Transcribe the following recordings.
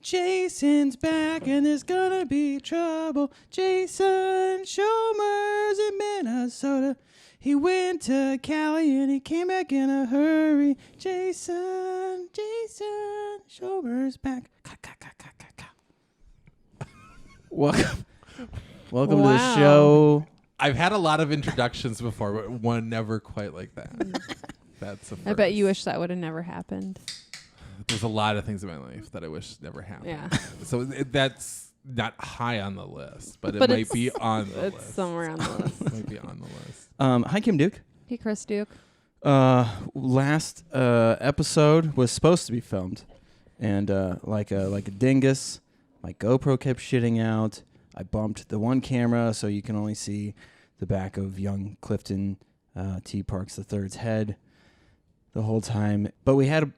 Jason's back and there's gonna be trouble. Jason Schommer's in Minnesota. He went to Cali and he came back in a hurry. Jason Schommer's back. Welcome to the show. I've had a lot of introductions before, but one never quite like that. That's a first. I bet you wish that would have never happened. There's a lot of things in my life that I wish never happened. Yeah. So that's not high on the list, but it might be on the list. It's somewhere on the list. It might be on the list. Hi, Kim Duke. Hey, Chris Duke. Last episode was supposed to be filmed, and like a dingus, my GoPro kept shitting out. I bumped the one camera so you can only see the back of young Clifton T. Parks III's head the whole time. But we had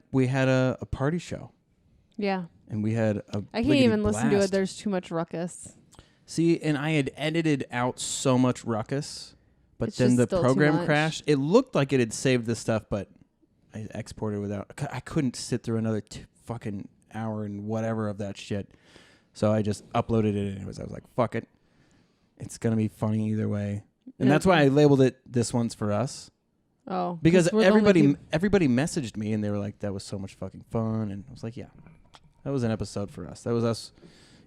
a party show. Yeah. And we had a I can't even blast. listen to it. There's too much ruckus. See, and I had edited out so much ruckus, but It's then just the still too program much. crashed. It looked like it had saved the stuff, but I exported without. I couldn't sit through another fucking hour and whatever of that shit. So I just uploaded it anyways. I was like, fuck it. It's going to be funny either way. And that's why I labeled it This One's For Us. Oh. Because we're the only everybody messaged me and they were like, that was so much fucking fun. And I was like, yeah, that was an episode for us. That was us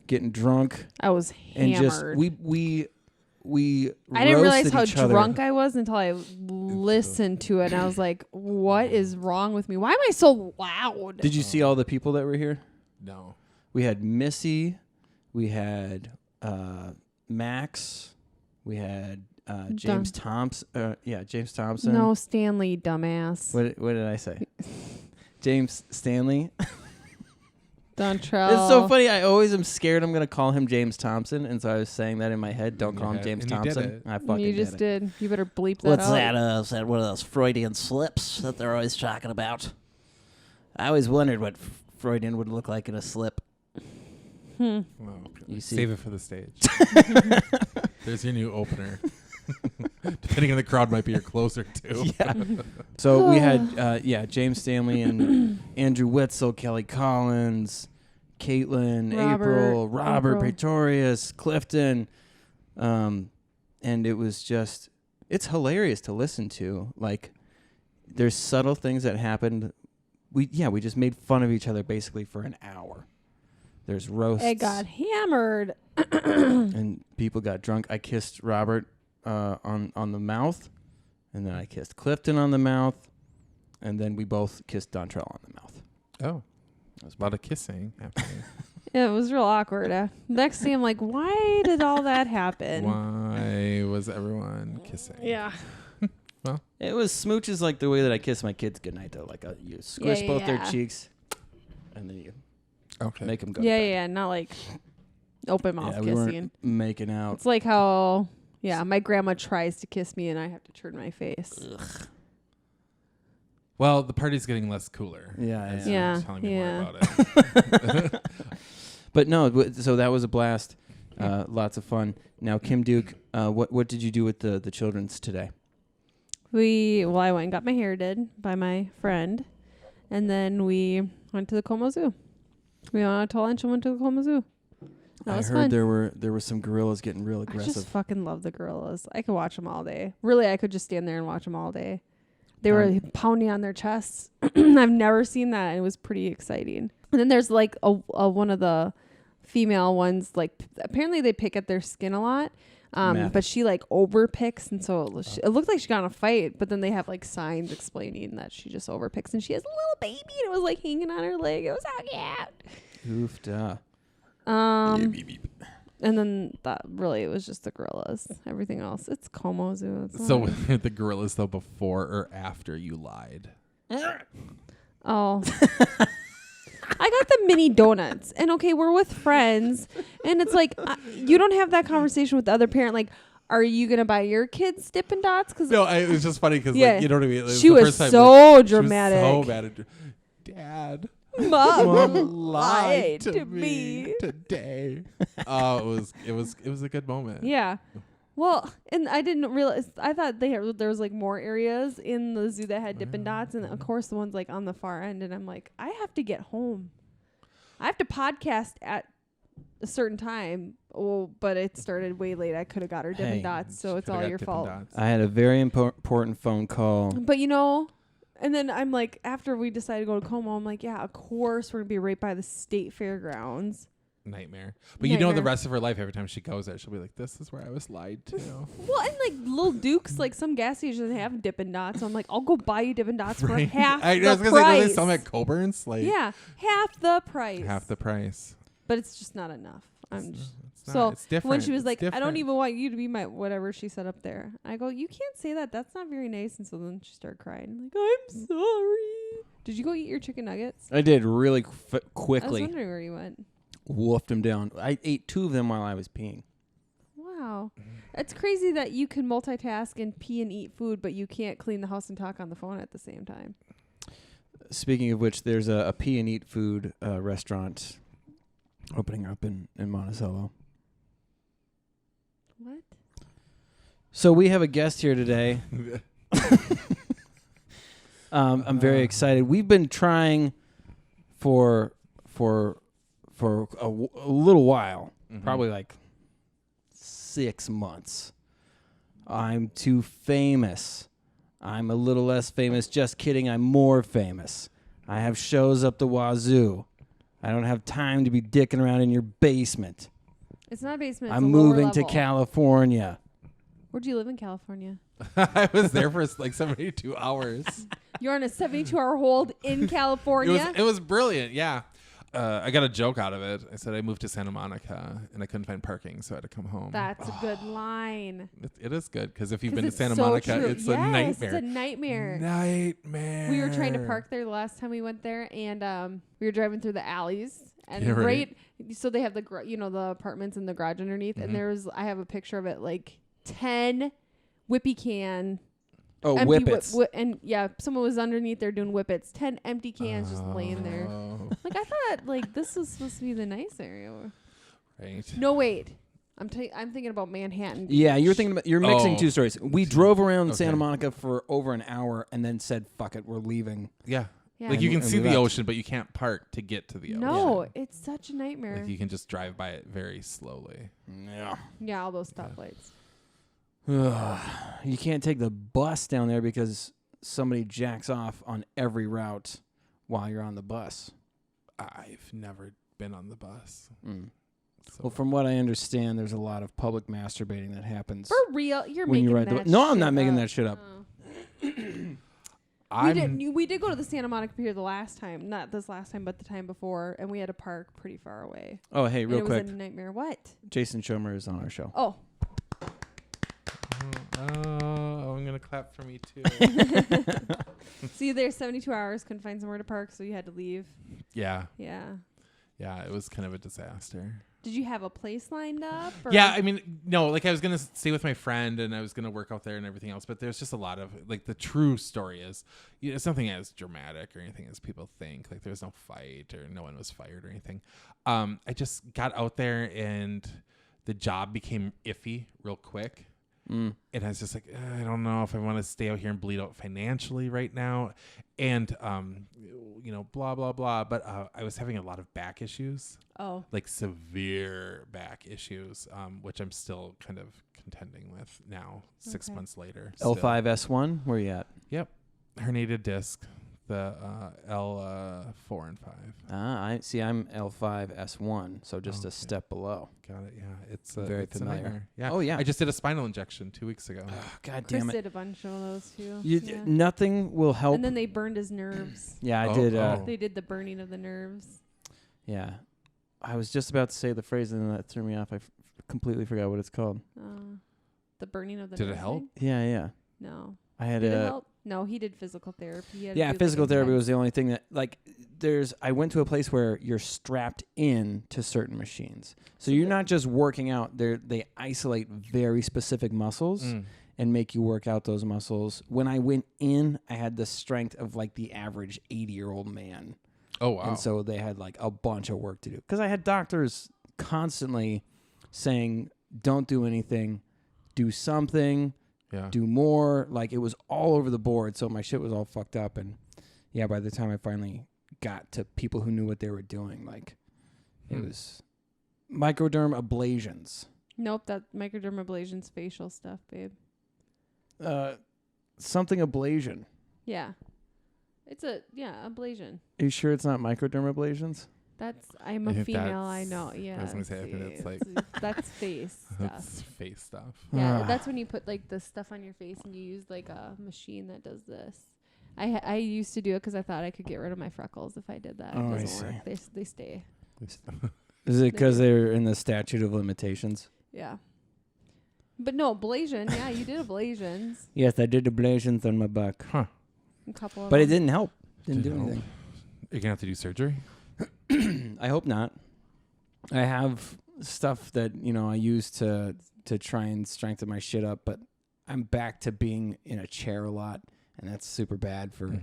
getting drunk. I was And hammered. just, we I didn't realize how roasted each other. drunk I was until I listened to it. And I was like, what is wrong with me? Why am I so loud? Did you see all the people that were here? No. We had Missy. We had Max. We had James Thompson. James Thompson. No, Stanley, dumbass. What did I say? James Stanley. Dontrell. It's so funny. I always am scared I'm going to call him James Thompson. And so I was saying that in my head. Don't call him James and you did Thompson. it. I fucking You just did. did. You better bleep that What's out. that? Is that one of those Freudian slips that they're always talking about? I always wondered what Freudian would look like in a slip. Well, You see. save it for the stage. There's your new opener. Depending on the crowd, might be your closer too. Yeah. So we had, James Stanley and Andrew Wetzel, Kelly Collins, Caitlin, April, Robert, Pretorius, Clifton. And it was just, it's hilarious to listen to. Like, there's subtle things that happened. We just made fun of each other basically for an hour. There's roasts. I got hammered. And people got drunk. I kissed Robert on the mouth, and then I kissed Clifton on the mouth, and then we both kissed Dontrell on the mouth. Oh, there's a lot of kissing happening. Yeah, it was real awkward. Next thing I'm like, why did all that happen? Why was everyone kissing? Yeah. Well, It was smooches like the way that I kiss my kids goodnight, though. Like you squish both their cheeks, and then you make them go. to bed. Yeah. Not like open mouth Yeah, we kissing. weren't making out. It's like how, my grandma tries to kiss me and I have to turn my face. well, the party's getting less cooler. Yeah, as yeah. you're telling me Yeah. more about it. But no, so that was a blast. Lots of fun. Now, Kim Duke, what did you do with the children's today? I went and got my hair did by my friend, and then we went to the Como Zoo. We went out to lunch and went to the Como Zoo. That was I heard fun. there were some gorillas getting real I aggressive. just fucking love the gorillas. I could watch them all day. Really, I could just stand there and watch them all day. They were pounding on their chests. I've never seen that. It was pretty exciting. And then there's like a one of the female ones. Like apparently they pick at their skin a lot. But she like over picks, and so it looked like she got in a fight. But then they have like signs explaining that she just over picks, and she has a little baby, and it was like hanging on her leg. It was so cute. Oofda. And then that really it was just the gorillas. Everything else, it's Como Zoo. It's So not- the gorillas though, before or after you lied? Oh. I got the mini donuts, and okay, we're with friends, and it's like you don't have that conversation with the other parent. Like, are you gonna buy your kids Dippin' Dots? Because No, it was just funny because Yeah. like, you know what I mean. It She the was first time, so like, dramatic. She was so mad at Dad. Mom lied to me today. Oh, it was a good moment. Yeah. Well, and I didn't realize. I thought there was like more areas in the zoo that had Dippin' Dots, and of course the ones like on the far end. And I'm like, I have to get home. I have to podcast at a certain time. Oh, but it started way late. I could have got her Dippin' Dots, so it's all your fault. I had a very important phone call. But and then I'm like, after we decided to go to Como, I'm like, yeah, of course we're gonna be right by the state fairgrounds. Nightmare. But you know, the rest of her life, every time she goes there, she'll be like, this is where I was lied to. Well, and like Little Duke's, like some gas stations have Dippin' Dots. So I'm like, I'll go buy you Dippin' Dots for half the price. I was going to say, do they sell them at Coburn's? Like, yeah, half the price. Half the price. But it's just not enough. It's different. When she was like, I don't even want you to be my whatever she said up there. I go, you can't say that. That's not very nice. And so then she started crying. I'm like, I'm sorry. Did you go eat your chicken nuggets? I did really quickly. I was wondering where you went. Wolfed them down. I ate 2 of them while I was peeing. Wow. It's crazy that you can multitask and pee and eat food, but you can't clean the house and talk on the phone at the same time. Speaking of which, there's a pee and eat food restaurant opening up in Monticello. What? So we have a guest here today. I'm very excited. We've been trying for a little while, probably like 6 months. I'm too famous. I'm a little less famous. Just kidding. I'm more famous. I have shows up the wazoo. I don't have time to be dicking around in your basement. It's not a basement. I'm moving to California. Where do you live in California? I was there for like 72 hours. You're on a 72-hour hold in California? It was brilliant, yeah. I got a joke out of it. I said I moved to Santa Monica and I couldn't find parking, so I had to come home. That's a good line. It is good because if you've been to Santa Monica, it's a nightmare. It's a nightmare. Nightmare. We were trying to park there the last time we went there, and we were driving through the alleys, and so they have the the apartments in the garage underneath, and I have a picture of it, like 10 whippy can. Oh, whippets. And yeah, someone was underneath there doing whippets. 10 empty cans just laying there. Like, I thought, like, this was supposed to be the nice area. Right. No, wait. I'm thinking about Manhattan Beach. Yeah, you're mixing 2 stories. We drove around Santa Monica for over an hour and then said, fuck it, we're leaving. Yeah. Like, you can see the ocean, but you can't park to get to the ocean. No, it's such a nightmare. Like, you can just drive by it very slowly. Yeah. Yeah, all those stoplights. You can't take the bus down there because somebody jacks off on every route while you're on the bus. I've never been on the bus. So well, from what I understand, there's a lot of public masturbating that happens. For real? You're making that shit up. No, I'm not making that shit up. We did go to the Santa Monica Pier the last time. Not this last time, but the time before. And we had to park pretty far away. Oh, hey, real quick. It was a nightmare. What? Jason Schommer is on our show. Oh. Oh, I'm going to clap for me, too. So you there 72 hours, couldn't find somewhere to park, so you had to leave. Yeah. Yeah. Yeah, it was kind of a disaster. Did you have a place lined up? Or? Yeah, I mean, no, like I was going to stay with my friend and I was going to work out there and everything else, but there's just a lot of, like, the true story is, it's nothing as dramatic or anything as people think. Like, there was no fight or no one was fired or anything. I just got out there and the job became iffy real quick. And I was just like, I don't know if I want to stay out here and bleed out financially right now. And, blah, blah, blah. But I was having a lot of back issues. Oh. Like severe back issues, which I'm still kind of contending with now, 6 months later. L5S1, where you at? Yep. Herniated disc, the L4 and 5. I see. I'm L5S1, so just a step below. Got it. Yeah, it's very familiar. Yeah. Oh yeah. I just did a spinal injection 2 weeks ago. God damn it! Chris did a bunch of those too. Nothing will help. And then they burned his nerves. Yeah, I did. They did the burning of the nerves. Yeah, I was just about to say the phrase, and then that threw me off. I completely forgot what it's called. The burning of the. Did it help? Yeah. No. I had Did it help? No, he did physical therapy. Physical therapy was the only thing that, like, I went to a place where you're strapped in to certain machines. So you're not just working out. They isolate very specific muscles and make you work out those muscles. When I went in, I had the strength of, like, the average 80-year-old man. Oh, wow. And so they had, like, a bunch of work to do. Because I had doctors constantly saying, don't do anything. do something, do more. Like, it was all over the board. So my shit was all fucked up. And yeah, by the time I finally got to people who knew what they were doing, like, it was microderm ablations. Nope, that microdermabrasion's facial stuff, babe. Something ablation. Yeah. It's ablation. Are you sure it's not microdermablations? I'm a female, I know. Yeah. I was gonna say, I think it's like that's face stuff. That's face stuff. Yeah, that's when you put like the stuff on your face and you use like a machine that does this. I used to do it because I thought I could get rid of my freckles if I did that. Oh, it doesn't work. They stay. Is it because they're in the statute of limitations? Yeah. But no, ablation. Yeah, you did ablations. Yes, I did ablations on my back. Huh. A couple of But it them. didn't help. Didn't do anything. You're gonna have to do surgery. I hope not. I have stuff that, I use to try and strengthen my shit up, but I'm back to being in a chair a lot, and that's super bad for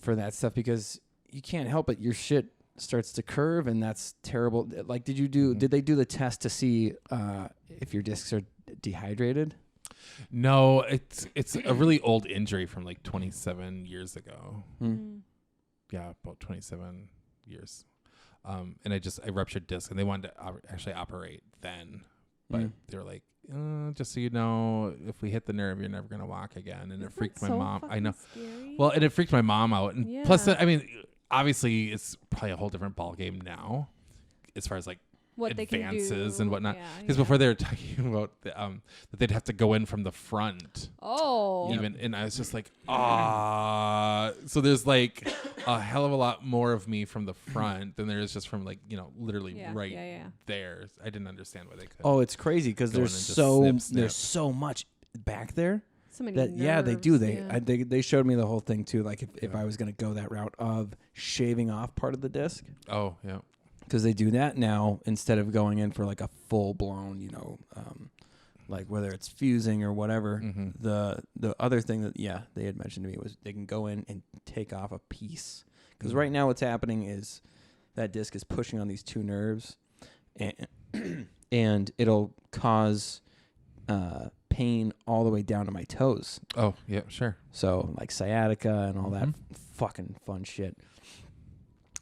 that stuff because you can't help it. Your shit starts to curve, and that's terrible. Like, did they do the test to see if your discs are dehydrated? No, it's a really old injury from like 27 years ago. Yeah, about 27 years. And I ruptured disc, and they wanted to actually operate then, but they were like, just so you know, if we hit the nerve, you're never gonna walk again. And it freaked my mom. I know. Scary? Well, and it freaked my mom out. And plus, I mean, obviously, it's probably a whole different ball game now, as far as like what advances and whatnot. Yeah, Because before they were talking about that they'd have to go in from the front. Oh. Even and I was just like, so there's like a hell of a lot more of me from the front than there is just from like, literally there. I didn't understand why they could. Oh, it's crazy because there's so much back there. So many that nerves, they do. They showed me the whole thing too. Like if I was going to go that route of shaving off part of the disc. Oh, yeah. Because they do that now instead of going in for like a full blown, like whether it's fusing or whatever. The other thing that they had mentioned to me was they can go in and take off a piece. Because right now what's happening is that disc is pushing on these two nerves, and it'll cause pain all the way down to my toes. Oh yeah, sure. So like sciatica and all that fucking fun shit.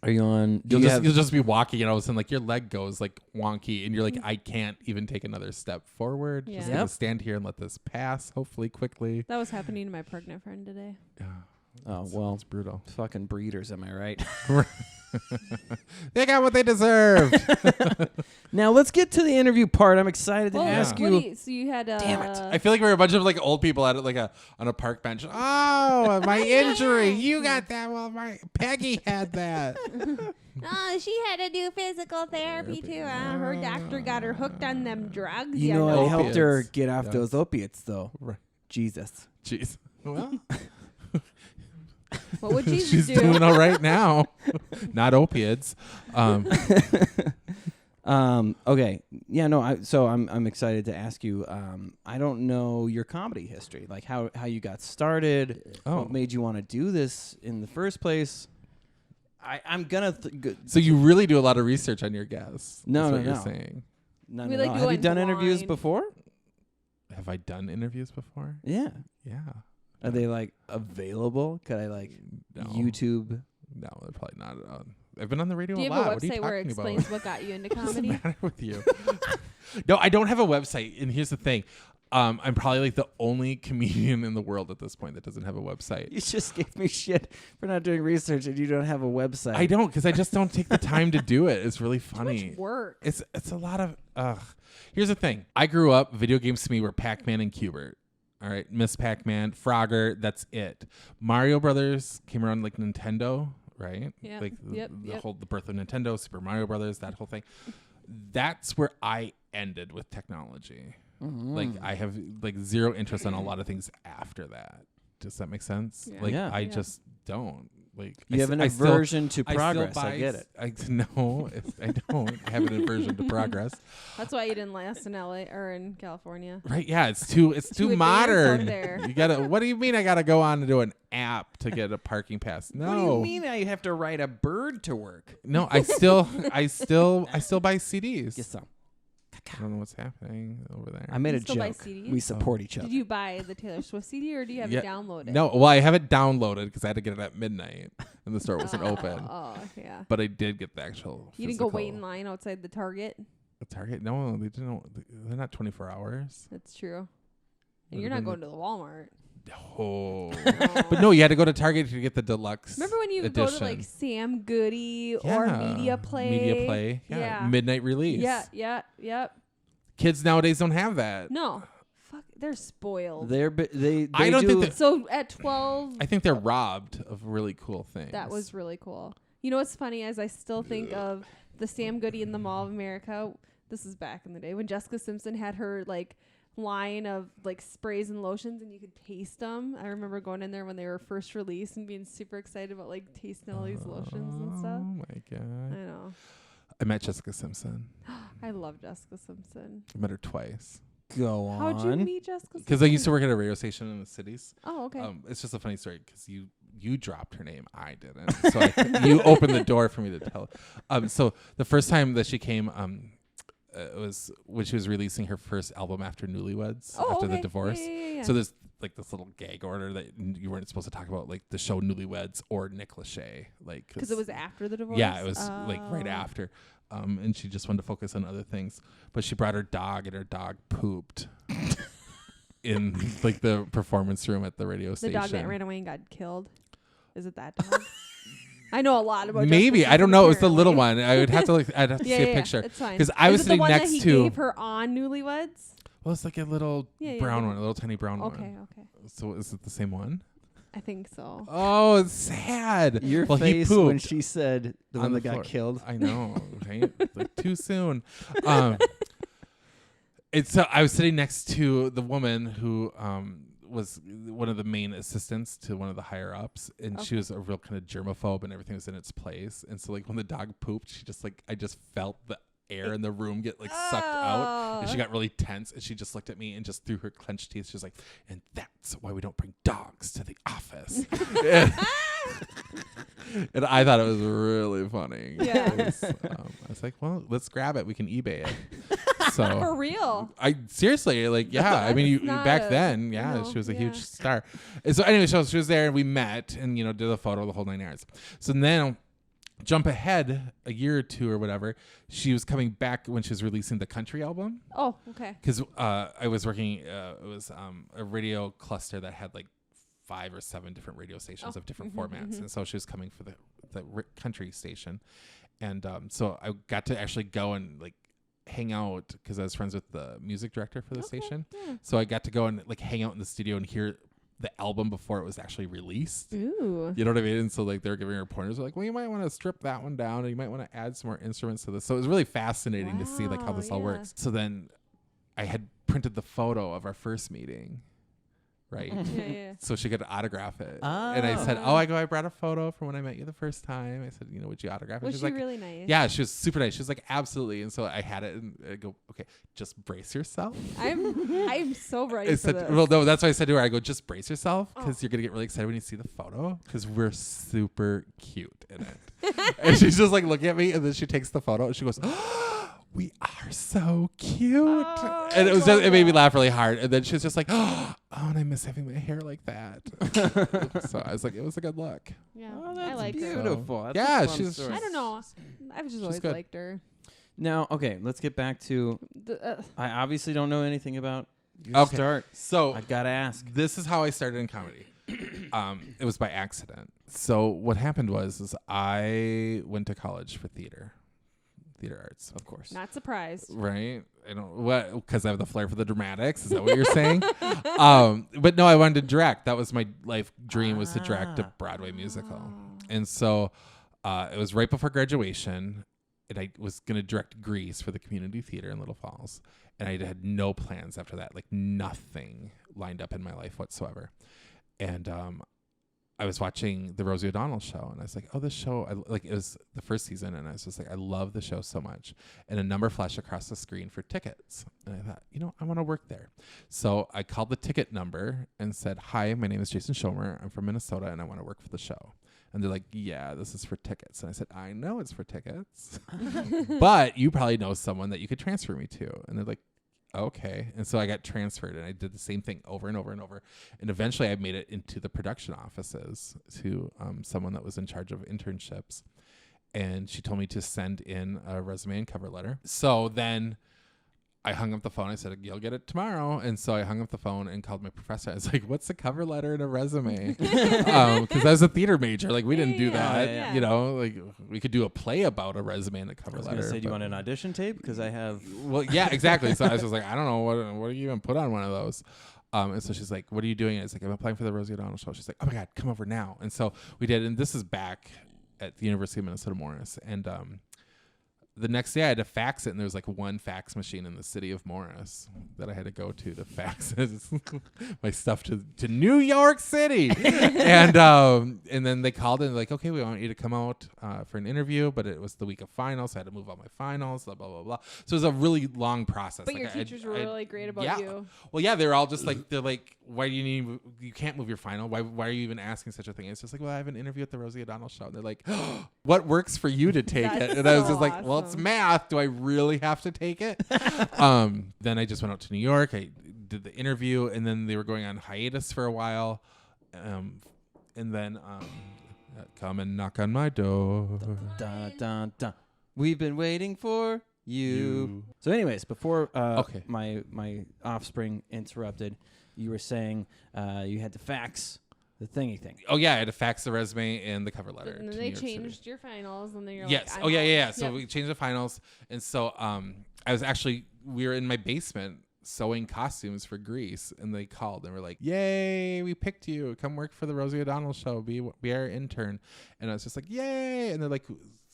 Are you on? You'll just be walking, and all of a sudden, like your leg goes like wonky, and you're like, I can't even take another step forward. Yeah. Just gonna stand here and let this pass, hopefully quickly. That was happening to my pregnant friend today. Yeah. Oh well, it's brutal. Fucking breeders, am I right? They got what they deserved. Now let's get to the interview part. I'm excited to ask you. So you had. Damn it! I feel like we're a bunch of like old people at like on a park bench. Oh, my injury! You got that? Well, my Peggy had that. Oh, she had to do physical therapy too. Her doctor got her hooked on them drugs. I helped her get off those opiates, though. Right. Jesus. Jeez. Well. What would Jesus She's do? doing all right now. Not opiates. Okay. Yeah. No. So I'm excited to ask you. I don't know your comedy history, like how you got started. What made you want to do this in the first place? I'm gonna. So you really do a lot of research on your guests. No, That's what no. you're saying. No. We like Have you done blind. interviews before? Have I done interviews before? Yeah. Yeah. Are they like available? Could I like No. YouTube? No, they're probably not. I've been on the radio Do you a have lot. a What are you website where it talking explains about? what got you into What's the comedy? matter with you? No, I don't have a website. And here's the thing. I'm probably like the only comedian in the world at this point that doesn't have a website. You just gave me shit for not doing research, and you don't have a website. I don't, because I just don't take the time to do it. It's really funny. Too much work. It's a lot of. Here's the thing. I grew up. Video games to me were Pac-Man and Q*bert. All right, Miss Pac-Man, Frogger. That's it. Mario Brothers came around like Nintendo, right? Yeah. Like the Yep. whole the birth of Nintendo, Super Mario Brothers, that whole thing. That's where I ended with technology. Like I have like zero interest in a lot of things after that. Does that make sense? Yeah. Like Yeah. I just don't. Like You have an aversion to progress. I get it. I don't have an aversion to progress. That's why you didn't last in LA or in California. Right? Yeah, it's too advanced modern. out there. You gotta. What do you mean? I gotta go on to do an app to get a parking pass? No. What do you mean I have to ride a bird to work? No, I still buy CDs. Get some. God I don't know what's happening over there. I made You a still buy joke. CDs? We support each other. Did you buy the Taylor Swift CD or do you have it downloaded? No, well, I have it downloaded because I had to get it at midnight and the store wasn't open. Oh, yeah. But I did get the actual. You didn't go wait in line outside the Target? The Target? No, they didn't. They're not 24 hours. That's true. And you're not going to the Walmart. Oh. But no, you had to go to Target to get the deluxe. Remember when you would go to like Sam Goody or Media Play? Media Play. Yeah. Midnight release. Yep. Kids nowadays don't have that. No. Fuck, they're spoiled. They I don't do. think So at 12. I think they're robbed of really cool things. That was really cool. You know what's funny is I still think of the Sam Goody in the Mall of America. This is back in the day when Jessica Simpson had her like line of like sprays and lotions and you could taste them. I remember going in there when they were first released and being super excited about like tasting all these lotions and stuff. Oh my god. I know. I met Jessica Simpson. I love Jessica Simpson. I met her twice. Go on. How'd you meet Jessica Simpson? Because I used to work at a radio station in the cities. Oh, okay. It's just a funny story because you dropped her name. I didn't. So you opened the door for me to tell. So the first time that she came, it was when she was releasing her first album after Newlyweds, after the divorce. Yeah. So there's like this little gag order that you weren't supposed to talk about, like the show Newlyweds or Nick Lachey, like because it was after the divorce. Yeah, it was like right after, and she just wanted to focus on other things. But she brought her dog, and her dog pooped in like the performance room at the radio station. The dog that ran away and got killed. Is it that dog? I know a lot about. Maybe Jessica I don't know. It was the apparently. little one. I would have to look. I'd have to see a picture. It's fine. Because I was Is it sitting the one next that he to. gave her on Newlyweds? Well, it's like a little brown one, a little tiny brown one. Okay. So is it the same one? I think so. Oh, it's sad. Your well, face he when pooped she said the on one the that got floor. killed. I know, right? Like too soon. It's I was sitting next to the woman who was one of the main assistants to one of the higher ups, and she was a real kind of germaphobe, and everything was in its place. And so like when the dog pooped, she just like I just felt the air in the room get like sucked out, and she got really tense, and she just looked at me and just through her clenched teeth, she was like, "And that's why we don't bring dogs to the office." And I thought it was really funny. Yeah. I was like, well, let's grab it. We can eBay it. So For real. I seriously, like, yeah. I mean, back then, she was a huge star. And so anyway, she was there and we met and, did a photo, the whole 9 yards. So now jump ahead a year or two or whatever. She was coming back when she was releasing the country album. Oh, okay. Because I was working, it was a radio cluster that had like 5 or 7 different radio stations of different formats. And so she was coming for the country station. And so I got to actually go and like hang out because I was friends with the music director for the station. Yeah. So I got to go and like hang out in the studio and hear the album before it was actually released. Ooh. You know what I mean? And so like they were giving her pointers like, well, you might want to strip that one down, or you might want to add some more instruments to this. So it was really fascinating to see like how this all works. So then I had printed the photo of our first meeting. Right. Yeah. So she could autograph it. And I said, I brought a photo from when I met you the first time. I said, would you autograph it? Was She's she like, really nice? Yeah, she was super nice. She was like, absolutely. And so I had it and I go, okay, just brace yourself. I'm so ready for this. Well, no, that's why I said to her, I go, just brace yourself because you're going to get really excited when you see the photo because we're super cute in it. And she's just like looking at me and then she takes the photo and she goes, we are so cute. And it made me laugh really hard. And then she's just like, and I miss having my hair like that. So I was like, it was a good look. Yeah. Oh, that's I like her. beautiful. That's Yeah, a fun she's- story. I don't know. I've just always good. liked her. Now, okay, let's get back to. I obviously don't know anything about your Okay. start. So I gotta ask. this is how I started in comedy. It was by accident. So what happened was I went to college for theater arts, Of course. Not surprised. right? I don't what because I have the flair for the dramatics. Is that what you're saying? But no, I wanted to direct. That was my life dream, was to direct a Broadway musical. And so it was right before graduation, and I was going to direct Grease for the community theater in Little Falls. And I had no plans after that, like nothing lined up in my life whatsoever. And I was watching the Rosie ODonnell show, and I was like, oh, this show, it was the first season, and I was just like, I love the show so much. And a number flashed across the screen for tickets. And I thought, I want to work there. So I called the ticket number and said, hi, my name is Jason Schommer. I'm from Minnesota, and I want to work for the show. And they're like, yeah, this is for tickets. And I said, I know it's for tickets, but you probably know someone that you could transfer me to. And they're like, okay. And so I got transferred, and I did the same thing over and over and over. And eventually I made it into the production offices to someone that was in charge of internships. And she told me to send in a resume and cover letter. So then I hung up the phone. I said, you'll get it tomorrow. And so I hung up the phone and called my professor. I was like, what's a cover letter and a resume? Because I was a theater major. Like, we didn't do that. yeah. You know, like, we could do a play about a resume and a cover letter. I was going to say, do you want an audition tape? Because I have... Well, yeah, exactly. So I was just like, I don't know. What do you even put on one of those? And so she's like, what are you doing? And I was like, I'm applying for the Rosie O'Donnell show. She's like, oh, my God, come over now. And so we did. And this is back at the University of Minnesota Morris. And the next day I had to fax it, and there was like one fax machine in the city of Morris that I had to go to fax my stuff to New York City. and then they called and like, okay, we want you to come out for an interview, but it was the week of finals, so I had to move all my finals, blah, blah, blah, blah. So it was a really long process. But like, your teachers were really great about you. Well, yeah, they're all just like, they're like, why do you can't move your final? Why are you even asking such a thing? It's just like, well, I have an interview at the Rosie O'Donnell show. And they're like, what works for you to take it? And I was just like, well, it's math. Do I really have to take it? Then I just went out to New York. I did the interview, and then they were going on hiatus for a while. And then come and knock on my door. Dun, dun, dun. We've been waiting for you. So anyways, before my offspring interrupted, you were saying you had to fax the thingy thing. Oh, yeah. I had to fax the resume and the cover letter. And then they changed your finals, and then you're like, oh, yeah. So we changed the finals. And so we were in my basement sewing costumes for Grease, and they called and were like, yay, we picked you. Come work for the Rosie O'Donnell show. Be our intern. And I was just like, yay. And they're like,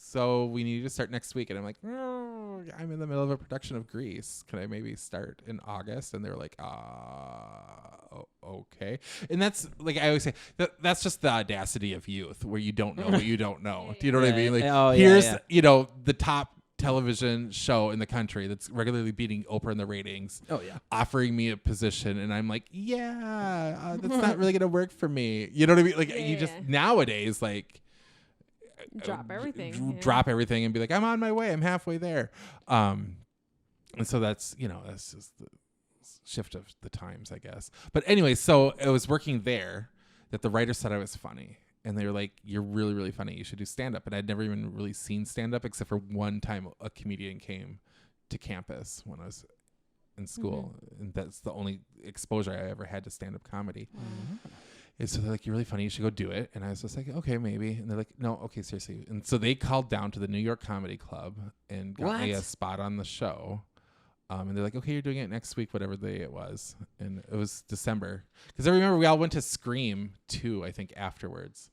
so we need you to start next week. And I'm like, oh, I'm in the middle of a production of Grease. Can I maybe start in August? And they were like, okay. And that's, like I always say, that's just the audacity of youth, where you don't know what you don't know. Do you know what I mean? Like, here's, you know, the top television show in the country that's regularly beating Oprah in the ratings. Oh, yeah. Offering me a position. And I'm like, that's not really going to work for me. You know what I mean? Like, just nowadays, like, drop everything and be like, I'm on my way. I'm halfway there. And so that's just the shift of the times, I guess. But anyway, so I was working there that the writer said I was funny. And they were like, you're really, really funny. You should do stand-up. And I'd never even really seen stand-up except for one time a comedian came to campus when I was in school. Mm-hmm. And that's the only exposure I ever had to stand-up comedy. Mm-hmm. And so they're like, you're really funny. You should go do it. And I was just like, okay, maybe. And they're like, no, okay, seriously. And so they called down to the New York Comedy Club and got me a spot on the show. And they're like, okay, you're doing it next week, whatever day it was. And it was December. Because I remember we all went to Scream 2, I think, afterwards.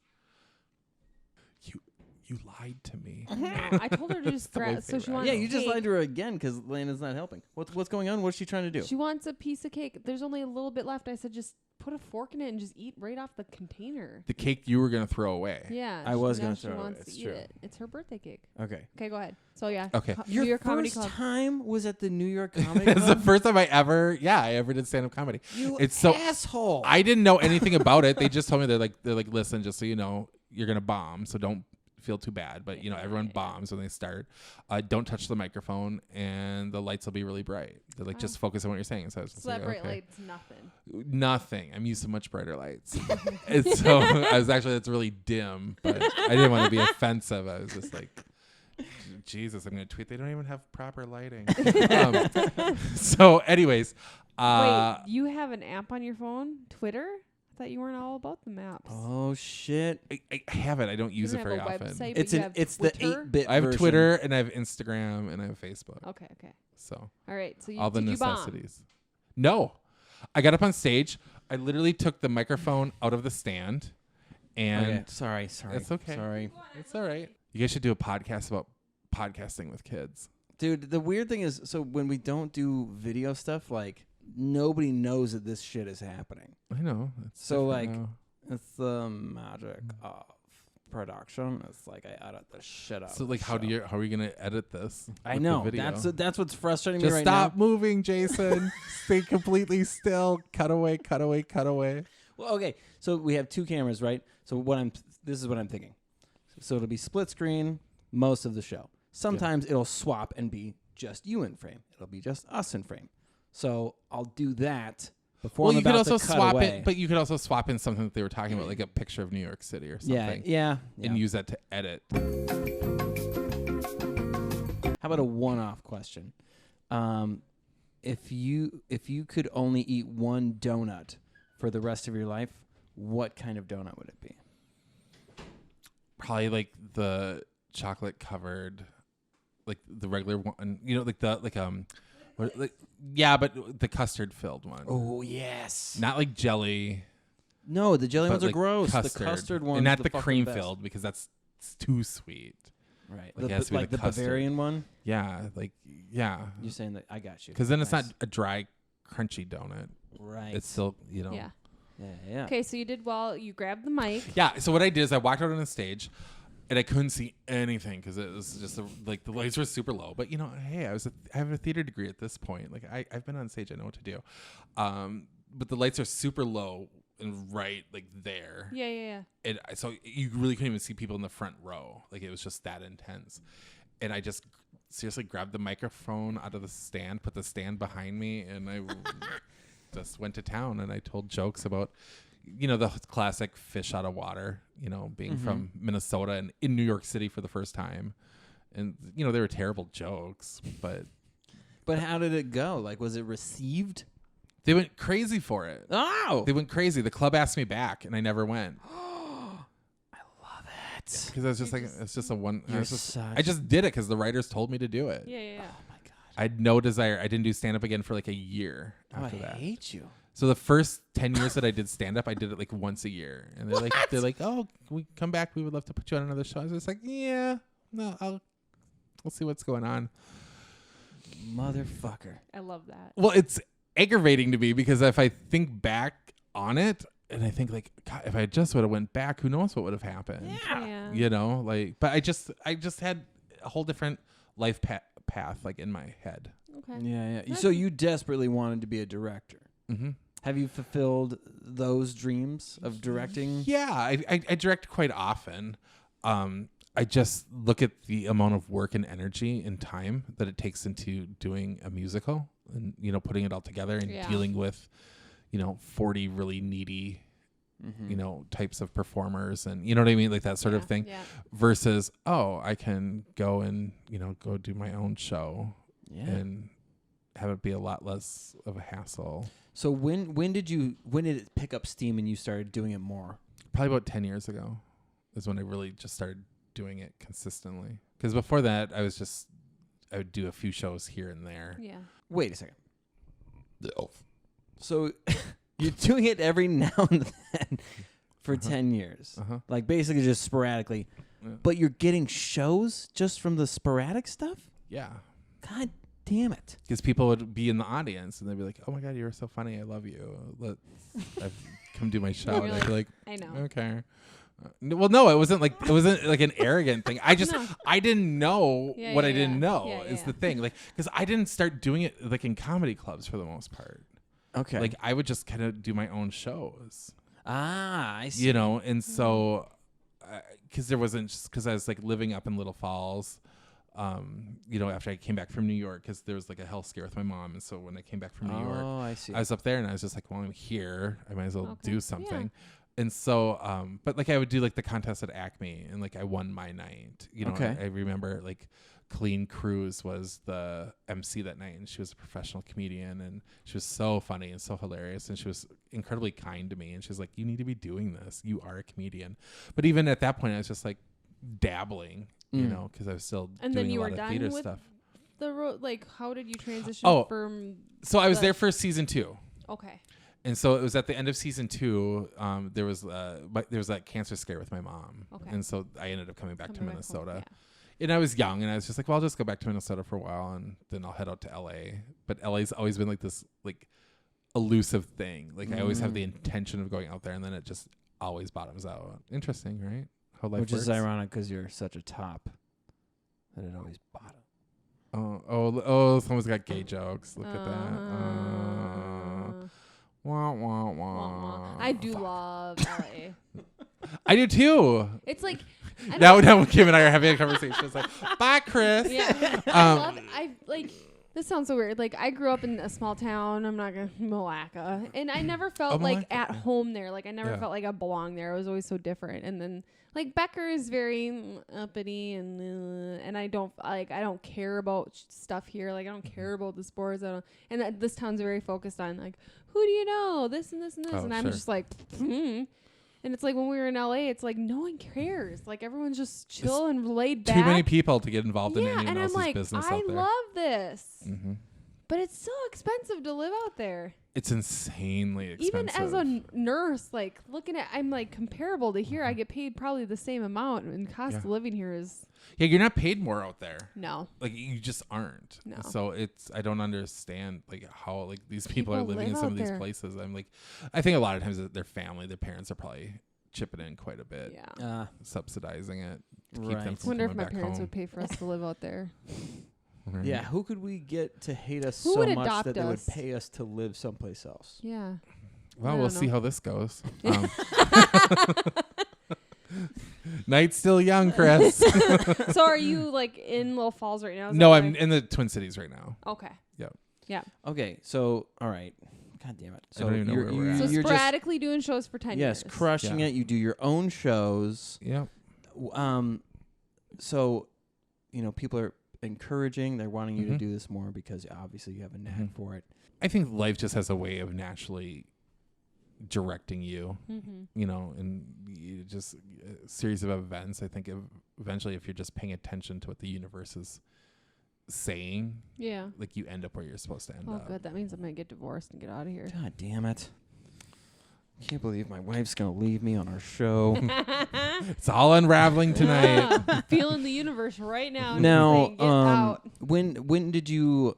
You lied to me. No, I told her to just so she wants. Yeah, you just lied to her again because Lena's not helping. What's going on? What's she trying to do? She wants a piece of cake. There's only a little bit left. I said, just put a fork in it and just eat right off the container. The cake you were gonna throw away. Yeah, I was gonna throw it. She wants to eat it. It's her birthday cake. Okay. Okay, go ahead. So yeah. Okay. Your first time was at the New York Comedy Club? It's the first time I ever did stand-up comedy. It's asshole. I didn't know anything about it. They just told me they're like, listen, just so you know, you're gonna bomb, so don't feel too bad, but everyone bombs when they start. Don't touch the microphone, and the lights will be really bright. They're like, just focus on what you're saying. So I was just like, bright okay. lights, nothing. I'm used to much brighter lights. And so I was that's really dim, but I didn't want to be offensive. I was just like, Jesus, I'm gonna tweet. They don't even have proper lighting. So, anyways, wait, you have an app on your phone, Twitter? I thought you weren't all about the maps. Oh shit! I have it. I don't use it very often. Website, it's the 8-bit. I have Twitter and I have Instagram and I have Facebook. Okay. So all right. So all the necessities. No, I got up on stage. I literally took the microphone out of the stand, and sorry. It's okay. Sorry. It's all right. You guys should do a podcast about podcasting with kids. Dude, the weird thing is, so when we don't do video stuff, like, nobody knows that this shit is happening. I know. It's the magic of production. It's like I edit the shit out. So like, how are we gonna edit this? I know. That's what's frustrating me right now. now. Just stop moving, Jason. Stay completely still. Cut away. Well, okay. So we have two cameras, right? So what I'm this is what I'm thinking. So it'll be split screen most of the show. Sometimes it'll swap and be just you in frame. It'll be just us in frame. So I'll do that before I'm you could about also to cut swap away. it, but you could also swap in something that they were talking about, like a picture of New York City or something. Yeah. And use that to edit. How about a one-off question? If you could only eat one donut for the rest of your life, what kind of donut would it be? Probably like the chocolate covered, like the regular one. But the custard filled one. Oh yes. Not like jelly. No, the jelly but ones are like gross. Custard. The custard ones, and not the fucking cream best. filled because it's too sweet. Right. Like it has to be the custard. Bavarian one. Yeah, You're saying that I got you. Because then it's Nice. not a dry, crunchy donut. Right. It's still, Yeah. Yeah. Okay, so you did well. You grabbed the mic. Yeah. So what I did is I walked out on the stage, and I couldn't see anything because it was just the lights were super low. But hey, I have a theater degree at this point. Like I've been on stage, I know what to do. But the lights are super low and right like there. Yeah. And so you really couldn't even see people in the front row. Like it was just that intense. And I just seriously grabbed the microphone out of the stand, put the stand behind me, and I just went to town. And I told jokes about, the classic fish out of water, being from Minnesota and in New York City for the first time. And, they were terrible jokes, but. But how did it go? Like, was it received? They went crazy for it. Oh! They went crazy. The club asked me back, and I never went. I love it. Because I was just it's just a one. I just did it because the writers told me to do it. Yeah. Oh my god. I had no desire. I didn't do stand up again for like a year after I that. hate you. So the first 10 years that I did stand up, I did it like once a year, and they're like, oh, can we come back? We would love to put you on another show. I was just like, yeah, no, we'll see what's going on. Motherfucker. I love that. Well, it's aggravating to me because if I think back on it, and I think like, God, if I just would have went back, who knows what would have happened? Yeah. But I just had a whole different life path like in my head. Okay. Yeah. So you desperately wanted to be a director. Mm-hmm. Have you fulfilled those dreams of directing? Yeah, I direct quite often. I just look at the amount of work and energy and time that it takes into doing a musical and, putting it all together and dealing with, 40 really needy, types of performers and, you know what I mean? Like that sort of thing versus, I can go and, go do my own show and have it be a lot less of a hassle. So when did it pick up steam and you started doing it more? Probably about 10 years ago is when I really just started doing it consistently. Because before that, I would do a few shows here and there. Yeah. Wait a second. So you're doing it every now and then for 10 years. Like basically just sporadically. Yeah. But you're getting shows just from the sporadic stuff? Yeah. God damn it. Because people would be in the audience and they'd be like, oh my God, you're so funny. I love you. I've come do my show. And I'd be like, I know. Okay. Well, no, it wasn't like an arrogant thing. I didn't know what I didn't know is the thing. Like, because I didn't start doing it like in comedy clubs for the most part. Okay. Like I would just kind of do my own shows. Ah, I see. And so, because I was like living up in Little Falls, after I came back from New York, because there was like a health scare with my mom. And so when I came back from New York, I see. I was up there and I was just like, well, I'm here. I might as well do something. Yeah. And so, but like I would do like the contest at Acme and like I won my night, Okay. I remember like Colleen Cruz was the MC that night and she was a professional comedian and she was so funny and so hilarious and she was incredibly kind to me and she was like, you need to be doing this. You are a comedian. But even at that point, I was just like dabbling, because I was still doing a lot of theater stuff. How did you transition from? So I was there for season 2. Okay. And so it was at the end of season 2. There was that cancer scare with my mom, and so I ended up coming back to Minnesota. And I was young, and I was just like, well, I'll just go back to Minnesota for a while, and then I'll head out to LA. But LA's always been like this like elusive thing. Like I always have the intention of going out there, and then it just always bottoms out. Interesting, right? How life Which works. is ironic because you're such a top that it always bottoms. Oh! Someone's got gay jokes. Look at that. Wah, wah, wah. I do love LA. I do too. It's like Now Kim and I are having a conversation. It's like, bye, Chris. Yeah. I like this sounds so weird. Like I grew up in a small town. I'm not gonna Malacca, and I never felt like at home there. Like I never felt like I belonged there. I was always so different. And then like Becker is very uppity, and I don't care about stuff here. Like I don't care about the sports. This town's very focused on like who do you know, this and this and this, and I'm just like. And it's like when we were in LA, it's like no one cares. Like everyone's just chill and laid back. Too many people to get involved in anyone and else's I'm like, business out there. I love this. Mm-hmm. But it's so expensive to live out there. It's insanely expensive. Even as a nurse, like looking at, I'm like comparable to here. I get paid probably the same amount, and cost of living here is. Yeah, you're not paid more out there. No. Like you just aren't. No. So I don't understand like how like these people are living in some of these there. places. I think a lot of times their family, their parents are probably chipping in quite a bit. Yeah. Subsidizing it to keep Right. them I from wonder if coming my back parents home. would pay for us to live out there. Right. Yeah, who could we get to hate us Who so would much adopt that they would us? pay us to live someplace else? Yeah. Well, I we'll don't see know. how this goes. Night's still young, Chris. So are you like in Little Falls right now? Is No, that I'm why- in the Twin Cities right now. Okay. Yep. Yeah. Okay, so all right, God damn it. I So don't even know where we're at. So you're just sporadically doing shows for 10 years. crushing Yeah. it. You do your own shows. Yep. So people are encouraging. They're wanting you to Mhm. do this more because obviously you have a knack Mhm. for it. I think life just has a way of naturally directing you, Mm-hmm. and you just a series of events. I think eventually, if you're just paying attention to what the universe is saying, Yeah. like you end up where you're supposed to end Oh, up. good. That means I'm going to get divorced and get out of here. God damn it. I can't believe my wife's going to leave me on our show. It's all unraveling tonight. Yeah. Feeling the universe right now. Now, Get out. when did you?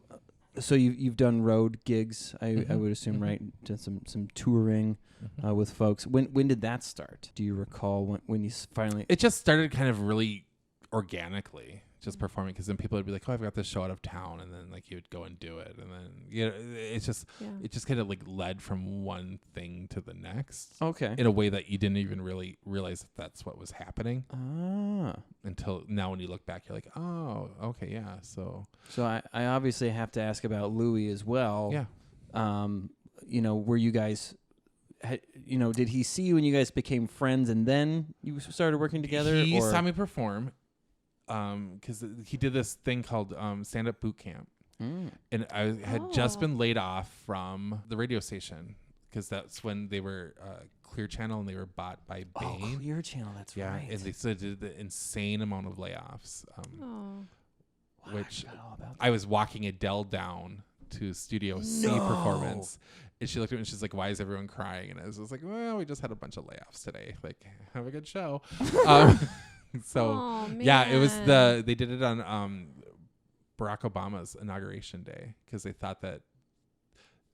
So you've done road gigs, I Mhm. would assume, Mhm. right? Done some touring with folks. When did that start? Do you recall when you finally? It just started kind of really organically, just performing, because then people would be like, "Oh, I've got this show out of town," and then like you would go and do it, and then it just kind of like led from one thing to the next Okay. in a way that you didn't even really realize that that's what was happening until now. When you look back, you're like, "Oh, okay, yeah." So I obviously have to ask about Louie as well. yeah. Were you guys? Did he see you and you guys became friends and then you started working together? He or? saw me perform because he did this thing called stand-up boot camp. And I had just been laid off from the radio station because that's when they were Clear Channel and they were bought by Bain. Oh, Clear Channel, that's right. And they did the insane amount of layoffs, which I forgot all about that. I was walking Adele down to Studio C performance. And she looked at me and she's like, "Why is everyone crying?" And I was just like, "Well, we just had a bunch of layoffs today. Like, have a good show." So yeah, it was they did it on Barack Obama's inauguration day because they thought that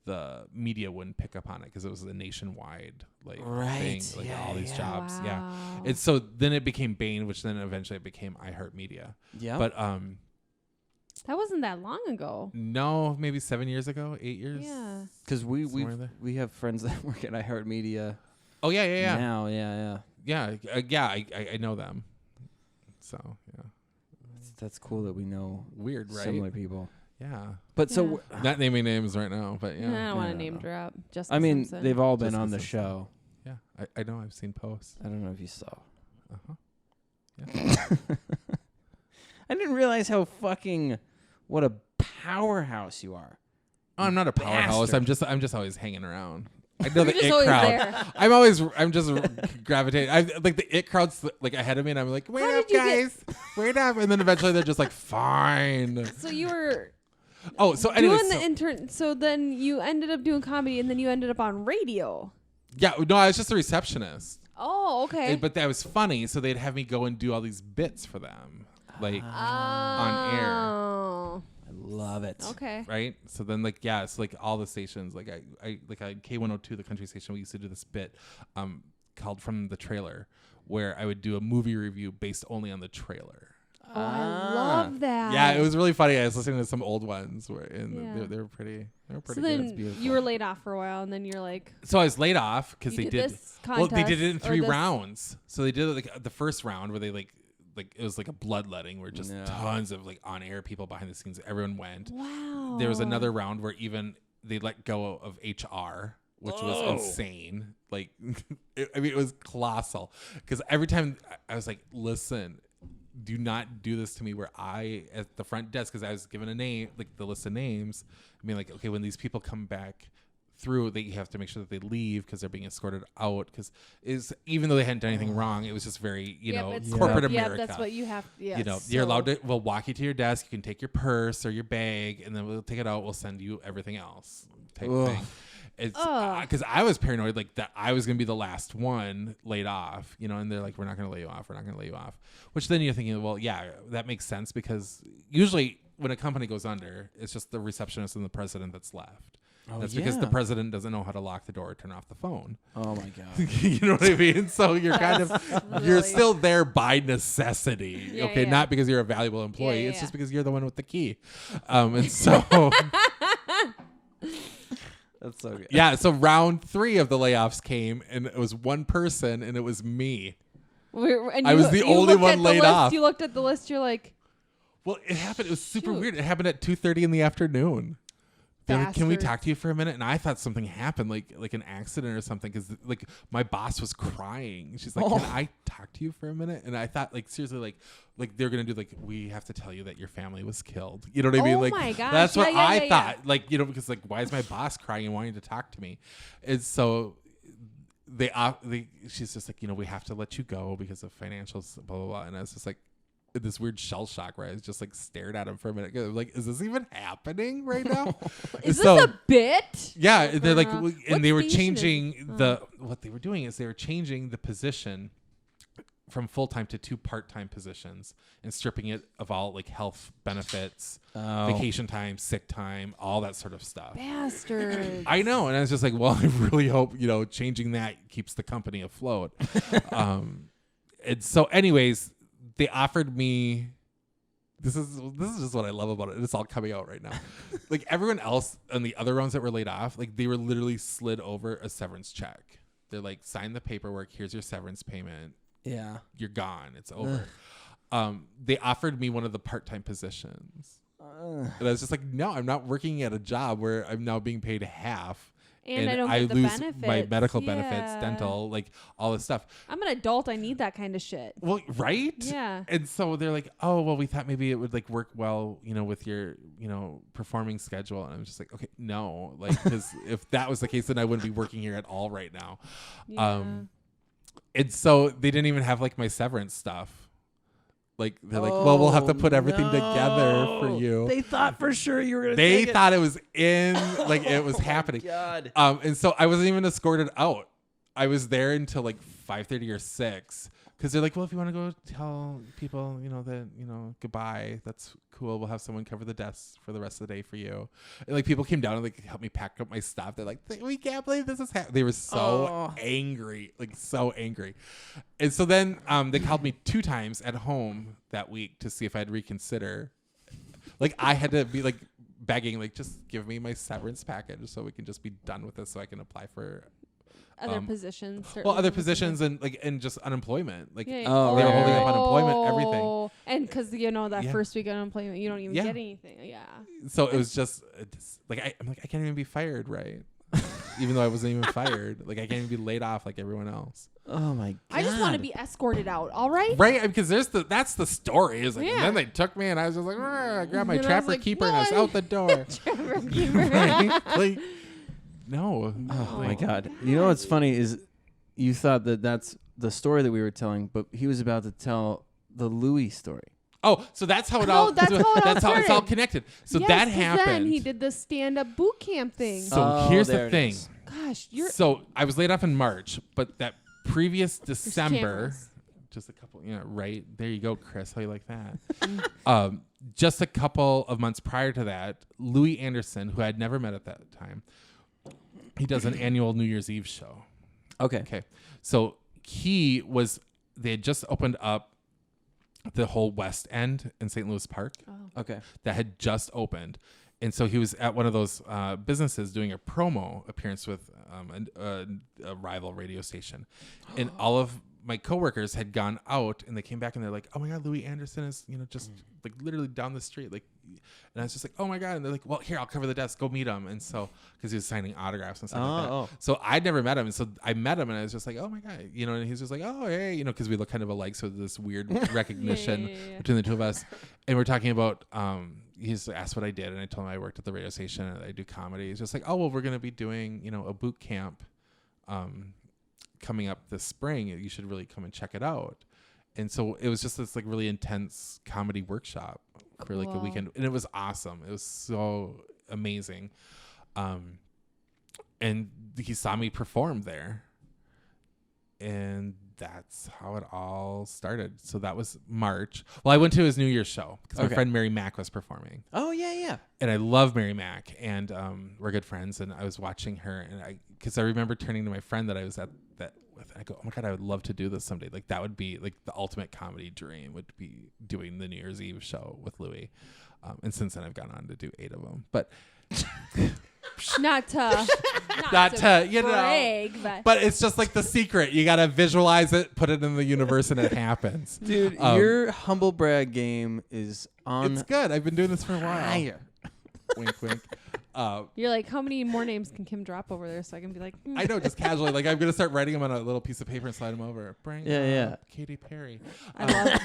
the media wouldn't pick up on it because it was a nationwide thing, like all these jobs. Wow. Yeah. And so then it became Bain, which then eventually it became iHeartMedia. Yeah. But That wasn't that long ago. no, maybe 7 years ago, 8 years. Yeah. Because Somewhere there. we have friends that work at iHeartMedia. Oh yeah. Now, yeah. I know them. So yeah, That's cool that we know weird, right? similar people. Yeah. But Yeah. so Not naming names right now, but I yeah. don't want to No. name drop. Just I mean, Simpson. they've all been Jessica on the Simpson. show. Yeah, I know. I've seen posts. I don't know if you saw. Uh-huh. I didn't realize how fucking what a powerhouse you are. Oh, I'm not a powerhouse. Bastard. I'm just always hanging around. I know You're the just it always crowd. there. I'm just gravitating. I like the it crowd's like ahead of me, and I'm like, wait How up, did you get- guys, wait up, and then eventually they're just like, fine. So you were Oh, so anyway, doing the intern. So then you ended up doing comedy, and then you ended up on radio. yeah, no, I was just a receptionist, Oh, okay. but that was funny. So they'd have me go and do all these bits for them, like on air. Oh. I love it. Okay. Right. So then so all the stations, like I K102, the country station, we used to do this bit called From the Trailer, where I would do a movie review based only on the trailer. Oh, I love that. Yeah, it was really funny. I was listening to some old ones they were pretty So good. then you were laid off for a while, and then you're like, So I was laid off because they did. this Well, they did it in contest, 3 or this- rounds. So they did it like the first round where they like it was like a bloodletting where just tons of like on air people behind the scenes. Everyone went. Wow. There was another round where even they let go of HR, which was insane. Like, it was colossal. Because every time I was like, listen, do not do this to me where I, at the front desk, because I was given a name, like the list of names, I mean, like, okay, when these people come back through, they have to make sure that they leave because they're being escorted out. Because even though they hadn't done anything wrong, it was just very, corporate America. Yeah, that's what you have. Yeah, you're allowed to. We'll walk you to your desk. You can take your purse or your bag, and then we'll take it out. We'll send you everything else. Type thing. It's because I was paranoid, like that I was gonna be the last one laid off. And they're like, "We're not gonna lay you off. We're not gonna lay you off." Which then you're thinking, well, yeah, that makes sense because usually when a company goes under, it's just the receptionist and the president that's left. That's because the president doesn't know how to lock the door or turn off the phone. Oh my God. You know what I mean? So you're kind of, you're still there by necessity. Yeah. Not because you're a valuable employee. It's just because you're the one with the key. And so. That's so good. Yeah. So round 3 of the layoffs came and it was one person and it was me. I was the only one laid off. You looked at the list. You're like, well, it happened. It was super weird. It happened at 2:30 in the afternoon. They're like, can we talk to you for a minute? And I thought something happened, like an accident or something, because like my boss was crying. She's like, "Can I talk to you for a minute?" And I thought, like, seriously, like they're gonna do like, we have to tell you that your family was killed. You know what I mean? Like, my gosh. that's what I thought. Like, because like, why is my boss crying and wanting to talk to me? And so she's just like, we have to let you go because of financials, blah blah blah. And I was just like, this weird shell shock where I just like stared at him for a minute. Like, is this even happening right now? Is this a bit? Yeah, they're like, and they were changing what they were doing is they were changing the position from full-time to 2 part-time positions and stripping it of all like health benefits, vacation time, sick time, all that sort of stuff. Bastards. I know. And I was just like, well, I really hope, changing that keeps the company afloat. And so anyways, they offered me, this is just what I love about it. It's all coming out right now. Like everyone else on the other rounds that were laid off, like they were literally slid over a severance check. They're like, sign the paperwork. Here's your severance payment. Yeah. You're gone. It's over. They offered me one of the part-time positions. And I was just like, no, I'm not working at a job where I'm now being paid half. And I don't get the lose benefits. my medical benefits, dental, like all this stuff. I'm an adult. I need that kind of shit. Well, right? Yeah. And so they're like, oh, well, we thought maybe it would like work well, with your, performing schedule. And I'm just like, okay, no, like, because if that was the case, then I wouldn't be working here at all right now. Yeah. And so they didn't even have like my severance stuff. Like they're like, well, we'll have to put everything together for you. They thought for sure you were gonna. They thought it was in, like it was happening. God. And so I wasn't even escorted out. I was there until like 5:30 or 6 because they're like, well, if you want to go tell people, that goodbye, that's cool. We'll have someone cover the desk for the rest of the day for you. And like people came down and like helped me pack up my stuff. They're like, we can't believe this is happening. They were so angry, like so angry. And so then they called me 2 times at home that week to see if I'd reconsider. Like I had to be like begging, like just give me my severance package so we can just be done with this so I can apply for other positions. Other positions and just unemployment. Like yeah. they were holding up unemployment, everything. And because that first week of unemployment, you don't even get anything. Yeah. So it was just like I'm like I can't even be fired, right? Even though I wasn't even fired, like I can't even be laid off like everyone else. Oh my God! I just want to be escorted out. All right. Right, because that's the story. Is like, and then they took me, and I was just like, I grabbed my trapper keeper, and I was out the door. Trapper keeper. Right? Like, no. Oh my God! You know what's funny is you thought that's the story that we were telling, but he was about to tell the Louie story. Oh, so that's how it all. That's how it's all connected. So yes, that happened. Then he did the stand-up boot camp thing. So here's the thing. Gosh, So I was laid off in March, but that previous December, just a couple, right there you go, Chris. How you like that? Just a couple of months prior to that, Louie Anderson, who I had never met at that time, he does an annual New Year's Eve show. Okay. So they had just opened up the whole West End in St. Louis Park Okay. that had just opened. And so he was at one of those businesses doing a promo appearance with a rival radio station. And all of my coworkers had gone out and they came back and they're like, oh my God, Louie Anderson is, just like literally down the street. Like, and I was just like, oh my God. And they're like, well, here, I'll cover the desk. Go meet him. And so, cause he was signing autographs and stuff like that. So I'd never met him. And so I met him and I was just like, oh my God, and he's just like, oh, hey, cause we look kind of alike. So this weird recognition between the two of us. And we're talking about, he's asked what I did. And I told him I worked at the radio station and I do comedy. He's just like, oh, well, we're going to be doing, a boot camp, coming up this spring. You should really come and check it out. And so it was just this like really intense comedy workshop for like a weekend, and it was awesome. It was so amazing. And he saw me perform there, and that's how it all started. So that was March. Well, I went to his New Year's show because my friend Mary Mack was performing. Oh yeah. And I love Mary Mack, and we're good friends. And I was watching her, and because I remember turning to my friend that I was at that with, and I go, oh my God, I would love to do this someday. Like that would be like the ultimate comedy dream, would be doing the New Year's Eve show with Louie. And since then I've gone on to do 8 of them, but not to brag, but it's just like the secret. You got to visualize it, put it in the universe, and it happens. Dude, your humble brag game is on. It's good. I've been doing this for a while. Fire. Wink, wink. You're like, how many more names can Kim drop over there so I can be like, I know, just casually. Like I'm gonna start writing them on a little piece of paper and slide them over. Bring Katy Perry. I love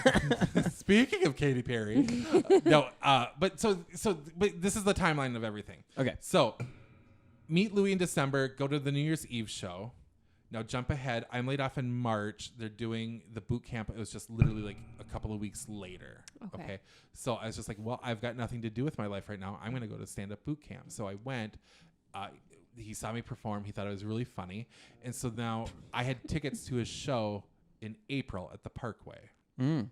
it. Speaking of Katy Perry, but this is the timeline of everything. Okay, so meet Louie in December. Go to the New Year's Eve show. Now jump ahead. I'm laid off in March. They're doing the boot camp. It was just literally like a couple of weeks later. Okay. So I was just like, well, I've got nothing to do with my life right now. I'm going to go to stand-up boot camp. So I went. He saw me perform. He thought it was really funny. And so now I had tickets to his show in April at the Parkway. I'm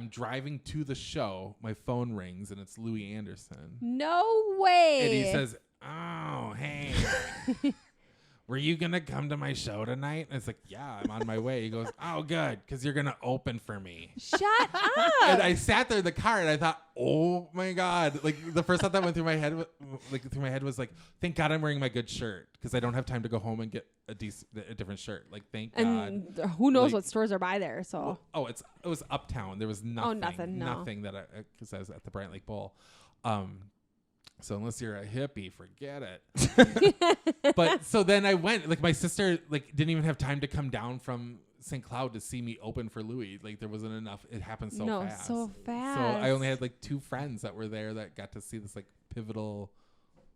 driving to the show. My phone rings, and it's Louie Anderson. No way. And he says, oh, hey. Were you going to come to my show tonight? And it's like, yeah, I'm on my way. He goes, oh, good, because you're going to open for me. Shut up. And I sat there in the car, and I thought, oh, my God. Like, the first thought that went through my head was like, thank God I'm wearing my good shirt, because I don't have time to go home and get a different shirt. Like, thank God. And who knows what stores are by there, so. It was uptown. There was nothing. Oh, nothing, no. Nothing because I was at the Bryant Lake Bowl. So unless you're a hippie, forget it. But so then I went, like my sister didn't even have time to come down from St. Cloud to see me open for Louie. Like there wasn't enough. It happened so fast. So fast. So I only had like 2 friends that were there that got to see this like pivotal,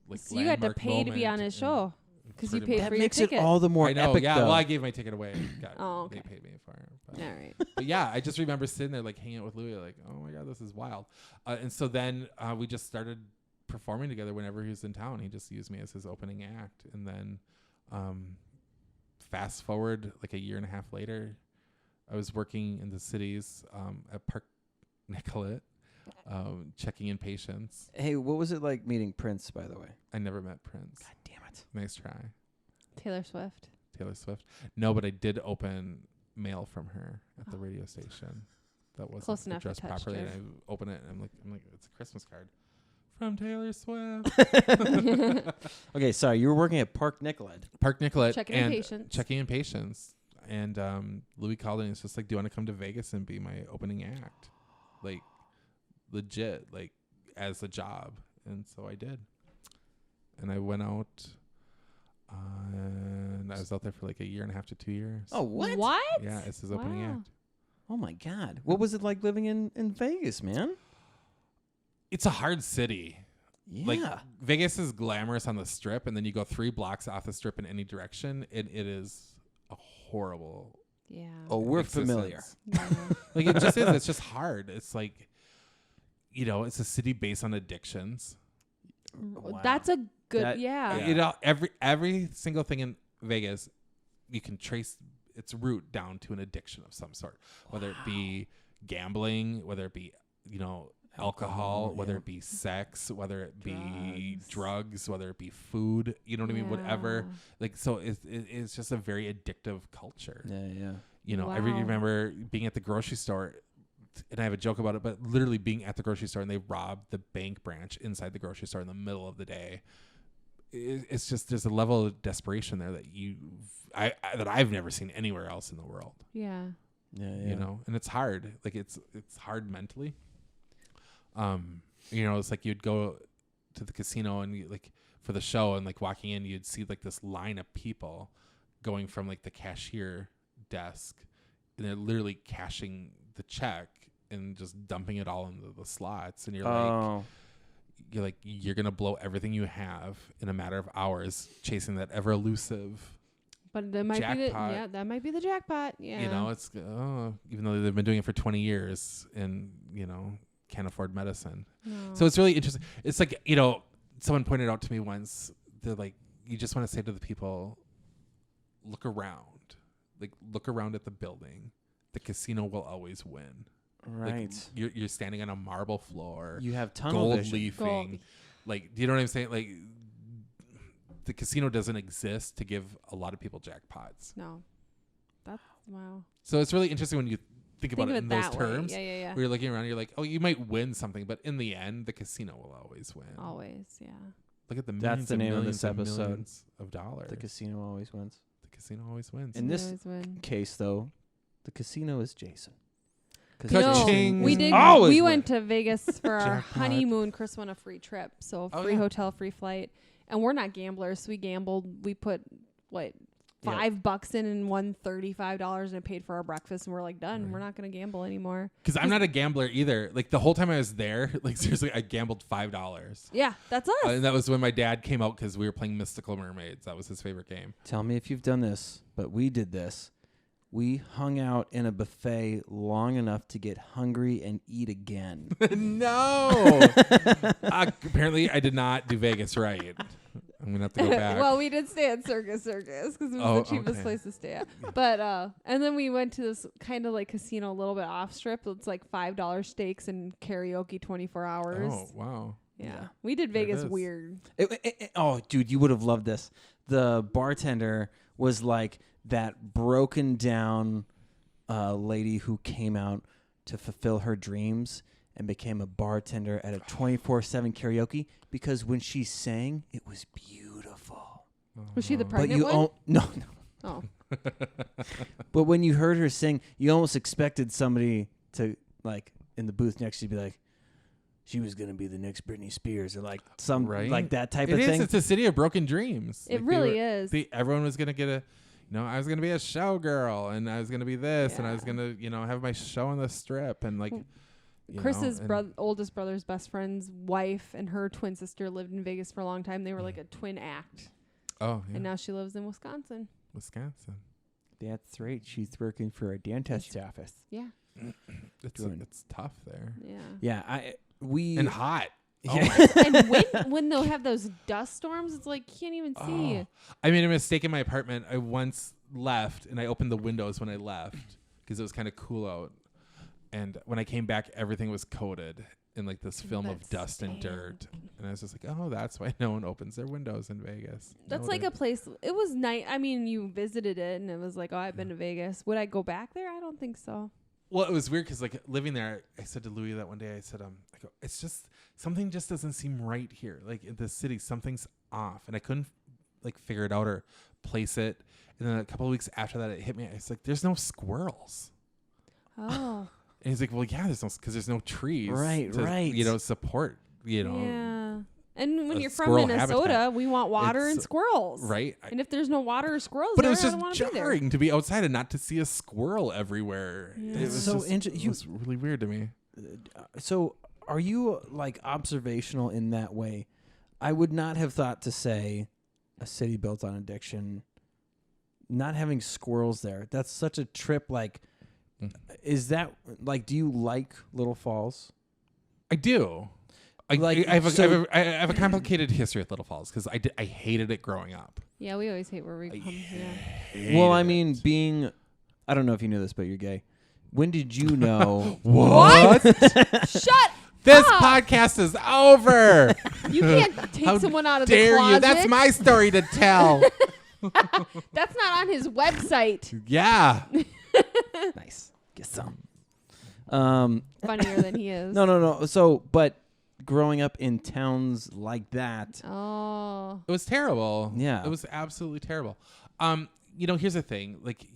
like so you had to pay to be on his show because you paid for your ticket. That makes it all the more epic. Yeah. Though. Well, I gave my ticket away. Okay. They paid me for it. But, all right. But yeah, I just remember sitting there like hanging out with Louie, like, oh my God, this is wild. And so then we just started performing together whenever he was in town. He just used me as his opening act. And then fast forward like a year and a half later, I was working in the cities at Park Nicollet, checking in patients. Hey, what was it like meeting Prince, by the way? I never met Prince. God damn it. Nice try. Taylor Swift. No, but I did open mail from her at the radio station. That wasn't close enough addressed to touch properly. her. And I open it and I'm like, it's a Christmas card from Taylor Swift. Okay, sorry. You were working at Park Nicollet. Park Nicollet. Checking in patients. And Louie called and it's just like, do you want to come to Vegas and be my opening act? Like, legit, like, as a job. And so I did. And I went out, and I was out there for like a year and a half to 2 years. Oh, what? What? Yeah, it's his opening act. Oh, my God. What was it like living in Vegas, man? It's a hard city. Yeah. Like, Vegas is glamorous on the Strip, and then you go 3 blocks off the Strip in any direction, and it is a horrible. Yeah. Oh, we're existence. familiar. Yeah. Like, it just is. It's just hard. It's like, it's a city based on addictions. Wow. That's a good, yeah. Every single thing in Vegas, you can trace its root down to an addiction of some sort, whether it be gambling, whether it be, alcohol, whether it be sex, whether it be drugs, whether it be food, you know what I mean? Whatever. Like, so it's just a very addictive culture. Yeah, yeah. I remember being at the grocery store and I have a joke about it, but literally being at the grocery store and they robbed the bank branch inside the grocery store in the middle of the day. It's just, there's a level of desperation there that that I've never seen anywhere else in the world. Yeah. You know, and it's hard. Like it's hard mentally. You know, it's like you'd go to the casino and you, like for the show, and like walking in, you'd see like this line of people going from like the cashier desk, and they're literally cashing the check and just dumping it all into the slots, and you're gonna blow everything you have in a matter of hours chasing that ever elusive. But that might jackpot. that might be the jackpot. Yeah. You know, it's even though they've been doing it for 20 years and, you know, can't afford medicine. No. So it's really interesting. It's like, you know, someone pointed out to me once, they're like, you just want to say to the people, look around. Like, look around at the building. The casino will always win. Right. Like, you're standing on a marble floor. You have tunnel gold vision. leafing. Like, do you know what I'm saying? Like, the casino doesn't exist to give a lot of people jackpots. No. That's, wow. So it's really interesting when you think about it in those terms. Yeah. Where you're looking around, you're like, oh, you might win something, but in the end, the casino will always win. Always, yeah. Look at the That's millions the and name of millions this and episode. millions of dollars. The casino always wins. The casino always wins. In this Always win. case, though, the casino is Jason. You know, Ka-ching. we did. Always We win. went to Vegas for our Jackpot. honeymoon. Chris won a free trip, so Oh, free yeah. hotel, free flight. And we're not gamblers, so we gambled. We put $5 in and won $35, and it paid for our breakfast. And we're like, done. Right. We're not gonna gamble anymore. Because I'm not a gambler either. Like the whole time I was there, like seriously, I gambled $5. Yeah, that's us. And that was when my dad came out because we were playing Mystical Mermaids. That was his favorite game. Tell me if you've done this, but we did this. We hung out in a buffet long enough to get hungry and eat again. No. Apparently, I did not do Vegas right. I'm gonna have to go back. Well, we did stay at Circus because it was the cheapest place to stay at. But and then we went to this kind of like casino a little bit off strip. It's like $5 steaks and karaoke 24 hours. Oh wow. Yeah. We did There it Vegas is. weird. Oh, dude, you would have loved this. The bartender was like that broken down lady who came out to fulfill her dreams and became a bartender at a 24/7 karaoke because when she sang, it was beautiful. Was she the But pregnant you one? no. Oh. But when you heard her sing, you almost expected somebody to like in the booth next to you be like, she was gonna be the next Britney Spears or like some Right? like that type It of is. thing. It's a city of broken dreams. It really is. Everyone was gonna get I was gonna be a showgirl, and I was gonna be this, and I was Yeah. gonna, have my show on the strip, and like. Chris's oldest brother's best friend's wife and her twin sister lived in Vegas for a long time. They were like a twin act. Oh, yeah. And now she lives in Wisconsin. Wisconsin. That's right. She's working for a dentist's office. Yeah. It's tough there. Yeah. Yeah, we And hot. Yeah. And when they'll have those dust storms, it's like you can't even see. Oh. I made a mistake in my apartment. I once left, and I opened the windows when I left because it was kind of cool out. And when I came back, everything was coated in like this film of That dust and dirt. And I was just like, oh, that's why no one opens their windows in Vegas. That's like a place. It was nice. I mean, you visited it, and it was like, oh, I've been to Vegas. Would I go back there? I don't think so. Well, it was weird because like living there, I said to Louie that one day, I said, I go, it's just something just doesn't seem right here. Like in the city, something's off, and I couldn't like figure it out or place it. And then a couple of weeks after that, it hit me. I was like, there's no squirrels. Oh. And he's like, well, yeah, because there's no trees. Right, to, right. Support, Yeah. And when a you're from squirrel Minnesota, habitat. we want water and It's- squirrels. Right. And if there's no water or squirrels, But it there, was I just don't wanna be there. jarring to be outside and not to see a squirrel everywhere. Yeah. It It's was so just- interesting. It was really weird to me. So are you like observational in that way? I would not have thought to say a city built on addiction, not having squirrels there. That's such a trip. Like, is that like, do you like Little Falls? I do. I have a complicated history with Little Falls because I hated it growing up. Yeah, we always hate where we come. Yeah. Well, I mean, I don't know if you knew this, but you're gay. When did you know? What? Shut This up! podcast is over. You can't take How someone out of the dare closet. you? That's my story to tell. That's not on his website. Yeah. Nice. Get some. Funnier than he is. No. So, but growing up in towns like that. Oh. It was terrible. Yeah. It was absolutely terrible. Here's the thing. Like,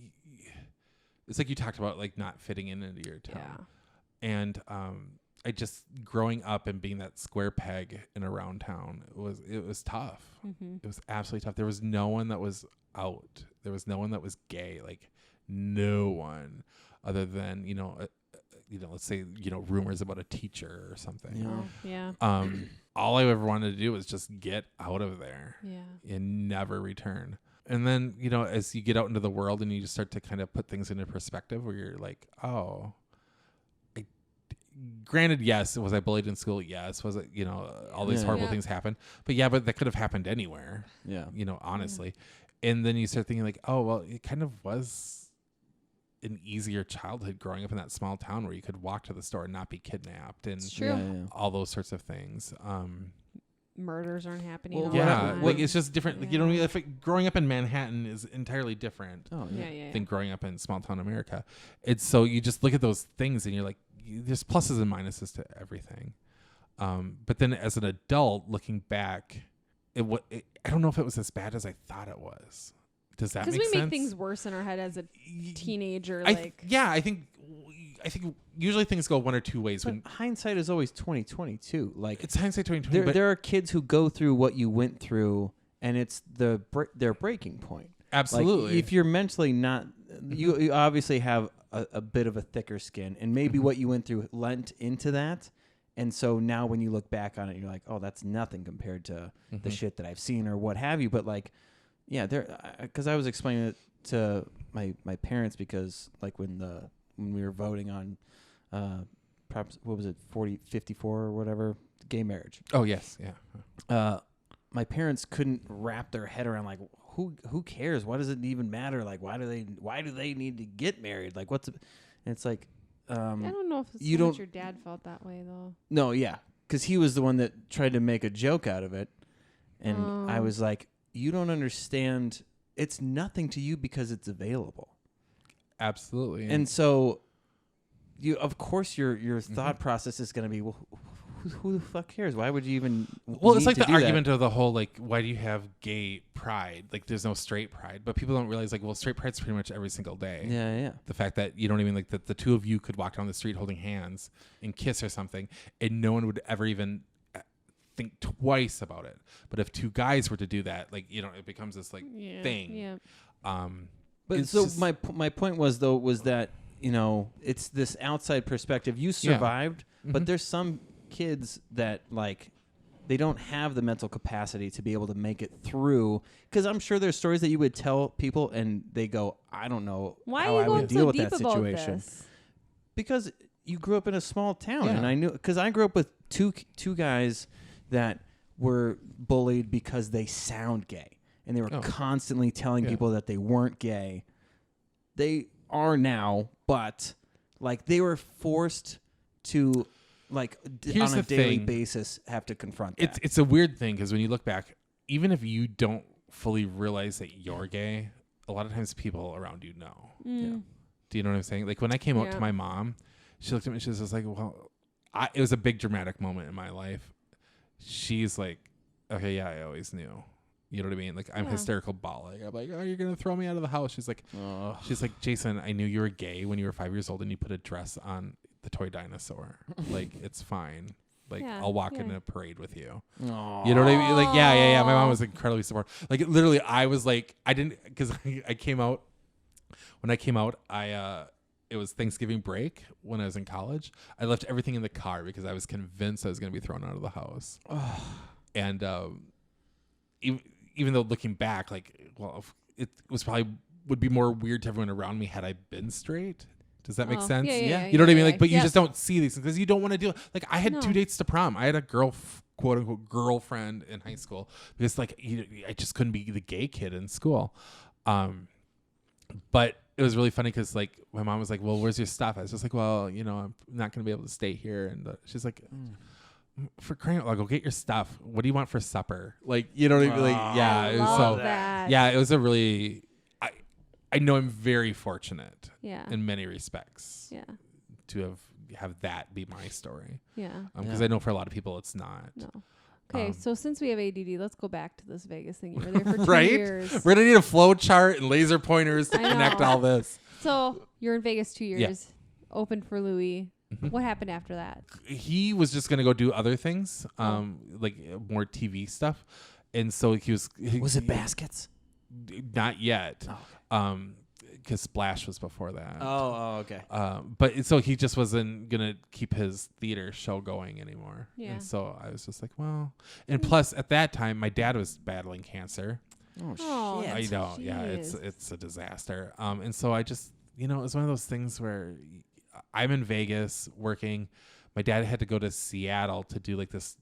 it's like you talked about, like, not fitting into your town. Yeah. And I just, growing up and being that square peg in a round town, it was tough. Mm-hmm. It was absolutely tough. There was no one that was out. There was no one that was gay. Like, no one other than, let's say, rumors about a teacher or something. Yeah. Oh, yeah. All I ever wanted to do was just get out of there Yeah. and never return. And then, as you get out into the world and you just start to kind of put things into perspective where you're like, oh, granted, yes, was I bullied in school? Yes. Was it, all these horrible things happened? But that could have happened anywhere. Yeah. Honestly. And then you start thinking like, oh, well, it kind of was an easier childhood growing up in that small town where you could walk to the store and not be kidnapped and It's true. all those sorts of things. Murders aren't happening. Well, all the Yeah, time. like it's just different. Like, Yeah. growing up in Manhattan is entirely different Oh, Yeah. than growing up in small town America. It's so you just look at those things and you're like, there's pluses and minuses to everything. But then as an adult looking back, I don't know if it was as bad as I thought it was. Does that make sense? Because we make things worse in our head as a teenager. I think usually things go one or two ways. But When hindsight is always 20/22. Like it's hindsight 2020, but there are kids who go through what you went through, and it's their breaking point. absolutely. Like, if you're mentally not, you obviously have a bit of a thicker skin, and maybe what you went through lent into that. And so now when you look back on it, you're like, oh, that's nothing compared to the shit that I've seen or what have you. But like, yeah, because I was explaining it to my parents because like when we were voting on, perhaps what was it, 54 or whatever, gay marriage. Oh yes, yeah. My parents couldn't wrap their head around like who cares? Why does it even matter? Like why do they need to get married? Like and it's like I don't know if it's you so much don't- your dad felt that way though. no, yeah, because he was the one that tried to make a joke out of it, and I Oh. was like, you don't understand. It's nothing to you because it's available, Absolutely. and so of course your thought process is going to be, well, who the fuck cares? Why would you even? Well, it's need like to the do argument of the whole, like, why do you have gay pride? Like, there's no straight pride. But people don't realize, like, well, straight pride's pretty much every single day. that? Yeah. The fact that you don't even, like, that the two of you could walk down the street holding hands and kiss or something, and no one would ever even think twice about it. But if two guys were to do that, like, it becomes this, like, thing. Yeah. But It's so just- my point was that it's this outside perspective. You survived, but there's some kids that like they don't have the mental capacity to be able to make it through. Because I'm sure there's stories that you would tell people and they go, I don't know Why how are you I going would so deal with deep that about situation. this? Because you grew up in a small town, Yeah. and I knew because I grew up with two guys that were bullied because they sound gay, and they were constantly telling people that they weren't gay. They are now, but like they were forced to like Here's on a the daily thing. basis have to confront that. It's a weird thing because when you look back, even if you don't fully realize that you're gay, a lot of times people around you know. Mm. Do you know what I'm saying? Like when I came out Yeah. to my mom, she looked at me and she was just like, well, it was a big dramatic moment in my life. She's like, okay, yeah, I always knew. You know what I mean? Like I'm Yeah. hysterical bawling. I'm like, oh, you're going to throw me out of the house. She's like, Jason, I knew you were gay when you were 5 years old and you put a dress on the toy dinosaur. Like, it's fine. Like, Yeah, I'll walk in yeah. a parade with you. Aw. You know what I mean? Like, yeah. My mom was incredibly supportive. Like, literally, I was like, I didn't, because I came out, when I came out, it was Thanksgiving break when I was in college. I left everything in the car because I was convinced I was going to be thrown out of the house. And even though looking back, like, well, it was probably would be more weird to everyone around me had I been straight. Does that make Oh, sense? yeah, You know what I mean? yeah, Like, but you yes. just don't see these things because you don't want to do it. Like, I had 2 No. dates to prom. I had a quote unquote girlfriend in high school because like I just couldn't be the gay kid in school. But it was really funny because like my mom was like, "Well, where's your stuff?" I was just like, "Well, I'm not going to be able to stay here." And she's like, "For crying out loud, go get your stuff. What do you want for supper?" Like, you know what I mean? Like, yeah, I it was love so. that. Yeah, it was a really. I know I'm very fortunate Yeah. in many respects Yeah. to have have that be my story. Yeah. Because I know for a lot of people it's not. No. Okay, so since we have ADD, let's go back to this Vegas thing. You were there for 2 right? years. We're going to need a flow chart and laser pointers to connect all this. So you're in Vegas 2 years, Yeah. open for Louie. What happened after that? He was just going to go do other things, like more TV stuff. And so he was... Was it baskets? Not yet. Oh. Because Splash was before that. Oh, okay. But so he just wasn't going to keep his theater show going anymore. Yeah. And so I was just like, well... And plus, at that time, my dad was battling cancer. Oh, shit. I know. Yeah, jeez. it's a disaster. And so I just... it was one of those things where I'm in Vegas working. My dad had to go to Seattle to do like this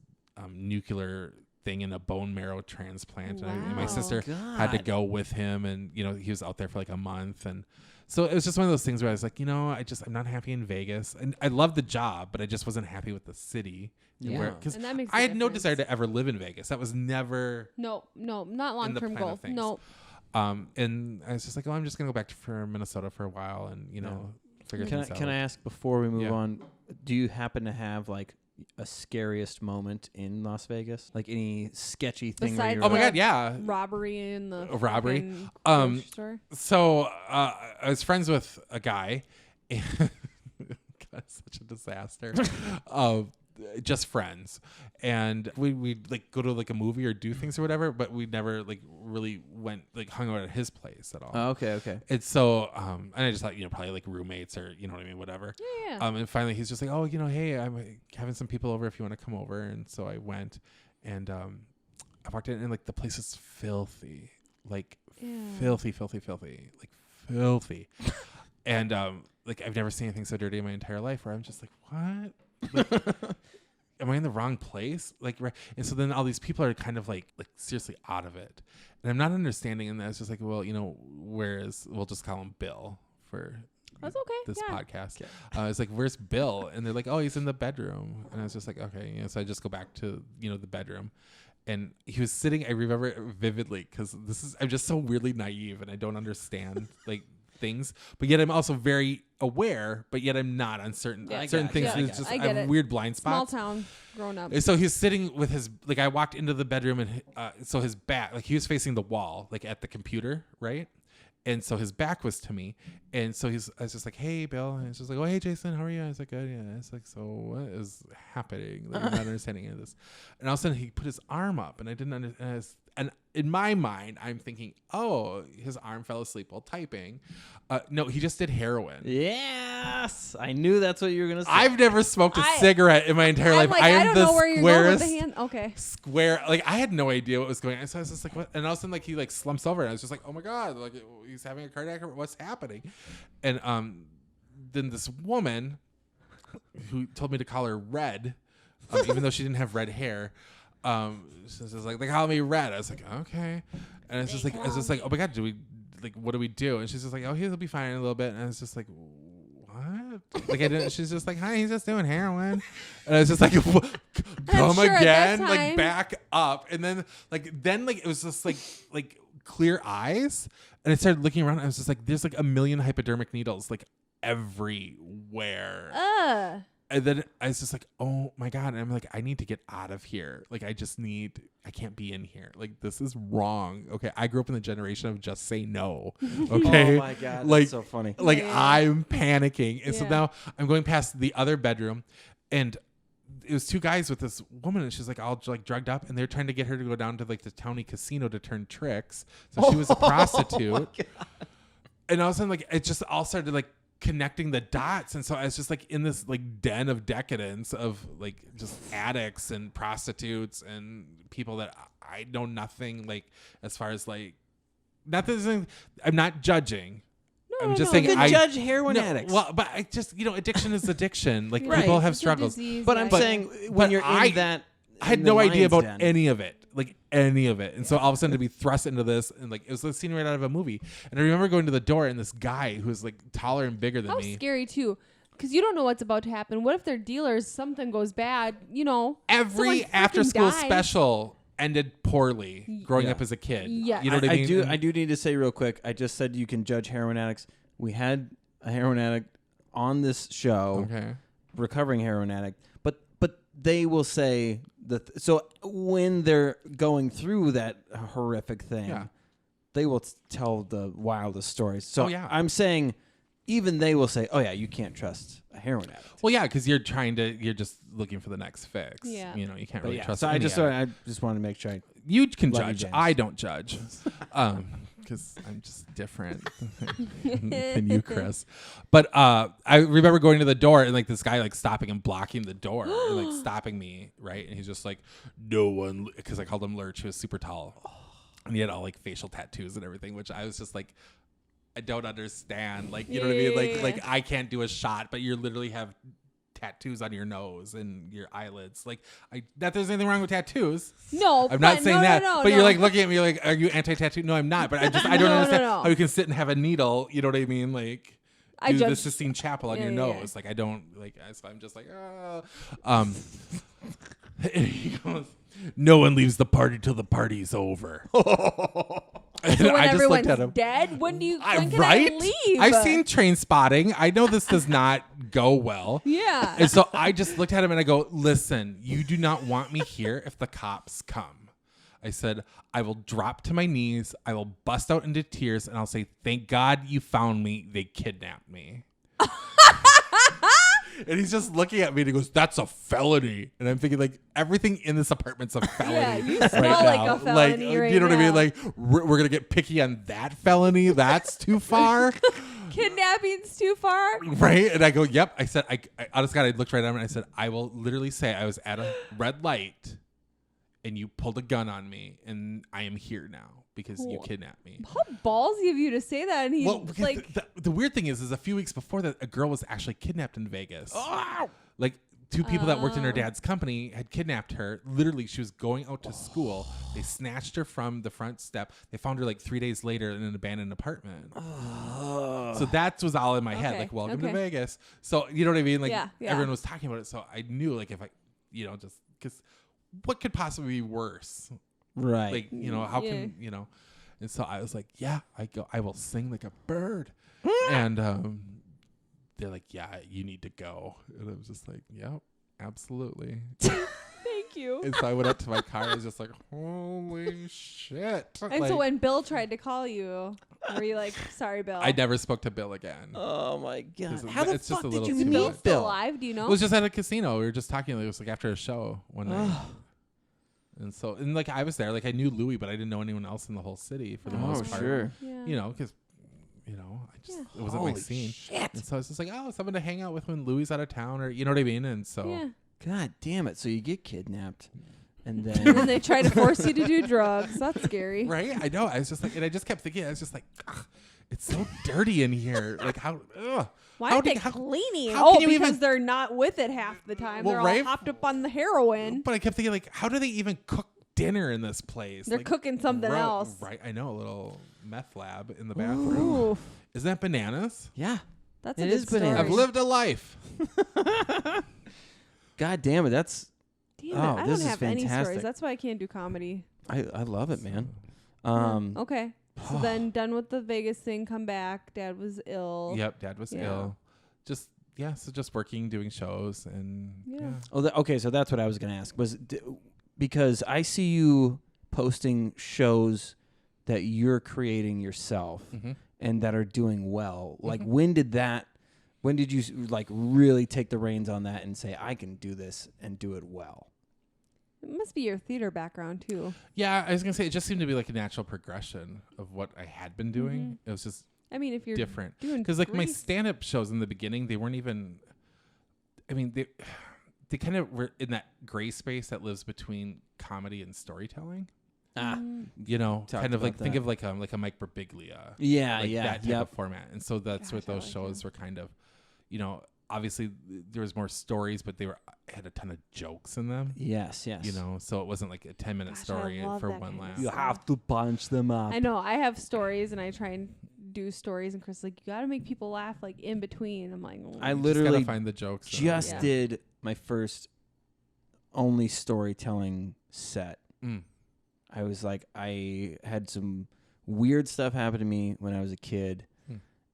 nuclear thing in a bone marrow transplant. Wow. And my sister had to go with him, and he was out there for like a month. And so it was just one of those things where I was like, I'm not happy in Vegas, and I love the job, but I just wasn't happy with the city. Yeah. Because And that makes I a had no difference. desire to ever live in Vegas. That was never No, not long-term plan of goal. things. No. And I was just like, I'm just gonna go back for Minnesota for a while, and figure things out. Can I ask before we move Yeah. on? Do you happen to have like a scariest moment in Las Vegas? Like any sketchy thing? Besides where Oh you're my the God, yeah. robbery in the Robbery? fucking Um, grocery store? So I was friends with a guy. And God, such a disaster. Just friends, and we like go to like a movie or do things or whatever, but we never like really went like hung out at his place at all. Oh, okay. And so and I just thought probably like roommates or what I mean, whatever. Yeah. And finally he's just like, oh, hey, I'm having some people over if you want to come over. And so I went, and I walked in, and like the place is filthy, like filthy, like filthy. And like I've never seen anything so dirty in my entire life, where I'm just like, what? Like, am I in the wrong place? Like, right. And so then all these people are kind of like seriously out of it, and I'm not understanding. And that's just like, well, we'll just call him Bill for That's okay. this Yeah. podcast. It's like, where's Bill? And they're like, oh, he's in the bedroom. And I was just like, okay. So I just go back to the bedroom, and he was sitting. I remember it vividly because I'm just so weirdly naive, and I don't understand like things, but yet I'm also very aware, but yet I'm not on certain things. Yeah, It's just I I get have it. weird blind Small spots. town, grown up. And so he's sitting with his, like, I walked into the bedroom, and so his back, like he was facing the wall, like at the computer, right? And so his back was to me. And so I was just like, hey, Bill. And he's just like, oh, hey, Jason, how are you? I was like, good. Yeah. It's like, so what is happening? Like, I'm not understanding any of this. And all of a sudden he put his arm up, and I didn't understand. And in my mind, I'm thinking, oh, his arm fell asleep while typing. No, he just did heroin. Yes, I knew that's what you were gonna say. I've never smoked a cigarette in my entire life. Like, I am I don't the know where you're going with the squarest hand. Okay. square. Like, I had no idea what was going on. So I was just like, what? And all of a sudden, like, he like slumps over, and I was just like, oh my God, like he's having a cardiac arrest. What's happening? And then this woman who told me to call her Red, even though she didn't have red hair. She's just like, they call me Red. I was like, okay. And it's just like, oh my God, what do we do? And she's just like, oh, he'll be fine in a little bit. And I was just like, what? Like, I didn't. She's just like, hi, he's just doing heroin. And I was just like, come sure at again, that like time- back up. And then it was just like clear eyes. And I started looking around. And I was just like, there's like a million hypodermic needles like everywhere. And then I was just like, oh my God. And I'm like, I need to get out of here. Like, I can't be in here. Like, this is wrong. Okay. I grew up in the generation of just say no. Okay. Oh my God, like, that's so funny. Like, Yeah. I'm panicking. And so Yeah. now I'm going past the other bedroom, and it was two guys with this woman, and she's like all like drugged up, and they're trying to get her to go down to like the county casino to turn tricks. So she was a prostitute. And all of a sudden, like, it just all started like connecting the dots. And so I was just like in this like den of decadence of like just addicts and prostitutes and people that I know nothing like as far as like nothing. I'm not judging. I'm just saying You could I judge heroin addicts. Well, but I just addiction is addiction. Like Right. people have It's a struggles. disease, but I'm yeah. saying when but you're I- in that, I had in the no idea lion's about den. any of it. And so all of a sudden to be thrust into this, and like it was a scene right out of a movie. And I remember going to the door, and this guy who was like taller and bigger than How me. scary too, because you don't know what's about to happen. What if they're dealers? Something goes bad. Every someone after freaking school dies. special ended poorly growing Yeah. up as a kid. Yes. You know what I mean? I do need to say real quick. I just said you can judge heroin addicts. We had a heroin addict on this show. Okay. recovering heroin addict, but they will say that. So when they're going through that horrific thing, they will tell the wildest stories. So I'm saying, even they will say, "Oh yeah, you can't trust a heroin addict." Well, yeah, because you're just looking for the next fix. Yeah. You know, you can't really trust. So I just wanted to make sure. You can Love you, judge. James. I don't judge. Because I'm just different than you, Chris. But I remember going to the door and like this guy like stopping and blocking the door and like stopping me, right? And he's just like, no one, because I called him Lurch. He was super tall. And he had all like facial tattoos and everything, which I was just like, I don't understand. Like, you know what I mean? Like I can't do a shot, but you literally have tattoos on your nose and your eyelids. Like, not there's anything wrong with tattoos. No, I'm not saying that. No, but you're like looking at me like, are you anti-tattoo? No, I'm not. But I don't understand how you can sit and have a needle. You know what I mean? Like, do the Sistine Chapel on your nose. Like, I don't like. So I'm just like, he goes, no one leaves the party till the party's over. So when I just everyone's looked at him. dead, when can I leave? I've seen Train Spotting. I know this does not go well. Yeah. And so I just looked at him and I go, listen, you do not want me here if the cops come. I said, I will drop to my knees. I will bust out into tears and I'll say, thank God you found me. They kidnapped me. And he's just looking at me and he goes, that's a felony. And I'm thinking, like, everything in this apartment's a felony. Yeah, you right smell now. like a felony right you know what I mean? now. Like, we're going to get picky on that felony. That's too far. Kidnapping's too far. Right? And I go, yep. I said, I honest God, I looked right at him and I said, I will literally say I was at a red light and you pulled a gun on me and I am here now because you kidnapped me. How ballsy of you to say that. And he's like, the weird thing is a few weeks before that, a girl was actually kidnapped in Vegas. Oh! Like, two people that worked in her dad's company had kidnapped her. Literally, she was going out to school. They snatched her from the front step. They found her like 3 days later in an abandoned apartment. So that was all in my head. Like, welcome to Vegas. So, you know what I mean? Like, everyone was talking about it. So I knew, like, if I, just because what could possibly be worse? Right. Like, how can, and so I was like, I will sing like a bird. And they're like, yeah, you need to go. And I was just like, yep, absolutely. thank you. And so I went up to my car. I was just like, holy shit. And so when Bill tried to call you, were you like, sorry, Bill? I never spoke to Bill again. Oh, my God. How the fuck did you Is Bill still alive? Do you know? It was just at a casino. We were just talking. It was like after a show one night. And so, and like I was there, like I knew Louie, but I didn't know anyone else in the whole city for the most part. Sure. Yeah. Because, I just, it wasn't my scene. Shit. And so I was just like, someone to hang out with when Louie's out of town or, you know what I mean? And so. God damn it. So you get kidnapped and And then. they try to force you to do drugs. That's scary. Right? I know. I was just like, and I just kept thinking, I was just like, it's so dirty in here. Like how, Why aren't they cleaning? Because they're not with it half the time. Well, they're all hopped up on the heroin. But I kept thinking, like, how do they even cook dinner in this place? They're like, cooking something else. Right. I know, a little meth lab in the bathroom. Oof. Isn't that bananas? Yeah. That's It a good is bananas. story. I've lived a life. God damn it. That's. Damn it. Oh, I this don't is have any fantastic. stories. That's why I can't do comedy. I love it, man. Okay. So then done with the Vegas thing, come back. Dad was ill. Yep. Dad was ill. So just working, doing shows and Okay, so that's what I was going to ask. Because I see you posting shows that you're creating yourself and that are doing well. Like when did you like really take the reins on that and say, I can do this and do it well? It must be your theater background too. Yeah, I was gonna say it just seemed to be like a natural progression of what I had been doing. It was just if you're different doing because like my stand-up shows in the beginning, they weren't even. I mean, they kind of were in that gray space that lives between comedy and storytelling. Kind of like think of like a Mike Birbiglia. That type of format. And so that's what those shows were kind of, obviously there was more stories, but had a ton of jokes in them. Yes. So it wasn't like a 10-minute story for one laugh. You have to punch them up. I know. I have stories and I try and do stories and Chris is like, you got to make people laugh like in between. I'm like, I literally find the jokes. Just did my first only storytelling set. I was like, I had some weird stuff happen to me when I was a kid,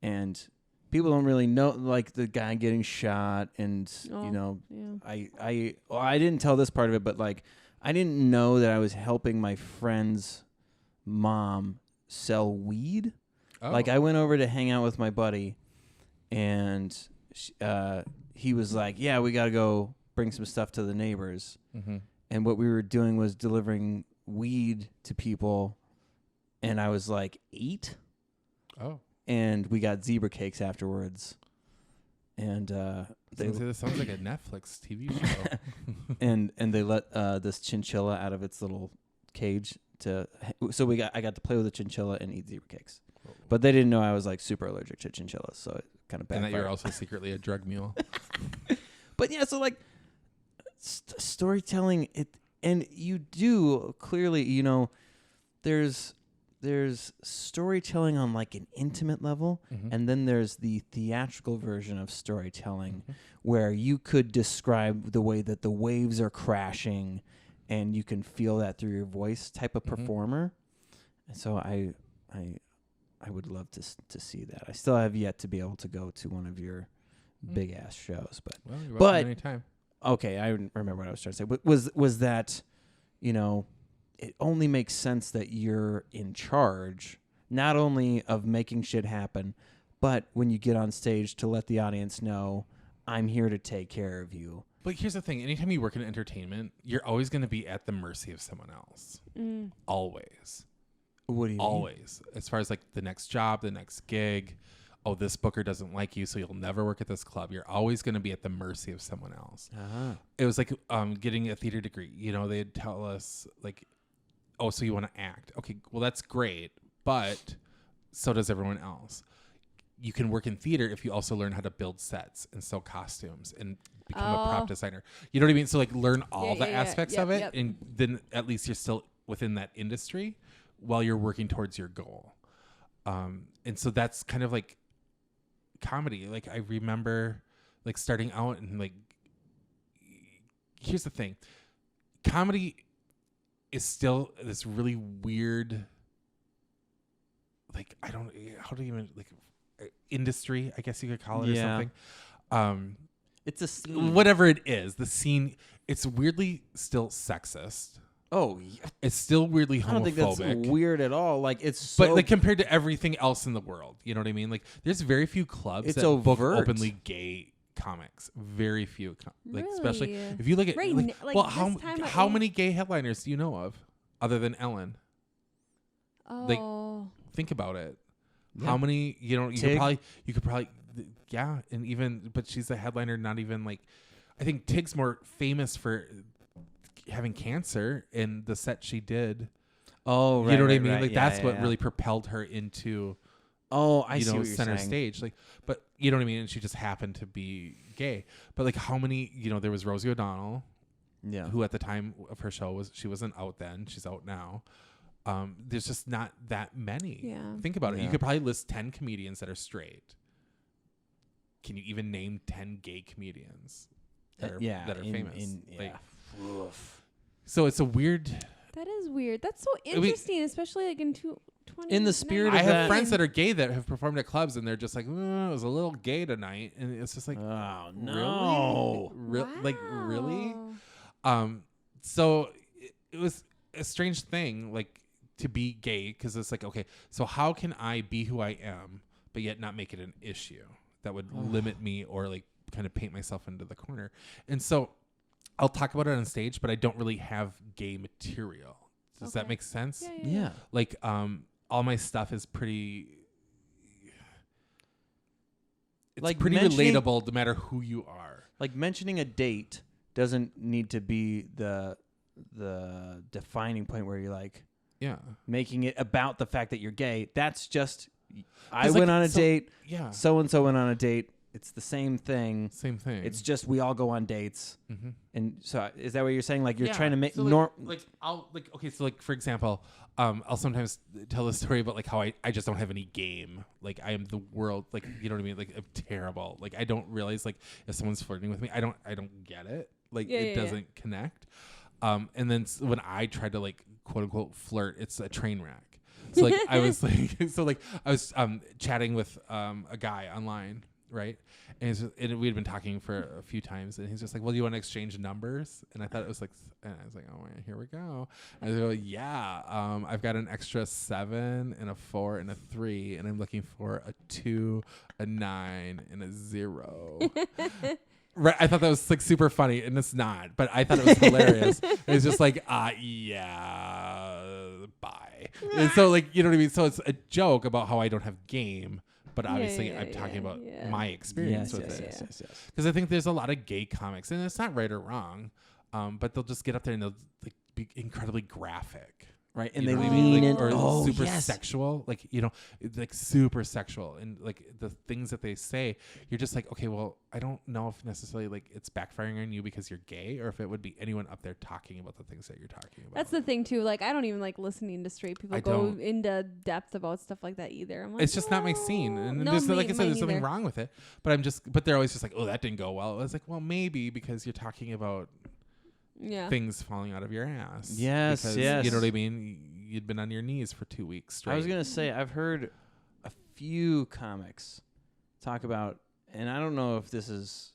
and people don't really know, like the guy getting shot, and I didn't tell this part of it, but like I didn't know that I was helping my friend's mom sell weed. Oh. Like I went over to hang out with my buddy, and he was like, "Yeah, we got to go bring some stuff to the neighbors." Mm-hmm. And what we were doing was delivering weed to people, and I was like 8. Oh. And we got zebra cakes afterwards. And This sounds like a Netflix TV show. and they let this chinchilla out of its little cage so I got to play with a chinchilla and eat zebra cakes. But they didn't know I was like super allergic to chinchillas, so it kind of backfired. And that you're also secretly a drug mule. But yeah, so like storytelling, and you do clearly, there's storytelling on like an intimate level, and then there's the theatrical version of storytelling where you could describe the way that the waves are crashing and you can feel that through your voice type of performer. And so I would love to see that. I still have yet to be able to go to one of your big ass shows, but well, you're welcome anytime. Okay, I remember what I was trying to say. Was that, it only makes sense that you're in charge, not only of making shit happen, but when you get on stage to let the audience know, I'm here to take care of you. But here's the thing. Anytime you work in entertainment, you're always going to be at the mercy of someone else. Always. What do you mean? Always. As far as like the next job, the next gig. Oh, this booker doesn't like you, so you'll never work at this club. You're always going to be at the mercy of someone else. It was like getting a theater degree. They'd tell us like, oh, so you want to act. Okay, well, that's great, but so does everyone else. You can work in theater if you also learn how to build sets and sew costumes and become a prop designer. You know what I mean? So like learn all the aspects of it, and then at least you're still within that industry while you're working towards your goal. And so that's kind of like comedy. Like I remember like starting out and like, here's the thing. Comedy is still this really weird, like, how do you even, like, industry, I guess you could call it or something. It's a scene. Whatever it is, the scene, it's weirdly still sexist. Oh, yeah. It's still weirdly homophobic. I don't think that's weird at all. Like it's so, but like compared to everything else in the world, you know what I mean? Like there's very few clubs that book openly gay comics. Very few, like really? Especially if you look at how many gay headliners do you know of other than Ellen? Oh, like think about it. Yeah. How many? You could probably and even but she's a headliner. Not even like I think Tig's more famous for having cancer in the set she did. Oh, right. You know what I mean? Right. Like that's what really propelled her into. Oh, I see what you're center saying. stage. Like, but you know what I mean? And she just happened to be gay. But like how many, there was Rosie O'Donnell, who at the time of her show she wasn't out then. She's out now. There's just not that many. Yeah. Think about it. You could probably list 10 comedians that are straight. Can you even name 10 gay comedians that are famous? So it's a weird. That is weird. That's so interesting, especially like in 2020. In the spirit of I that, have friends that are gay that have performed at clubs, and they're just like, it was a little gay tonight, and it's just like, oh no, really? Like really? So it was a strange thing, like to be gay, because it's like, okay, so how can I be who I am, but yet not make it an issue that would limit me or like kind of paint myself into the corner? And so I'll talk about it on stage, but I don't really have gay material. Does that make sense? Yeah. Like, all my stuff is pretty. It's like pretty relatable, no matter who you are. Like mentioning a date doesn't need to be the defining point where you're like, making it about the fact that you're gay. That's just I went on a date. Yeah. So and so went on a date. It's the same thing. Same thing. It's just we all go on dates. Mm-hmm. And so is that what you're saying? Like you're trying to make so for example, I'll sometimes tell a story about like how I just don't have any game. Like I am the world, like, you know what I mean? Like I'm terrible. Like I don't realize like if someone's flirting with me, I don't get it. Like it doesn't connect. And then when I try to like quote unquote flirt, it's a train wreck. So like I was chatting with a guy online, right? And we had been talking for a few times, and he's just like, "Well, do you want to exchange numbers?" And I thought it was like, and I was like, "Oh, here we go." And I go, "Yeah, I've got an extra 7 and a 4 and a 3, and I'm looking for a 2, a 9, and a 0." Right, I thought that was like super funny, and it's not, but I thought it was hilarious. It was just like, yeah, bye. And so like, you know what I mean? So it's a joke about how I don't have game. But obviously, I'm talking about my experience with it. Because I think there's a lot of gay comics, and it's not right or wrong, but they'll just get up there and they'll like be incredibly graphic, right? And they lean in, or super sexual, like like super sexual, and like the things that they say, you're just like, okay, well, I don't know if necessarily like it's backfiring on you because you're gay, or if it would be anyone up there talking about the things that you're talking about. That's the thing too. Like, I don't even like listening to straight people go into depth about stuff like that either. I'm like, it's just not my scene, and there's, like I said, there's something wrong with it. But but they're always just like, oh, that didn't go well. I was like, well, maybe because you're talking about things falling out of your ass. Yes, because, yes. You know what I mean? You'd been on your knees for 2 weeks straight. I was gonna say I've heard a few comics talk about, and I don't know if this is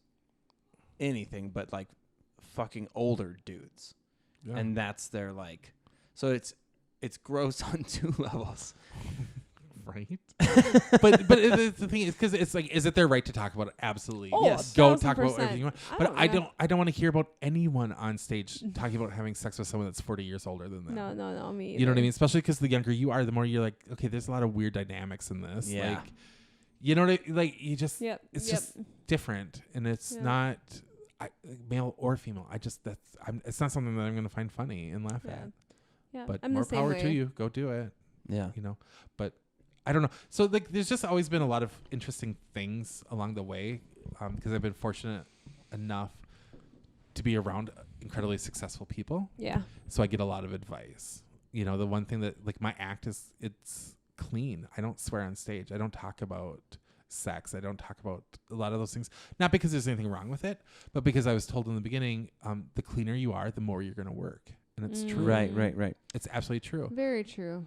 anything but like fucking older dudes, and that's their like. So it's gross on 2 levels. Right. but the thing is, because it's like, is it their right to talk about it? Absolutely. Oh, yes. Go talk about whatever you want. But I don't want to hear about anyone on stage talking about having sex with someone that's 40 years older than them. No, me either. You know what I mean? Especially because the younger you are, the more you're like, okay, there's a lot of weird dynamics in this. Yeah. Like, you know what I, like you just it's Yep. just different, and it's not male or female. It's not something that I'm going to find funny and laugh at. Yeah. But I'm more the same power way. to you. Go do it. Yeah. You know, but I don't know. So like, there's just always been a lot of interesting things along the way, because I've been fortunate enough to be around incredibly successful people. Yeah. So I get a lot of advice. You know, the one thing that like my act is, it's clean. I don't swear on stage. I don't talk about sex. I don't talk about a lot of those things. Not because there's anything wrong with it, but because I was told in the beginning, the cleaner you are, the more you're going to work. And it's true. Right. It's absolutely true. Very true.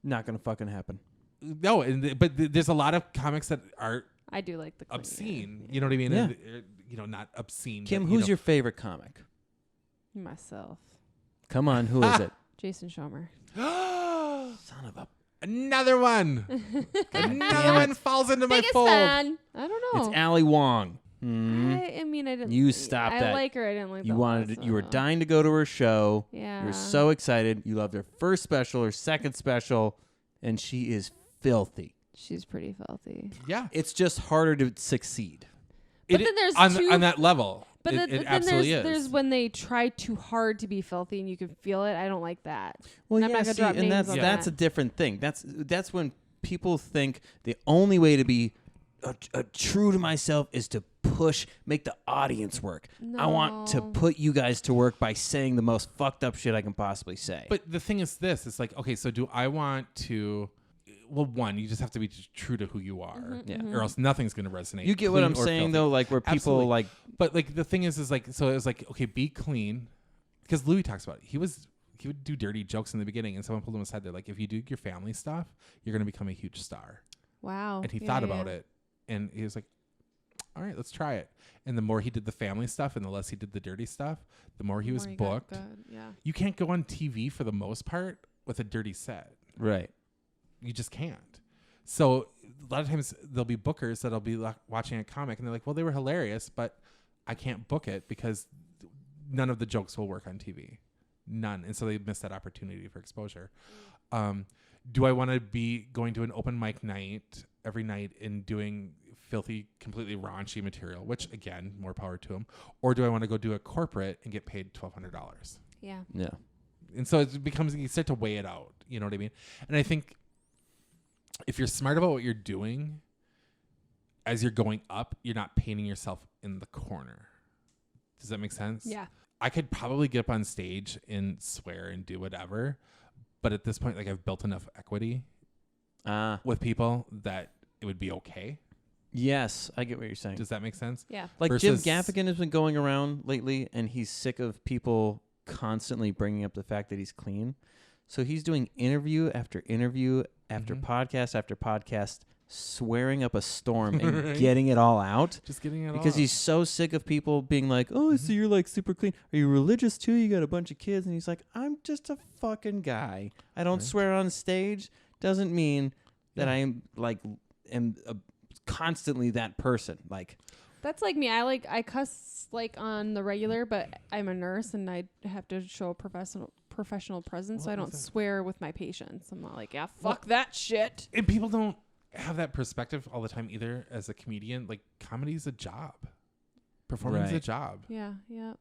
Not gonna fucking happen. No, but there's a lot of comics that are I do like the cleaner. obscene. You know what I mean? Yeah. And, not obscene. Kim, but, who's your favorite comic? Myself. Come on, who is it? Jason Schommer. Son of a. Another one. Another one falls into my Biggest fold. fan. I don't know. It's Ali Wong. I mean, I didn't. You stopped I that. like her. I didn't like. You the wanted. last You were one. dying to go to her show. Yeah. You were so excited. You loved her first special, her second special, and she is filthy. She's pretty filthy. Yeah. It's just harder to succeed. But then there's on that level. But it then absolutely there's when they try too hard to be filthy and you can feel it. I don't like that. Well, I'm not gonna drop and names on that's that. a different thing. That's when people think the only way to be true to myself is to make the audience work. I want to put you guys to work by saying the most fucked up shit I can possibly say. But the thing is this, it's like, okay, so do I want to, well, one, you just have to be true to who you are, or else nothing's going to resonate. You get what I'm clean or saying, filthy. though, like where people Absolutely. like. But like the thing is like, so it was like, okay, be clean, because Louie talks about it. He would do dirty jokes in the beginning, and someone pulled him aside. They're like, if you do your family stuff, you're going to become a huge star. Wow. And he thought about it, and he was like, all right, let's try it. And the more he did the family stuff and the less he did the dirty stuff, the more he was booked. Yeah. You can't go on TV for the most part with a dirty set. Right. You just can't. So a lot of times there'll be bookers that'll be watching a comic and they're like, well, they were hilarious, but I can't book it because none of the jokes will work on TV. None. And so they miss that opportunity for exposure. Do I want to be going to an open mic night every night and doing filthy, completely raunchy material, which again, more power to him? Or do I want to go do a corporate and get paid $1,200? Yeah. Yeah. And so it becomes, you start to weigh it out. You know what I mean? And I think if you're smart about what you're doing, as you're going up, you're not painting yourself in the corner. Does that make sense? Yeah. I could probably get up on stage and swear and do whatever. But at this point, like, I've built enough equity with people that it would be okay. Yes, I get what you're saying. Does that make sense? Yeah. Like Versus Jim Gaffigan has been going around lately, and he's sick of people constantly bringing up the fact that he's clean. So he's doing interview after interview after Mm-hmm. podcast after podcast, swearing up a storm and Right. getting it all out. Just getting it Because all. he's so sick of people being like, oh, so you're like super clean. Are you religious too? You got a bunch of kids. And he's like, I'm just a fucking guy. I don't Right. swear on stage. Doesn't mean that Yeah. I am like constantly that person. Like, That's like me. I cuss like on the regular, but I'm a nurse and I have to show a professional presence, so I don't swear with my patients. I'm not like, yeah, fuck that shit. And people don't have that perspective all the time either. As a comedian, like comedy is a job. Performing is a Right. job. Yeah, yeah.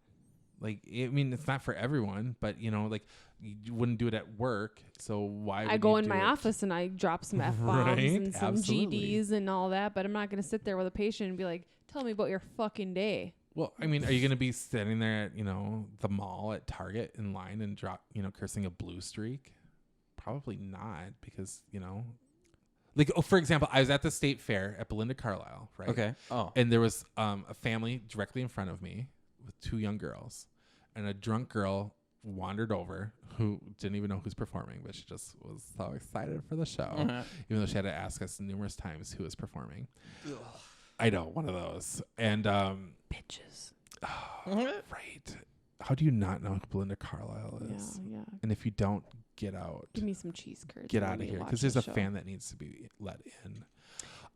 Like, I mean, it's not for everyone, but you know, like you wouldn't do it at work. So why? I would go you in do my it? office and I drop some F-bombs Right, and some absolutely. GDs and all that, but I'm not going to sit there with a patient and be like, tell me about your fucking day. Well, I mean, are you going to be standing there at, the mall at Target in line and cursing a blue streak? Probably not, because, like, for example, I was at the state fair at Belinda Carlisle, right? okay. Oh. And there was a family directly in front of me with 2 young girls, and a drunk girl wandered over who didn't even know who's performing, but she just was so excited for the show, even though she had to ask us numerous times who was performing. I know, one of those. And Bitches. right. How do you not know who Belinda Carlisle is? Yeah, yeah. And if you don't, get out. Give me some cheese curds. Get and out let of me here, watch because there's the a show. fan that needs to be let in.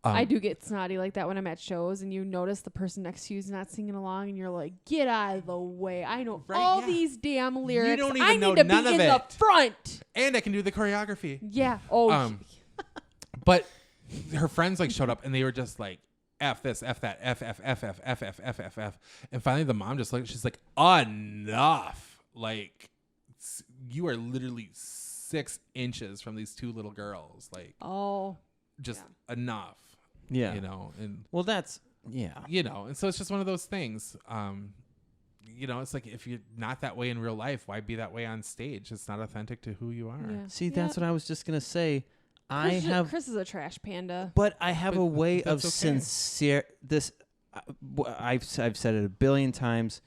I do get snotty like that when I'm at shows and you notice the person next to you is not singing along and you're like, get out of the way. I know Right, all yeah. these damn lyrics. don't I even know need to none be of in the it. front. And I can do the choreography. Yeah. Oh, But her friends showed up and they were just like, F this, F that, F, F, F, F, F, F, F, F, F. And finally the mom just she's like, enough. Like, you are literally 6 inches from these 2 little girls. Like, just enough. Yeah. And Well, that's, yeah. and so it's just one of those things. It's like, if you're not that way in real life, why be that way on stage? It's not authentic to who you are. yeah. See, that's what I was just going to say. Chris is a trash panda. But I have But a way of that's okay. sincere. I've said it a billion times.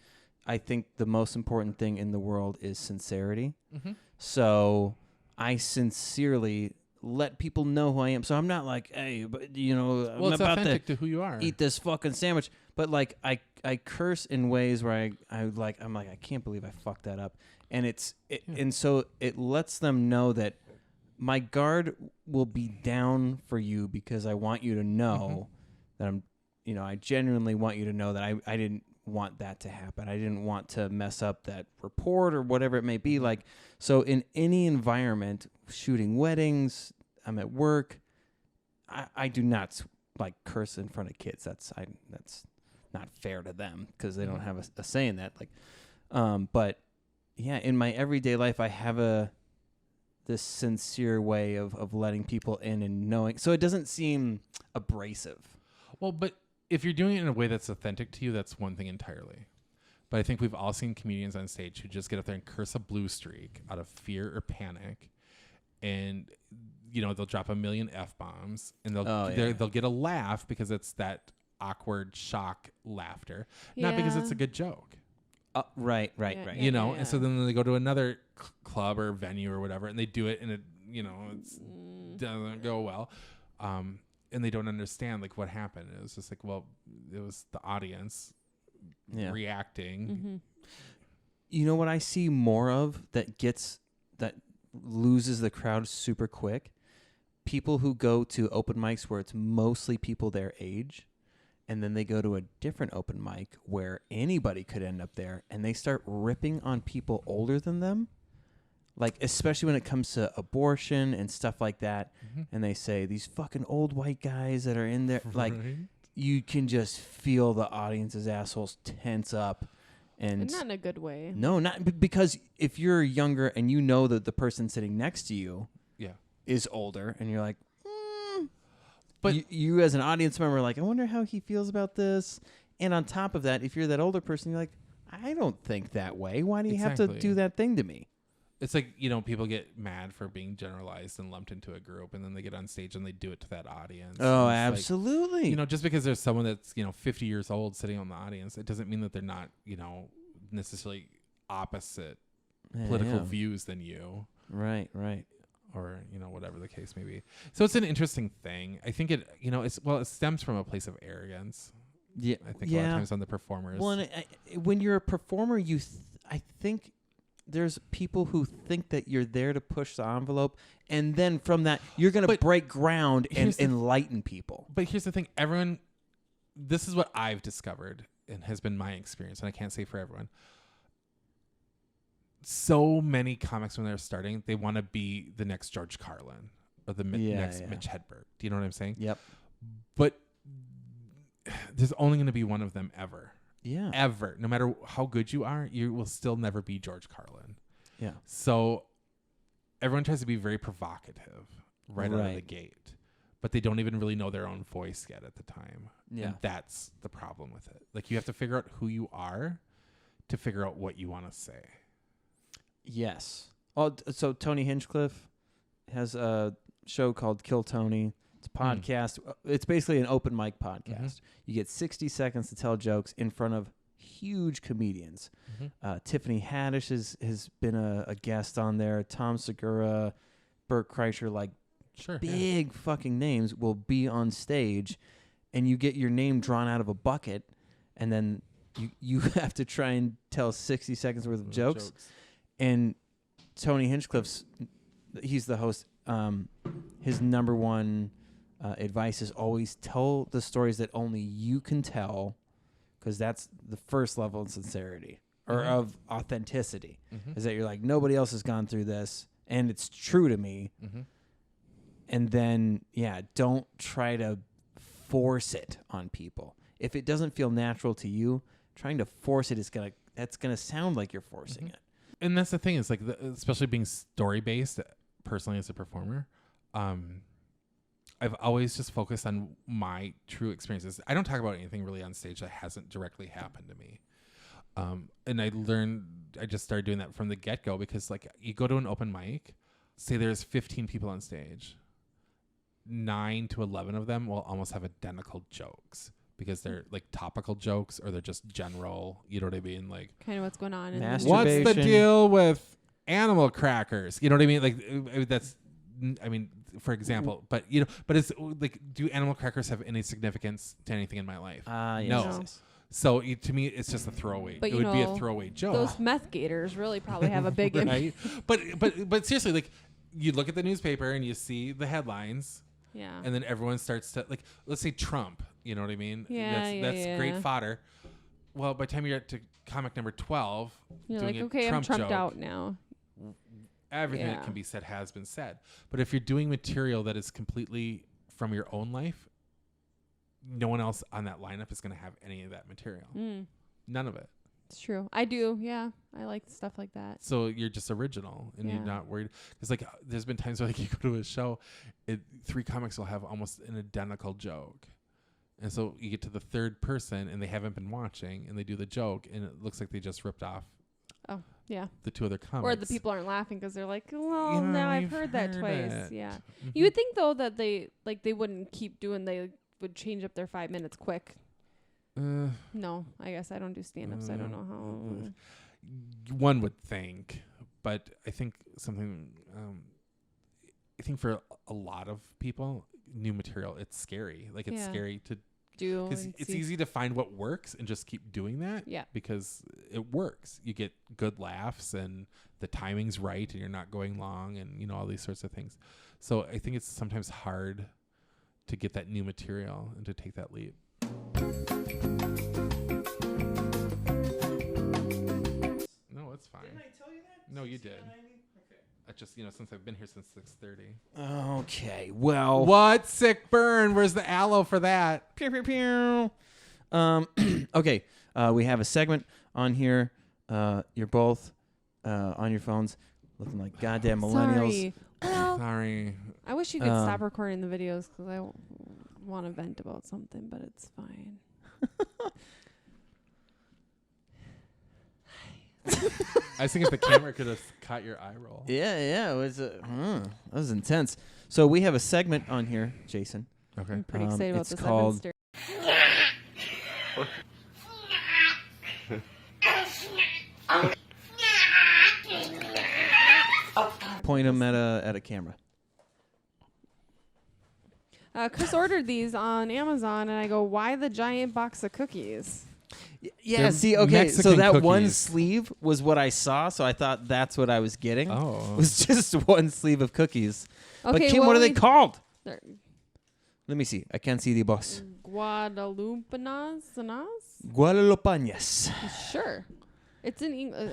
I think the most important thing in the world is sincerity. Mm-hmm. So I sincerely let people know who I am. So I'm not like, hey, but Well, I'm it's about authentic to to who you are. eat this fucking sandwich. But like I curse in ways where I'm like I can't believe I fucked that up. And and so it lets them know that my guard will be down for you because I want you to know that I'm, I genuinely want you to know that I didn't want that to happen. I didn't want to mess up that report or whatever it may be. Like, so in any environment, shooting weddings, I'm at work, I do not curse in front of kids. That's not fair to them because they don't have a say in that. Like, but yeah, in my everyday life, I have this sincere way of letting people in and knowing, so it doesn't seem abrasive. Well, but if you're doing it in a way that's authentic to you, that's one thing entirely. But I think we've all seen comedians on stage who just get up there and curse a blue streak out of fear or panic, and they'll drop a million F-bombs, and they'll get a laugh because it's that awkward shock laughter, not because it's a good joke. Right. And so then they go to another club or venue or whatever, and they do it, and it doesn't go well, and they don't understand what happened. It was just like, well, it was the audience reacting. Mm-hmm. You know what I see more of that loses the crowd super quick? People who go to open mics where it's mostly people their age, and then they go to a different open mic where anybody could end up there, and they start ripping on people older than them, especially when it comes to abortion and stuff like that. And they say, these fucking old white guys that are in there, Right. you can just feel the audience's assholes tense up. And not in a good way. no, not because if you're younger and you know that the person sitting next to you is older, and you're like, but you as an audience member are like, I wonder how he feels about this. And on top of that, if you're that older person, you're like, I don't think that way. Why do you have to do that thing to me? It's like, people get mad for being generalized and lumped into a group, and then they get on stage and they do it to that audience. Oh, And it's absolutely. just because there's someone that's, 50 years old sitting on the audience, it doesn't mean that they're not, necessarily opposite political views than you. Right. or whatever the case may be. So it's an interesting thing. I think it stems from a place of arrogance. Yeah, I think a lot of times on the performers. Well, when you're a performer, I think there's people who think that you're there to push the envelope, and then from that you're going to break ground and enlighten people. But here's the thing, this is what I've discovered and has been my experience, and I can't say for everyone. So many comics when they're starting, they want to be the next George Carlin or the next Mitch Hedberg. Do you know what I'm saying? Yep. But there's only going to be one of them ever. Yeah. Ever. No matter how good you are, you will still never be George Carlin. Yeah. So everyone tries to be very provocative right out of the gate, but they don't even really know their own voice yet at the time. Yeah. And that's the problem with it. Like, you have to figure out who you are to figure out what you want to say. Yes. Oh, so Tony Hinchcliffe has a show called Kill Tony. It's a podcast. It's basically an open mic podcast. Mm-hmm. You get 60 seconds to tell jokes in front of huge comedians. Mm-hmm. Tiffany Haddish has been a guest on there. Tom Segura, Bert Kreischer, big fucking names will be on stage, and you get your name drawn out of a bucket, and then you have to try and tell 60 seconds worth of jokes. And Tony Hinchcliffe's, he's the host. His number one advice is always tell the stories that only you can tell, because that's the first level of sincerity or of authenticity. Mm-hmm. Is that you're like, nobody else has gone through this, and it's true to me. Mm-hmm. And then, don't try to force it on people. If it doesn't feel natural to you, trying to force it that's gonna sound like you're forcing it. And that's the thing, is especially being story based. Personally, as a performer, I've always just focused on my true experiences. I don't talk about anything really on stage that hasn't directly happened to me. And I just started doing that from the get go, because you go to an open mic, say there's 15 people on stage, 9 to 11 of them will almost have identical jokes, because they're topical jokes, or they're just general, you know what I mean? Kind of what's going on. What's the deal with animal crackers? You know what I mean? For example, but it's do animal crackers have any significance to anything in my life? Yes. No. So to me, it's just a throwaway. But it would be a throwaway joke. Those meth gators really probably have a big impact. But seriously, you look at the newspaper and you see the headlines. Yeah. And then everyone starts to let's say Trump. You know what I mean? Yeah. That's great fodder. Well, by the time you're at to comic number 12, you're doing okay, Trump I'm Trumped joke, out now. Everything that can be said has been said. But if you're doing material that is completely from your own life, no one else on that lineup is going to have any of that material. None of it. It's true. I do. Yeah. I like stuff like that. So you're just original, and you're not worried. Because there's been times where you go to a show, 3 comics will have almost an identical joke. And so you get to the third person, and they haven't been watching, and they do the joke, and it looks like they just ripped off the 2 other comics. Or the people aren't laughing because they're like, well, now I've heard that twice. It. Yeah. Mm-hmm. You would think, though, that they wouldn't keep doing, they would change up their 5 minutes quick. No, I guess I don't do stand-ups. I don't know how. One would think, but I think for a lot of people, new material, it's scary. It's scary to do, because it's easy to find what works and just keep doing that. Yeah, because it works. You get good laughs, and the timing's right, and you're not going long, and all these sorts of things. So I think it's sometimes hard to get that new material and to take that leap. No, it's fine. Didn't I tell you that? No, you did. I just, since I've been here since 6:30. Okay, well. What? Sick burn. Where's the aloe for that? Pew, pew, pew. Okay, we have a segment on here. You're both on your phones looking like goddamn millennials. Sorry. I wish you could stop recording the videos, because I want to vent about something, but it's fine. I think if the camera could have caught your eye roll. Yeah, it was that was intense. So we have a segment on here, Jason. Okay. I'm pretty excited about it's this. Called point them at a camera. Chris ordered these on Amazon, and I go, "Why the giant box of cookies?" Yeah, They're see, okay, so Mexican that one cookies. sleeve was what I saw, so I thought that's what I was getting. Oh. It was just one sleeve of cookies. But Okay, Kim, well, what are they we- called? They're Let me see. I can't see the boss. Guadalupanas? Guadalupanas. Sure. It's in English.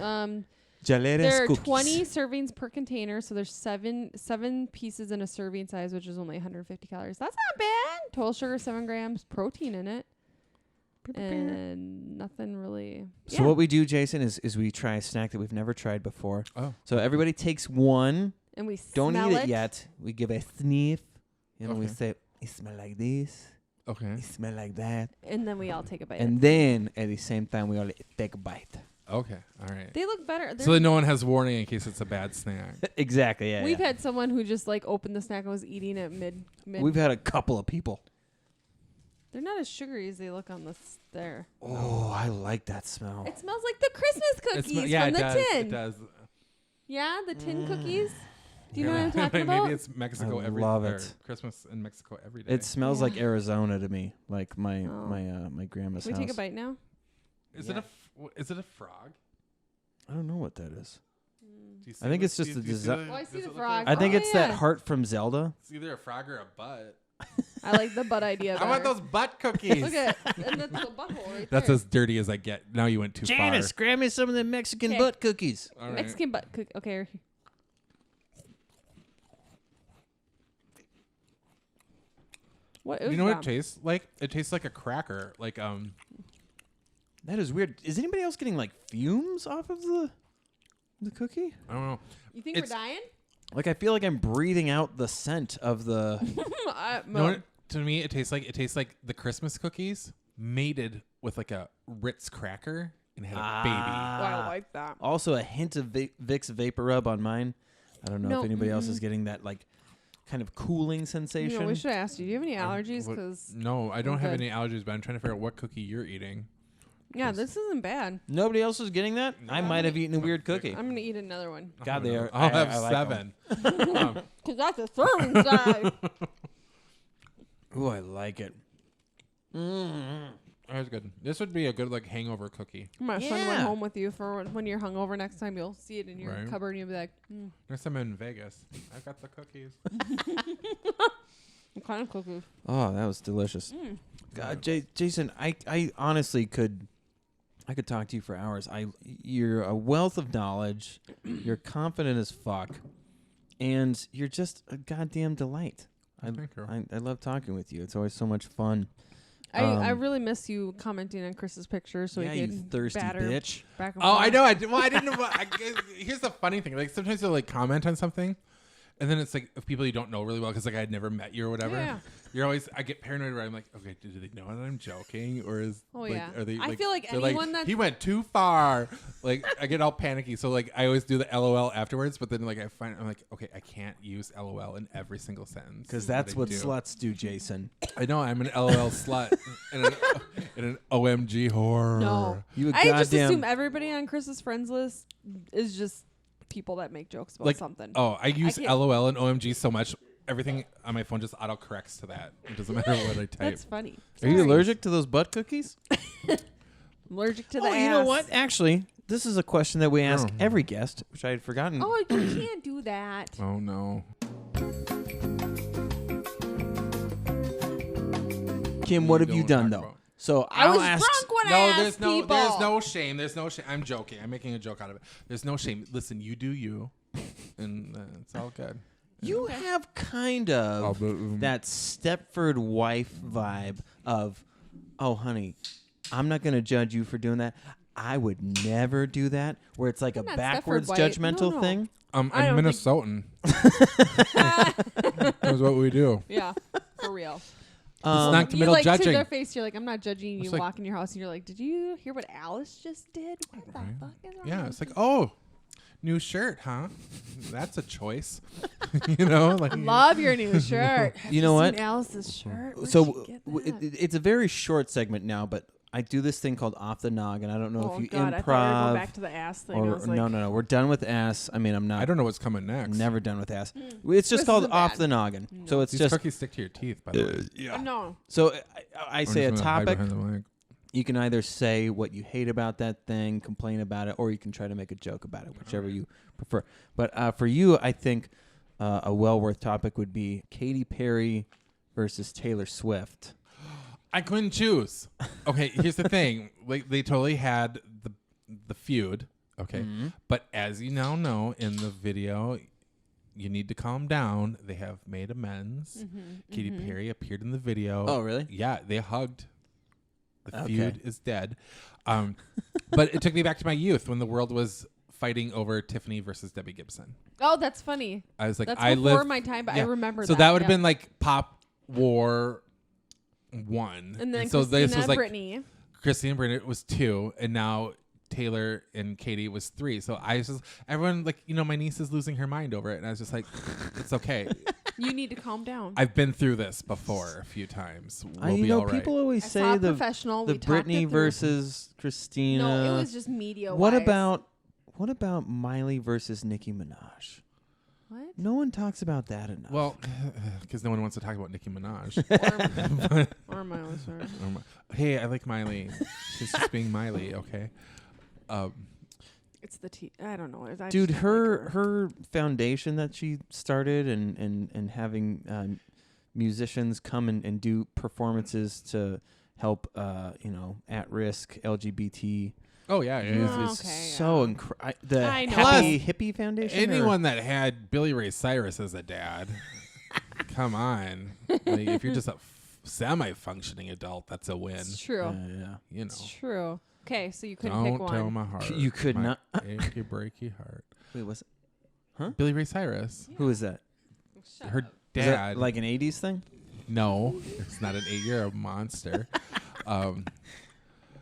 Jaleres There are cookies. 20 servings per container, so there's seven pieces in a serving size, which is only 150 calories. That's not bad. Total sugar 7 grams, protein in it, and nothing really. So what we do, Jason, is we try a snack that we've never tried before. Oh. So everybody takes one. And we Don't smell eat it yet. We give a sniff. And we Okay. say, it smell like this. Okay. It smell like that. and then we all take a bite. And then at the same time, we all take a bite. Okay. All right. They look better. So that no one has warning in case it's a bad snack. Exactly. Yeah. We've had someone who just like opened the snack and was eating it mid. We've had a couple of people. They're not as sugary as they look on this there. Oh, I like that smell. It smells like the Christmas cookies yeah, from it the does. tin. It does. Yeah, the tin cookies. Do you know Yeah. what I'm talking about? Maybe it's Mexico I every love or it. Christmas in Mexico every day. It smells Yeah. like Arizona to me, like my Oh. my grandma's Can we house. take a bite now? Is Yeah. it a frog? I don't know what that is. Do you see I think what- it's just do a you see desi- the- Oh, I does see it the look frog. I think Oh, it's that yeah. heart from Zelda. It's either a frog or a butt. I like the butt idea. I want better. those butt cookies. Look at and that's the butthole right That's there. as dirty as I get. Now you went too Janice, grab me some of the Mexican 'Kay. butt cookies. far. All right. Mexican butt cookie. Okay. What is You know what that? it tastes like? It tastes like a cracker. Like That is weird. Is anybody else getting like fumes off of the cookie? I don't know. You think It's- we're dying? Like I feel like I'm breathing out the scent of the. No, to me, it tastes like the Christmas cookies mated with like a Ritz cracker and had a baby. I like that. Also, a hint of Vicks Vapor Rub on mine. I don't know No, if anybody else is getting that like kind of cooling sensation. No, we should ask you. Do you have any allergies? What- Because No, I don't I'm have good. any allergies, but I'm trying to figure out what cookie you're eating. yeah, this isn't bad. Nobody else is getting that. I might have eaten a weird cookie. I'm gonna eat another one. God, they are. I'll have I like 'em. 7. Cause that's a serving size. Ooh, I like it. That's good. This would be a good like hangover cookie. I'm gonna send one Yeah. home with you for when you're hungover next time. You'll see it in your Right. cupboard and you'll be like, Next time I'm in Vegas, I've got the cookies. what kind of cookies? Oh, that was delicious. God, Jason, I honestly could talk to you for hours. You're a wealth of knowledge. You're confident as fuck, and you're just a goddamn delight. Thank you. I love talking with you. It's always so much fun. I really miss you commenting on Chris's pictures so yeah, we you could thirsty batter bitch. back and Oh, forth. I know. I didn't know. Here's the funny thing. Like sometimes you'll like comment on something, and then it's like of people you don't know really well because like I'd never met you or whatever. Yeah. You're always. I get paranoid where I'm like, okay, do they know that I'm joking or is? Oh, like, yeah. Are they? I feel like they're anyone that's- he went too far. Like I get all panicky. So like I always do the LOL afterwards, but then like I'm like, okay, I can't use LOL in every single sentence Because that that's I what do. sluts do, Jason. I know I'm an LOL slut and an OMG whore. No. You a I just goddamn- assume everybody on Chris's friends list is just people that make jokes about Like something. Oh, I use can't- LOL and OMG so much. Everything on my phone just autocorrects to that. It doesn't matter what I type. That's funny. Are you Sorry. allergic to those butt cookies? Allergic to the Oh, ass. you know what? Actually, this is a question that we ask Oh. every guest, which I had forgotten. Oh, you can't do that. Oh no. Kim, what have you Don't done talk though? about- So I I'll was ask. drunk when I No, asked there's no, people. there's no shame. There's no shame. I'm joking. I'm making a joke out of it. There's no shame. Listen, you do you, and it's all good. You have kind of that Stepford wife vibe of, oh, honey, I'm not going to judge you for doing that. I would never do that. Where it's like a not backwards Stepford white. judgmental No. thing. I I'm don't Minnesotan. That's what we do. Yeah, for real. It's not You middle like to judging. their face, you're like, I'm not judging you. It's You like- walk in your house and you're like, did you hear what Alice just did? What the Right. fuck is wrong? Yeah, with it's like, you? oh, new shirt, huh? That's a choice. You know, like Love your new shirt. Have You know seen what? Alice's shirt. Where'd So she get that? it's a very short segment now, but I do this thing called off the noggin. I don't know if you God, improv. I thought we were going back to the ass thing. I Or was like, no. We're done with ass. I mean, I'm not. I don't know what's coming next. Never done with ass. It's just This called isn't off bad. the noggin. No. So it's These just. cookies stick to your teeth, by the way. Yeah. No. So I I'm say a just gonna hide topic. behind the mic. You can either say what you hate about that thing, complain about it, or you can try to make a joke about it, whichever you prefer. But for you, I think a well-worth topic would be Katy Perry versus Taylor Swift. I couldn't choose. Okay, here's the thing. Like they totally had the feud. Okay, but as you now know in the video, you need to calm down. They have made amends. Katy Perry appeared in the video. Oh, really? Yeah, they hugged. The Okay. feud is dead. But it took me back to my youth when the world was fighting over Tiffany versus Debbie Gibson. Oh, that's funny. I was like, That's I before lived my time, but yeah. I remember So that. that would have been like Pop War 1. And then so Christina this was like Britney. Christina and Britney was 2, and now Taylor and Katie was 3. So I was just everyone like my niece is losing her mind over it, and I was just like, it's okay. You need to calm down. I've been through this before a few times. We'll be you know, all right. people always I saw say a the professional. the We talked it Britney through. versus Christina. No, it was just media. What about Miley versus Nicki Minaj? What? No one talks about that enough. Well, because no one wants to talk about Nicki Minaj. Or Miley Cyrus. Hey, I like Miley. She's just being Miley, okay? It's the I don't know. I dude, just don't like her foundation that she started and having musicians come and do performances to help at risk LGBT Oh yeah, youth Oh, is okay, so the I know. hippie foundation. anyone that had Billy Ray Cyrus as a dad, come on. Like, if you're just a semi-functioning adult, that's a win. It's true. yeah. You know. It's true. Okay, so you couldn't Don't pick one. tell my heart. You could my not- achy breaky heart. Wait, was it? Billy Ray Cyrus. Who is that? Shut Her up. Is that dad. like an 80s thing? No, it's not an 8. You're a monster.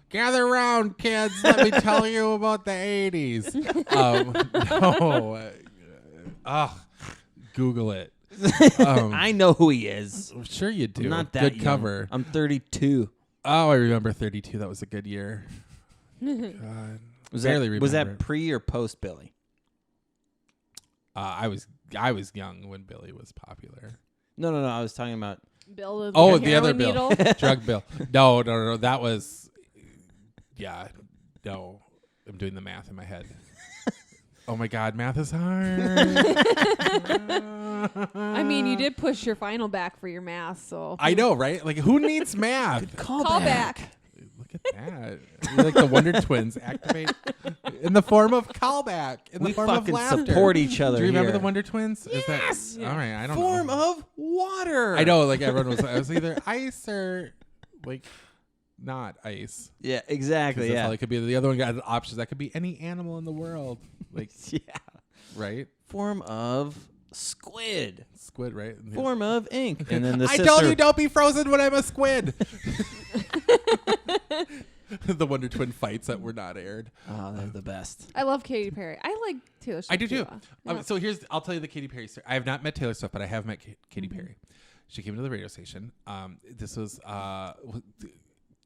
Gather around, kids. Let me tell you about the 80s. No. Google it. I know who he is. Sure you do. I'm not that good young. cover. I'm 32. Oh, I remember 32. That was a good year. God. Was Barely that remember it. pre or post Billy? I was young when Billy was popular. No. I was talking about. Bill with Oh, the the other heroin Bill. needle. Drug Bill. No. That was, yeah, no. I'm doing the math in my head. Oh my God, math is hard. I mean, you did push your final back for your math, so I know, right? Like, who needs math? call back. Look at that. You're like the Wonder Twins activate in the form of callback, in We the form of fucking laughter. support each other. Do you remember here. the Wonder Twins? Yes! Is that, all right, I don't Form know. of water. I know, like everyone was. I was either ice or like not ice. Yeah, 'Cause exactly. that's Yeah. how it could be. The other one got options. That could be any animal in the world. Like, yeah. right? Form of squid. Squid, right? Form of ink. And then the I sister. told you don't be frozen when I'm a squid. The Wonder Twin fights that were not aired. Oh, they're the best. I love Katy Perry. I like Taylor Swift. I do too. Yeah. So I'll tell you the Katy Perry story. I have not met Taylor Swift, but I have met Katy Perry. She came to the radio station. This was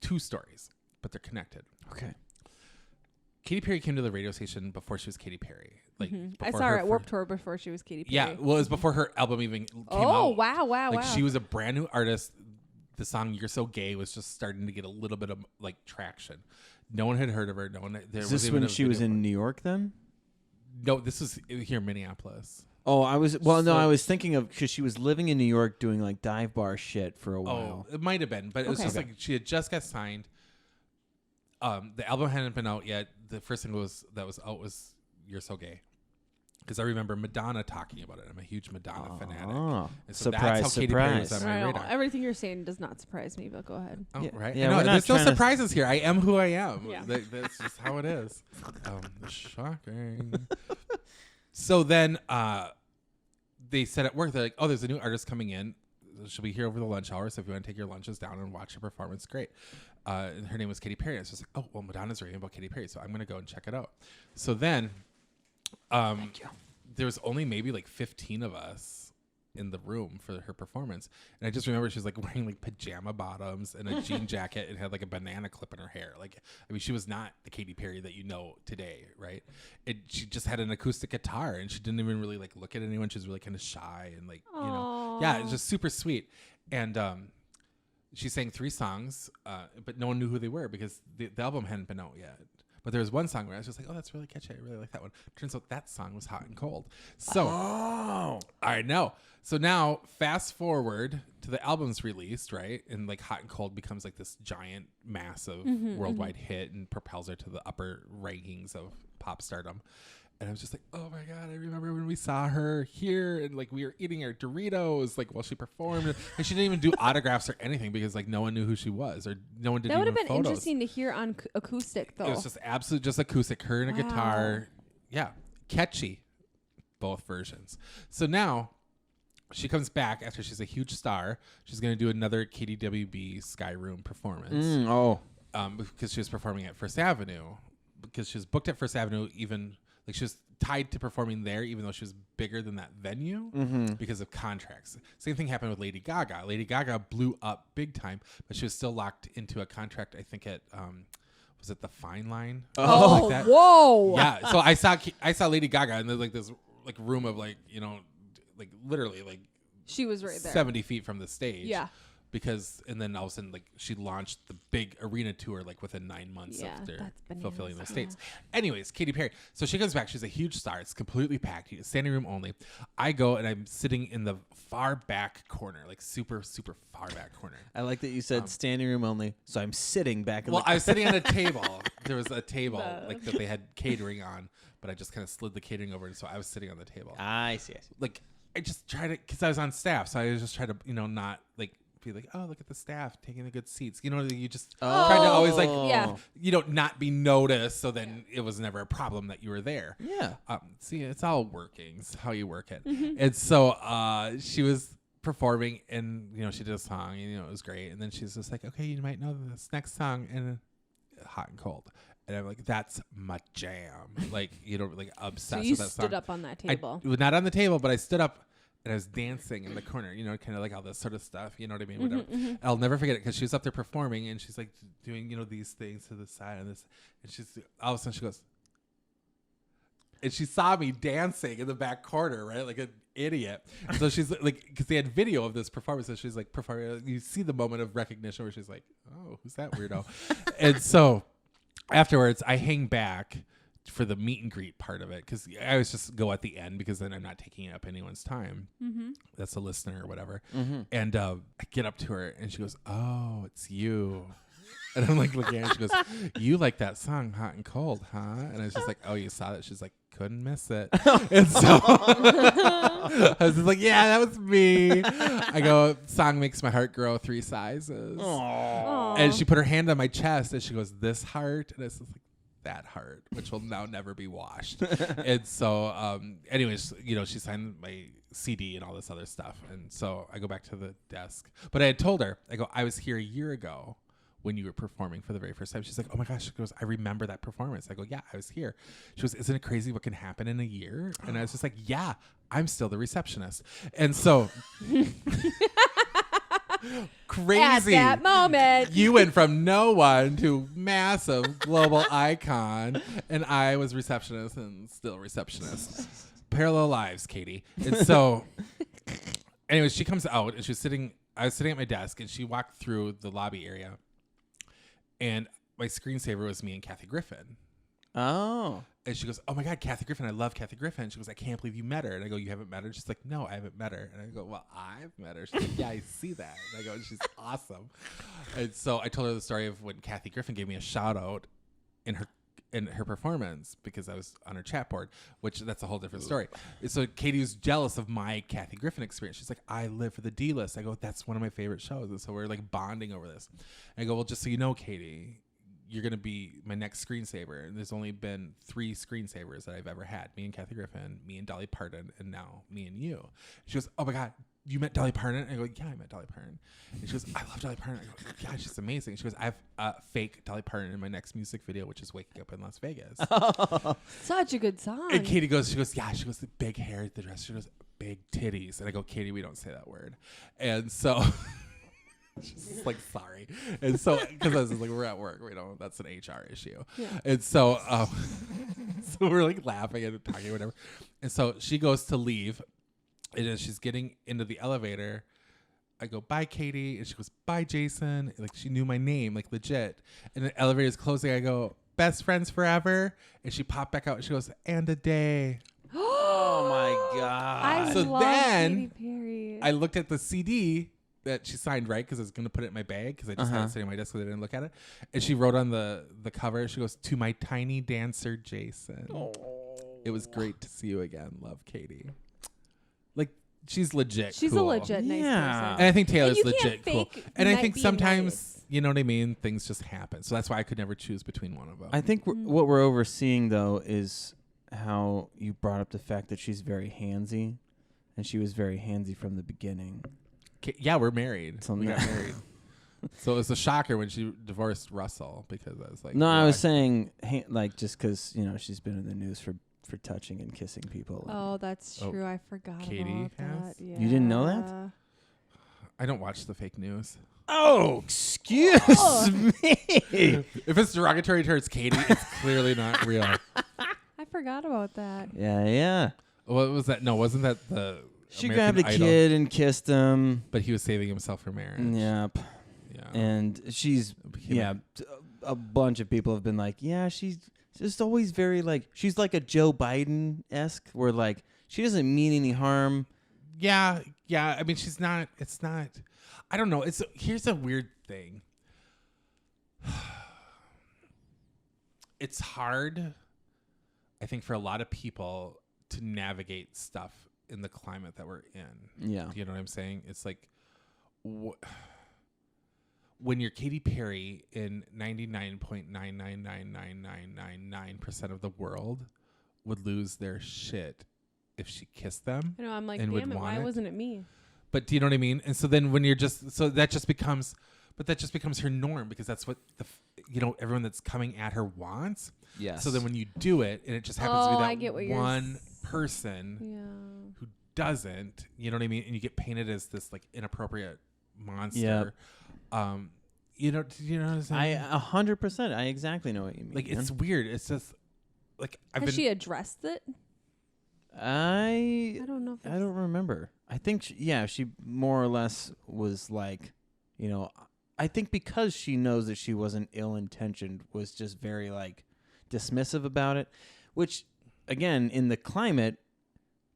2 stories, but they're connected. Okay. Katy Perry came to the radio station before she was Katy Perry. Like I before saw her at fir- Warped Tour before she was Katy Perry. Yeah, well, it was before her album even came out. Oh, wow. Like she was a brand new artist. The song "You're So Gay" was just starting to get a little bit of like traction. No one had heard of her. No one. There Is was this even when a she was video in New York then? No, this was here in Minneapolis. Oh, I was. Well, no, So- I was thinking of because she was living in New York doing like dive bar shit for a while. Oh, it might have been, but it was Okay. just like she had just got signed. The album hadn't been out yet. The first thing that was out was "You're So Gay," because I remember Madonna talking about it. I'm a huge Madonna fanatic. Oh, And so surprise, that's how Katy Perry was surprise. on my I know. radar. Everything you're saying does not surprise me, but go ahead. Oh, Yeah, right. yeah, No, we're not there's no trying to- surprises here. I am who I am. Yeah. That's just how it is. Shocking. So then they said at work, they're like, oh, there's a new artist coming in. She'll be here over the lunch hour. So if you want to take your lunches down and watch her performance, great. And her name was Katy Perry. And so I was like, oh, well, Madonna's writing about Katy Perry. So I'm going to go and check it out. So then there was only maybe like 15 of us in the room for her performance. And I just remember she was like wearing like pajama bottoms and a jean jacket and had like a banana clip in her hair. Like, I mean, she was not the Katy Perry that you know today, right? She just had an acoustic guitar and she didn't even really like look at anyone. She was really kind of shy and like, you know, yeah, it was just super sweet. And she sang 3 songs, but no one knew who they were because the album hadn't been out yet. But there was one song where I was just like, oh, that's really catchy. I really like that one. Turns out that song was Hot and Cold. So, I know. So now, fast forward to the album's released, right? And like Hot and Cold becomes like this giant, massive worldwide hit and propels her to the upper rankings of pop stardom. And I was just like, oh my God, I remember when we saw her here and like we were eating our Doritos like while she performed. And she didn't even do autographs or anything because like no one knew who she was or no one did even photos. That would have been interesting to hear on acoustic though. It was just absolutely just acoustic. Her and a guitar. Yeah. Catchy. Both versions. So now she comes back after she's a huge star. She's going to do another KDWB Sky Room performance. Because she was performing at First Avenue. Because she was booked at First Avenue even... Like she was tied to performing there, even though she was bigger than that venue because of contracts. Same thing happened with Lady Gaga. Lady Gaga blew up big time, but she was still locked into a contract. I think at was it the Fine Line? Oh, like that. Whoa! Yeah. So I saw Lady Gaga in like this like room of like like literally like she was right there, 70 feet from the stage. Yeah. Because and then all of a sudden like she launched the big arena tour like within 9 months of their fulfilling those dates. Anyways, Katy Perry. So she comes back. She's a huge star. It's completely packed. Standing room only. I go and I'm sitting in the far back corner, like super super far back corner. I like that you said standing room only. So I'm sitting back. In I was sitting on a table. There was a table like that they had catering on, but I just kind of slid the catering over, and so I was sitting on the table. I see. Like I just tried to because I was on staff, so I just tried to not like. Be like, oh, look at the staff taking the good seats. You just tried to always like, not be noticed. So then it was never a problem that you were there. Yeah. See, it's all workings, how you work it. And so she was performing and, she did a song and, it was great. And then she's just like, okay, you might know this next song and Hot and Cold. And I'm like, that's my jam. Like, like obsessed with that song. So you stood up on that table. Not on the table, but I stood up. And I was dancing in the corner, kind of like all this sort of stuff, you know what I mean? Whatever. I'll never forget it because she was up there performing and she's like doing, these things to the side and this. And she's all of a sudden she goes, and she saw me dancing in the back corner, right? Like an idiot. So she's like, because they had video of this performance. So she's like performing. You see the moment of recognition where she's like, oh, who's that weirdo? And so afterwards, I hang back for the meet and greet part of it because I always just go at the end because then I'm not taking up anyone's time. That's a listener or whatever. And I get up to her and she goes, oh, it's you. And I'm like looking at her, she goes, you like that song Hot and Cold, huh? And I was just like, oh, you saw that? She's like, couldn't miss it. And so I was just like, yeah, that was me. I go, song makes my heart grow 3 sizes. Aww. And she put her hand on my chest and she goes, this heart? And I was just like, that heart, which will now never be washed. And so anyways, she signed my CD and all this other stuff. And so I go back to the desk. But I had told her, I go, I was here a year ago when you were performing for the very first time. She's like, oh my gosh. She goes, I remember that performance. I go, yeah, I was here. She goes, isn't it crazy what can happen in a year? And I was just like, yeah, I'm still the receptionist. And so crazy. At that moment. You went from no one to massive global icon, and I was receptionist and still receptionist. Parallel lives, Katie. And so, anyways, she comes out, and I was sitting at my desk, and she walked through the lobby area, and my screensaver was me and Kathy Griffin. Oh. And she goes, oh my God, Kathy Griffin. I love Kathy Griffin. She goes, I can't believe you met her. And I go, you haven't met her? She's like, no, I haven't met her. And I go, well, I've met her. She's like, yeah, I see that. And I go, she's awesome. And so I told her the story of when Kathy Griffin gave me a shout out in her performance because I was on her chat board, which that's a whole different story. So Katie was jealous of my Kathy Griffin experience. She's like, I live for the D-list. I go, that's one of my favorite shows. And so we're like bonding over this. And I go, well, just so you know, Katie, you're going to be my next screensaver. And there's only been 3 screensavers that I've ever had. Me and Kathy Griffin, me and Dolly Parton, and now me and you. She goes, oh my God, you met Dolly Parton? I go, yeah, I met Dolly Parton. And she goes, I love Dolly Parton. I go, yeah, she's amazing. She goes, I have fake Dolly Parton in my next music video, which is Waking Up in Las Vegas. Such a good song. And Katie goes, she goes, the big hair, the dress. She goes, big titties. And I go, Katie, we don't say that word. And so she's like, sorry. And so, because I was like, we're at work. We don't, that's an HR issue. Yeah. And so, so we're like laughing and talking or whatever. And so she goes to leave. And as she's getting into the elevator, I go, bye, Katie. And she goes, bye, Jason. Like, she knew my name, like, legit. And the elevator is closing. I go, best friends forever. And she popped back out. And she goes, and a day. Oh, my God. I So love then Katy Perry. I looked at the CD that she signed, right? Because I was going to put it in my bag because I just had it sitting on my desk because I didn't look at it. And she wrote on the cover, she goes, to my tiny dancer, Jason. Oh. It was great to see you again. Love, Katie. Like, she's legit. She's cool. a legit nice person. And I think Taylor's you can't legit cool. fake And I ni- think being sometimes, nice. you know what I mean? Things just happen. So that's why I could never choose between one of them. I think what we're overseeing, though, is how you brought up the fact that she's very handsy, and she was very handsy from the beginning. Yeah, we're married. So we no- got married. So it was a shocker when she divorced Russell because I was like, No, I well, was saying, like, just because, she's been in the news for touching and kissing people. Oh, that's Oh, true. I forgot Katie about has? that. Yeah. You didn't know that? I don't watch the fake news. Oh, excuse me. If it's derogatory towards Katie, it's clearly not real. I forgot about that. Yeah. What was that? No, wasn't that the She American grabbed a Idol? kid and kissed him. But he was saving himself for marriage. Yep. Yeah. And she's, a bunch of people have been like, yeah, she's just always very, like, she's like a Joe Biden-esque, where, like, she doesn't mean any harm. Yeah. I mean, she's not. It's not. I don't know. Here's a weird thing. It's hard, I think, for a lot of people to navigate stuff in the climate that we're in. Yeah. Do you know what I'm saying? It's like when you're Katy Perry in 99.9999999% of the world would lose their shit if she kissed them. I know. I'm like, And would damn it. want Why it. wasn't it me? But do you know what I mean? And so then when you're that just becomes her norm because that's what everyone that's coming at her wants. Yes. So then when you do it and it just happens to I be get what that you're one person who doesn't, you know what I mean? And you get painted as this like inappropriate monster. Yep. Do you know what I'm saying? 100%. I exactly know what you mean. Like, man. it's weird. It's just like Has she addressed it? I don't know. I don't remember. I think she more or less was like, I think because she knows that she wasn't ill-intentioned, was just very like dismissive about it, which again, in the climate,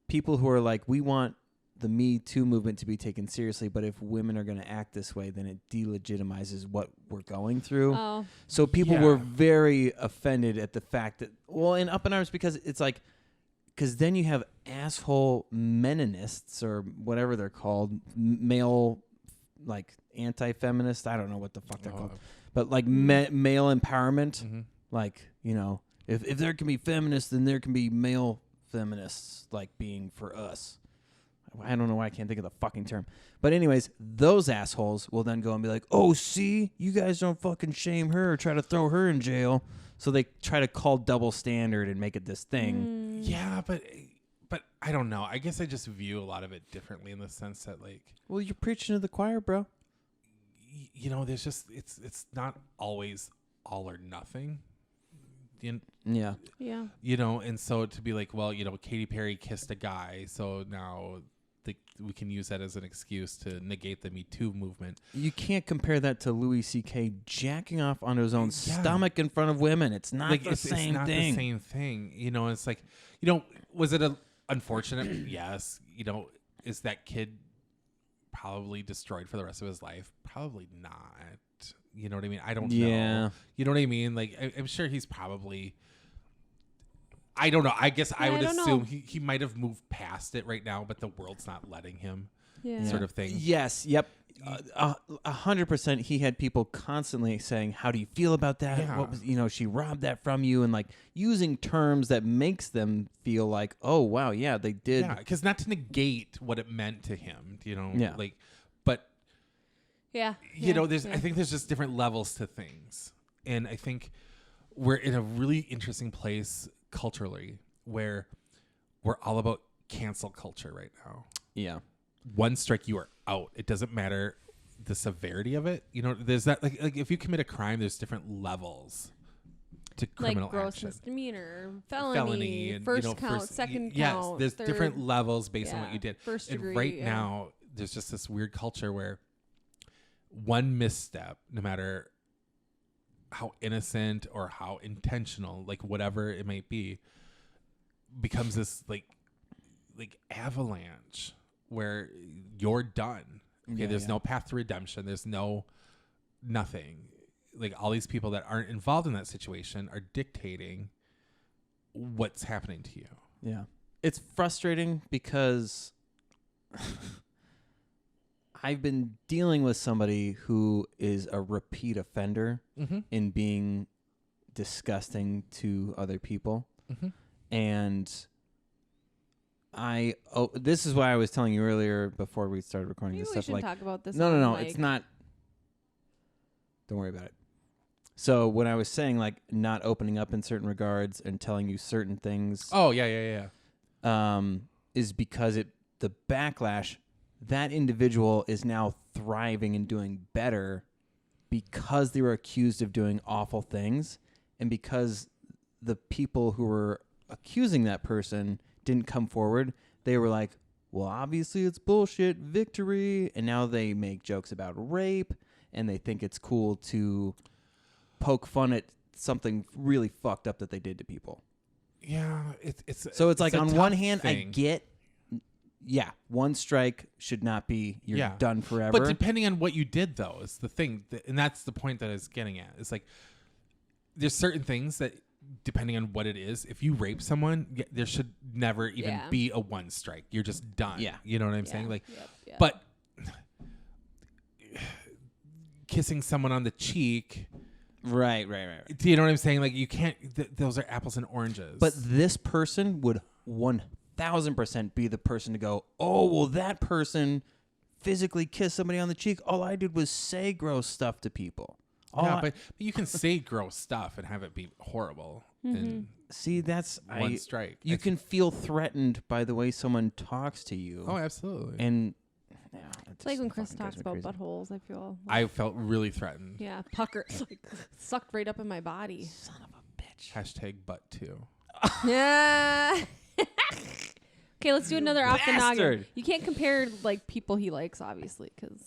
people who are like, we want the Me Too movement to be taken seriously, but if women are going to act this way, then it delegitimizes what we're going through. Oh. So people were very offended at the fact that, and up in arms because it's like, because then you have asshole meninists or whatever they're called, male, like anti-feminist. I don't know what the fuck they're called, but like male empowerment. Mm-hmm. Like, if there can be feminists, then there can be male feminists, like being for us. I don't know why I can't think of the fucking term. But anyways, those assholes will then go and be like, oh, see, you guys don't fucking shame her or try to throw her in jail. So they try to call double standard and make it this thing. Yeah, but I don't know. I guess I just view a lot of it differently in the sense that like, Well, you're preaching to the choir, bro. There's just it's not always all or nothing. Yeah. And so to be like, well, Katy Perry kissed a guy, so now we can use that as an excuse to negate the Me Too movement. You can't compare that to Louis C.K. jacking off onto his own stomach in front of women. It's not the same it's not thing. the same thing. It's like, was it unfortunate? Yes. Is that kid probably destroyed for the rest of his life? Probably not. You know what I mean? I don't know. You know what I mean? Like, I'm sure he's probably... I don't know. I guess I would assume he might have moved past it right now, but the world's not letting him sort of thing. Yes. Yep. 100%. He had people constantly saying, how do you feel about that? Yeah. What was, she robbed that from you, and like using terms that makes them feel like, oh, wow, yeah, they did. Yeah, because not to negate what it meant to him, Yeah. But I think there's just different levels to things. And I think we're in a really interesting place culturally where we're all about cancel culture right now. Yeah. One strike, you are out. It doesn't matter the severity of it. You know, there's that like if you commit a crime, there's different levels to criminal like gross action. misdemeanor, felony, And, first count, second count. Yes, there's third, different levels based on what you did. First and degree. right now, there's just this weird culture where one misstep, no matter how innocent or how intentional, like whatever it might be, becomes this like avalanche where you're done. Okay, there's no path to redemption. There's nothing. Like all these people that aren't involved in that situation are dictating what's happening to you. Yeah. It's frustrating because I've been dealing with somebody who is a repeat offender in being disgusting to other people. And this is why I was telling you earlier before we started recording Maybe this we stuff. should Like, talk about this. no, like, it's not. Don't worry about it. So when I was saying like not opening up in certain regards and telling you certain things, Oh yeah. is because the backlash, that individual is now thriving and doing better because they were accused of doing awful things, and because the people who were accusing that person didn't come forward. They were like, well, obviously it's bullshit, victory. And now they make jokes about rape, and they think it's cool to poke fun at something really fucked up that they did to people. Yeah, it's So it's like, a on tough one hand, thing. I get, one strike should not be, you're done forever. But depending on what you did, though, is the thing. And that's the point that I was getting at. It's like, there's certain things that, depending on what it is, if you rape someone, there should never even be a one strike. You're just done. Yeah. You know what I'm saying? Like, Yep. but kissing someone on the cheek. Right. Do you know what I'm saying? Like, you can't, those are apples and oranges. But this person would 1,000% be the person to go, oh, well, that person physically kissed somebody on the cheek. All I did was say gross stuff to people. but you can say gross stuff and have it be horrible. And see, that's one strike. You can feel threatened by the way someone talks to you. Oh, absolutely. And It's like when Chris talks about buttholes. I feel. I felt really threatened. Yeah, pucker, like sucked right up in my body. Son of a bitch. Hashtag butt too. Yeah. Okay, let's do another off the noggin. Bastard. You can't compare like people he likes, obviously, because.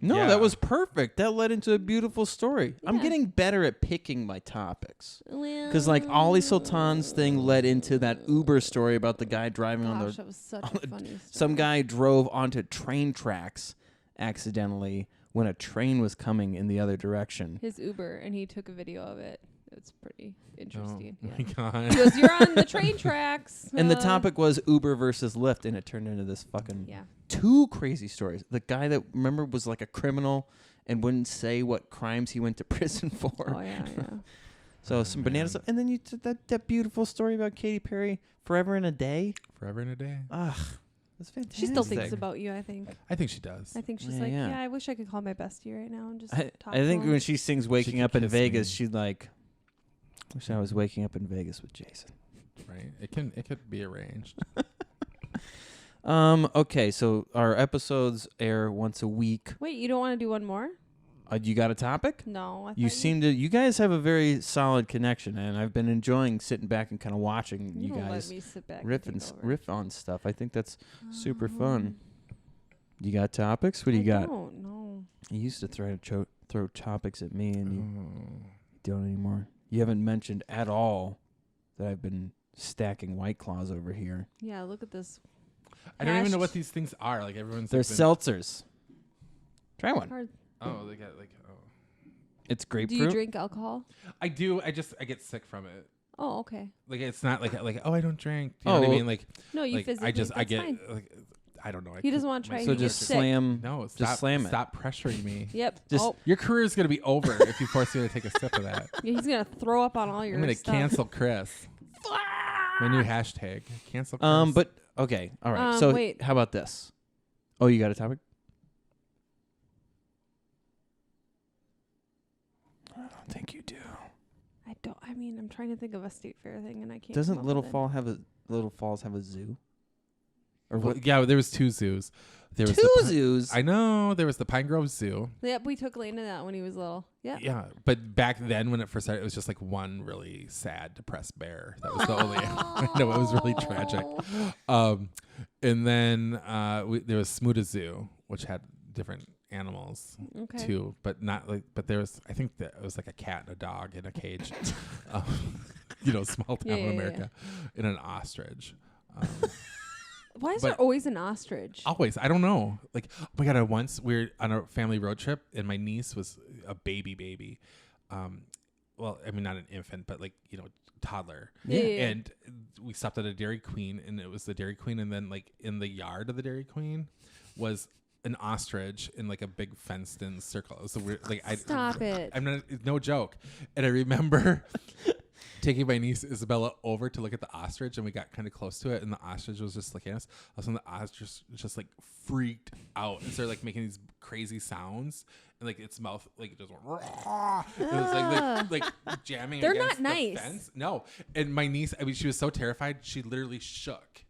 No, Yeah. that was perfect. That led into a beautiful story. I'm Yeah. getting better at picking my topics. Because like Ollie Sultan's thing led into that Uber story about the guy driving on the... That was such a funny story. Some guy drove onto train tracks accidentally when a train was coming in the other direction. His Uber, and he took a video of it. It's pretty interesting. Oh Yeah. my God. He goes, "You're on the train tracks." And the topic was Uber versus Lyft, and it turned into this fucking... Yeah. Two crazy stories. The guy that, remember, was like a criminal and wouldn't say what crimes he went to prison for. Oh yeah. So some banana stuff. And then you did that beautiful story about Katy Perry, Forever in a Day. Forever and a day. Ugh, that's fantastic. She still thinks about you. I think. I think she does. I think she's Yeah, like, yeah. yeah. I wish I could call my bestie right now and just I talk. think to him. when she sings Waking could Up in kiss Vegas, me. she's like, wish I was waking up in Vegas with Jason. Right. It could be arranged. Okay, so our episodes air once a week. Wait, you don't want to do one more? You got a topic? No. You guys have a very solid connection, and I've been enjoying sitting back and kind of watching you don't guys let me sit back riff on stuff. I think that's super fun. You got topics? What do you got? I don't know. You used to throw topics at me, and you don't anymore. You haven't mentioned at all that I've been stacking White Claws over here. Yeah, look at this. I don't even know what these things are. Like everyone's. They're like been- seltzers. Try one. Hard. Oh, they got like. Oh. It's Do grapefruit. you drink alcohol? I do. I get sick from it. Oh, okay. Like it's not like oh I don't drink. Do you know what I mean? Like No, you like physically. I that's get fine. like I don't know. He doesn't want to try. So You get just sick. slam. No, Just stop, slam it. Stop pressuring me. Yep. Just- Oh, Your career is gonna be over if you force me to take a sip of that. yeah, he's gonna throw up on all your I'm gonna stuff. cancel Chris. My new hashtag. Cancel Chris. But okay, all right. So wait. how about this? Oh, you got a topic? I don't think you do. I don't. I mean, I'm trying to think of a state fair thing, and I can't. Doesn't come up Little with it. Falls have a zoo? Or what? Yeah, there was 2 zoos. There was Two zoos. I know. There was the Pine Grove Zoo. Yep, we took Lane to that when he was little. Yeah. Yeah, but back then when it first started, it was just like one really sad, depressed bear. That was the only. I know it was really tragic. And then there was Smuda Zoo, which had different animals too, but not like. But there was, I think that it was like a cat and a dog in a cage. Small town in America, and an ostrich. Why is there always an ostrich? Always. I don't know. Like, oh my God, once we were on a family road trip and my niece was a baby. Well, I mean, not an infant, but like, toddler. Yeah. And we stopped at a Dairy Queen and it was the Dairy Queen. And then like in the yard of the Dairy Queen was an ostrich in like a big fenced in circle. It was a weird, like, Stop it. I'm not, no joke. And I remember taking my niece Isabella over to look at the ostrich, and we got kind of close to it, and the ostrich was just looking at us. All of a sudden, the ostrich just like freaked out and started like making these crazy sounds, and like its mouth like it just went. It was like jamming. They're against not the nice. fence. No, and my niece, I mean, she was so terrified, she literally shook,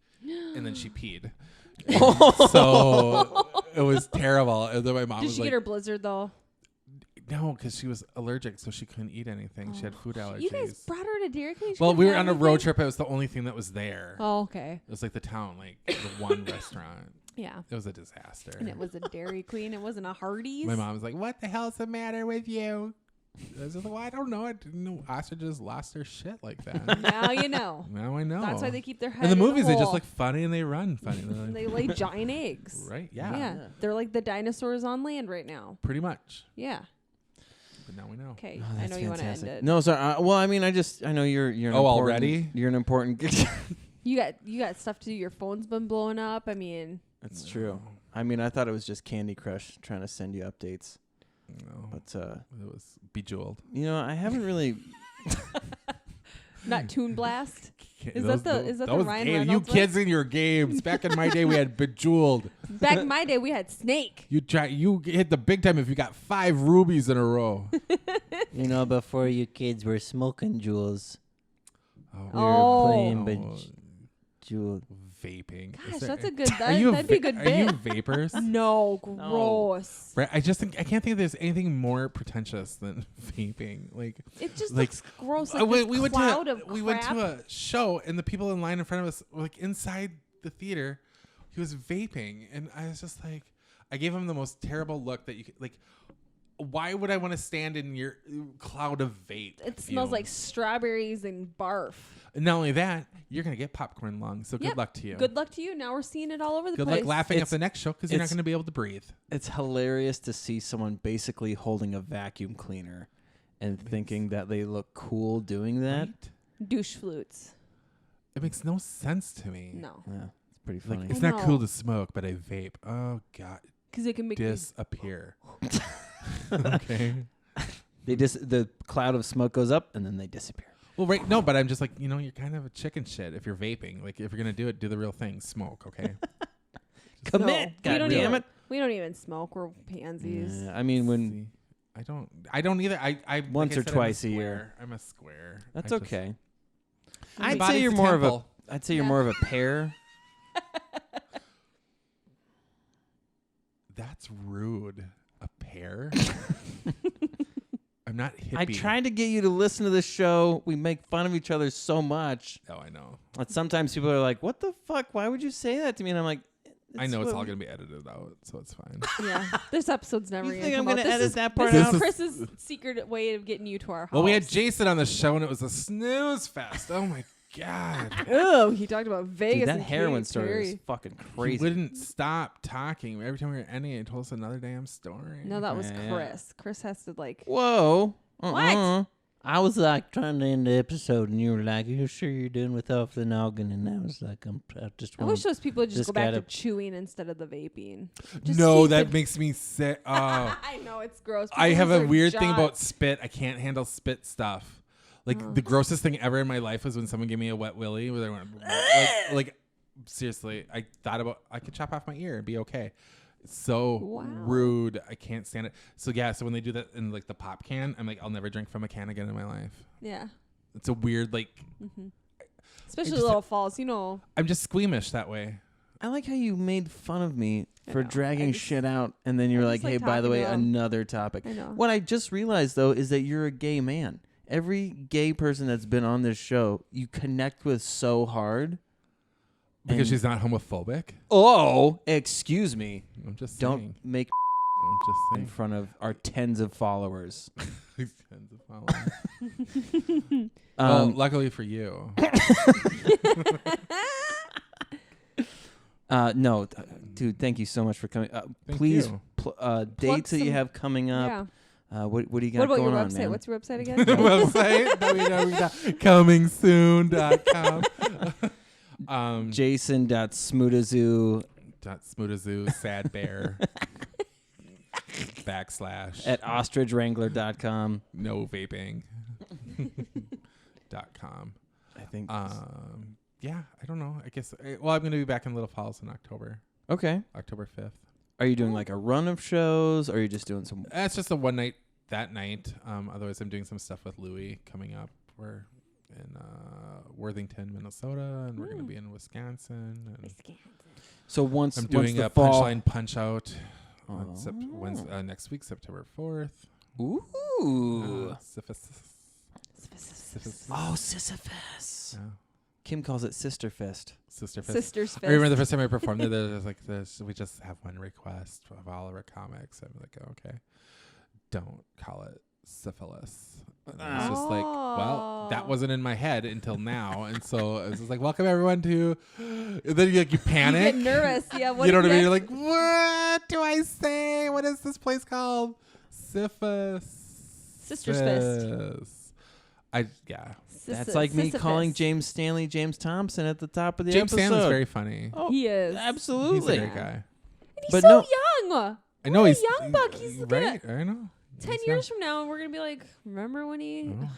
and then she peed. So it was terrible. And then my mom Did was she like, get her blizzard though? no, because she was allergic, so she couldn't eat anything. She had food allergies. You guys brought her to Dairy Queen? Well, we were on a road trip. It was the only thing that was there. Oh, okay. It was like the town, like the one restaurant. Yeah. It was a disaster. And it was a Dairy Queen. It wasn't a Hardee's. My mom was like, "What the hell's the matter with you?" I was just like, "Well, I don't know. I didn't know ostriches lost their shit like that." Now you know. Now I know. That's why they keep their head in the movies. They hole. just look funny and they run funny. And they lay giant eggs. Right? Yeah. Yeah. They're like the dinosaurs on land right now. Pretty much. Yeah. But now we know. Okay. Oh, I know you want to end it. No, sorry. Well, I mean, I know you're an important, already? You're an important. You got stuff to do. Your phone's been blowing up. I mean, That's true. I mean, I thought it was just Candy Crush trying to send you updates. No. But It was Bejeweled. I haven't really. not Toon Blast. Is Those- that those- the that was Ryan game. You Reynolds one? kids in your games. Back in my day, we had Bejeweled. Back in my day, we had Snake. You hit the big time if you got 5 rubies in a row. Before you kids were smoking jewels. Oh. Playing Oh. Bejeweled. Vaping. Gosh, Is there- that's a good. Are you That'd be a good Are you bit. vapors? No, gross. Right. I can't think if there's anything more pretentious than vaping. Like It just like, looks gross. we Like this went cloud to of we went crap. to a show and the people in line in front of us were like inside the theater. He was vaping and I was just like, I gave him the most terrible look that you could like. Why would I want to stand in your cloud of vape? It smells like strawberries and barf. And not only that, you're gonna get popcorn lungs. So Yep. good luck to you. Good luck to you. Now we're seeing it all over the Good place. luck laughing at It's- the next show because you're not it's- going to be able to breathe. It's hilarious to see someone basically holding a vacuum cleaner and thinking that they look cool doing that. Right? Douche flutes. It makes no sense to me. No, Yeah, it's pretty funny. Like, it's I not know. cool to smoke, but I vape. Oh, God. because it can make me Disappear. Okay. The cloud of smoke goes up and then they disappear. Well, right. No, but I'm just like, you're kind of a chicken shit if you're vaping. Like, if you're going to do it, do the real thing. Smoke, okay? Commit. No, we God don't damn even, it. We don't even smoke. We're pansies. Yeah, I mean, when See, I don't either. I Once like I or said, twice I'm a square. year. I'm a square. that's I just- okay. My I'd body's say you're a more of a. temple. I'd say you're Yeah. more of a pear. That's rude. A pear? I'm not hippie. I tried to get you to listen to this show. We make fun of each other so much. Oh, I know. But sometimes people are like, "What the fuck? Why would you say that to me?" And I'm like, I know it's what all we- going to be edited out, so it's fine. Yeah, this episode's never You gonna think I'm come out. gonna This edit is- that part This out? is Chris's secret way of getting you to our house. Well, we had Jason on the show, and it was a snooze fest. Oh, my God. Oh, he talked about Vegas. Dude, that and heroin Katy story Perry. is fucking He crazy. wouldn't stop talking. Every time we were ending it, he told us another damn story. No, that was Yeah. Chris. Chris has to like. Whoa. What? I was like trying to end the episode, and you were like, "You sure you're done with off the noggin?" And I was like, I just I want. wish those people would just just go back to gotta- chewing instead of the vaping. Just No, keep that it- makes me sick. Oh. I know it's gross. I People have lose a their weird thing jobs. about spit. I can't handle spit stuff. Like the grossest thing ever in my life was when someone gave me a wet willy where they went like seriously, I thought about I could chop off my ear and be okay. It's so Wow. rude. I can't stand it. So yeah, so when they do that in like the pop can, I'm like, I'll never drink from a can again in my life. Yeah, It's a weird like especially just- Little Falls. You know, I'm just squeamish that way. I like how you made fun of me I for know. dragging I just- shit out, and then you're I like, just like "Hey, by the talking way, to 'em. another topic." I know. What I just realized though is that you're a gay man. Every gay person that's been on this show, you connect with so hard. Because And- she's not homophobic. Oh, excuse me. I'm just Don't saying. make I'm just in saying. front of our tens of followers. Tens of followers. Um, Well, luckily for you. no, dude, thank you so much for coming. Thank Please, you. dates that you some- have coming up. Yeah. What do you got What about going your on, website? man? What's your website again? Website www.comingsoon.com. Jason.smootazoo .smootazoo sad bear / at ostrichwrangler.com. no vaping .com. I think. Yeah, I don't know. I guess. Well, I'm going to be back in Little Falls in October. Okay. October 5th. Are you doing like a run of shows, or are you just doing some? It's just a one night that night. Otherwise, I'm doing some stuff with Louie coming up. We're in Worthington, Minnesota, and we're going to be in Wisconsin. And So once I'm once doing the a fall. Punchline Punch Out on Oh. next week, September 4th. Ooh. Sisyphus. Oh, Sisyphus. Yeah. Kim calls it Sister Fist. Sister Fist. Sister's I remember the Fist. first time I performed there, there's like this. We just have one request of all of our comics. I'm like, okay, don't call it syphilis. And it's just like, well, that wasn't in my head until now, and so it was just like, welcome everyone to. And then you You panic. get nervous. Yeah. What You know what I mean? you You're like, what do I say? What is this place called? Sisyphus. Sister's Fist. Yeah. That's like me Sisyphus. calling James Stanley James Thompson at the top of the James episode. Stanley's very funny. Oh, He is. absolutely. He's a great guy. And he's But so no- young. I know What a he's young buck. He's right. I know. 10 He's years from now, and we're gonna be like, remember when he? Oh.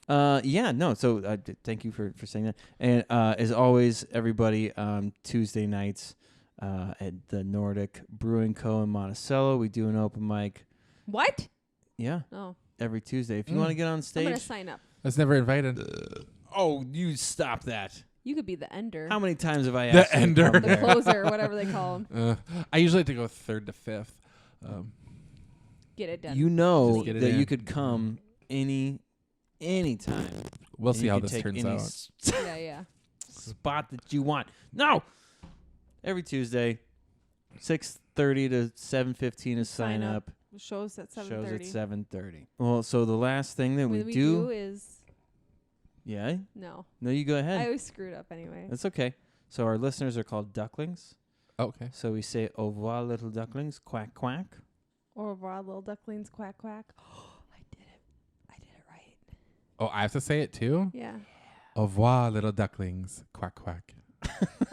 Oh gosh. Yeah, no. So thank you for saying that. And as always, everybody, Tuesday nights at the Nordic Brewing Co. in Monticello, we do an open mic. What? Yeah, Oh, every Tuesday. If you want to get on I'm stage. gonna sign up. I was never invited. Oh, you stop that. You could be the ender, How many times have I The asked you to ender. come the there? closer, whatever they call him. I usually have to go 3rd to 5th. Get it done. You know Just get it that you in. could come anytime. We'll and see you how could this take turns any out. Yeah. spot that you want. No. Every Tuesday, 6:30 to 7:15 is sign up. Shows at 7:30. Shows at 7:30. Well, so the last thing that we What we do, is yeah. no. No, you go ahead. I always screwed up anyway. That's okay. So our listeners are called ducklings. Okay. So we say au revoir, little ducklings, quack quack. Or raw little ducklings, quack quack. I did it. I did it right. Oh, I have to say it too? Yeah, Au revoir, little ducklings. Quack, quack.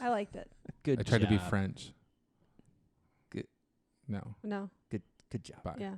I liked it. Good. I tried to be job. French. Good. No. No, Good job. Bye. yeah.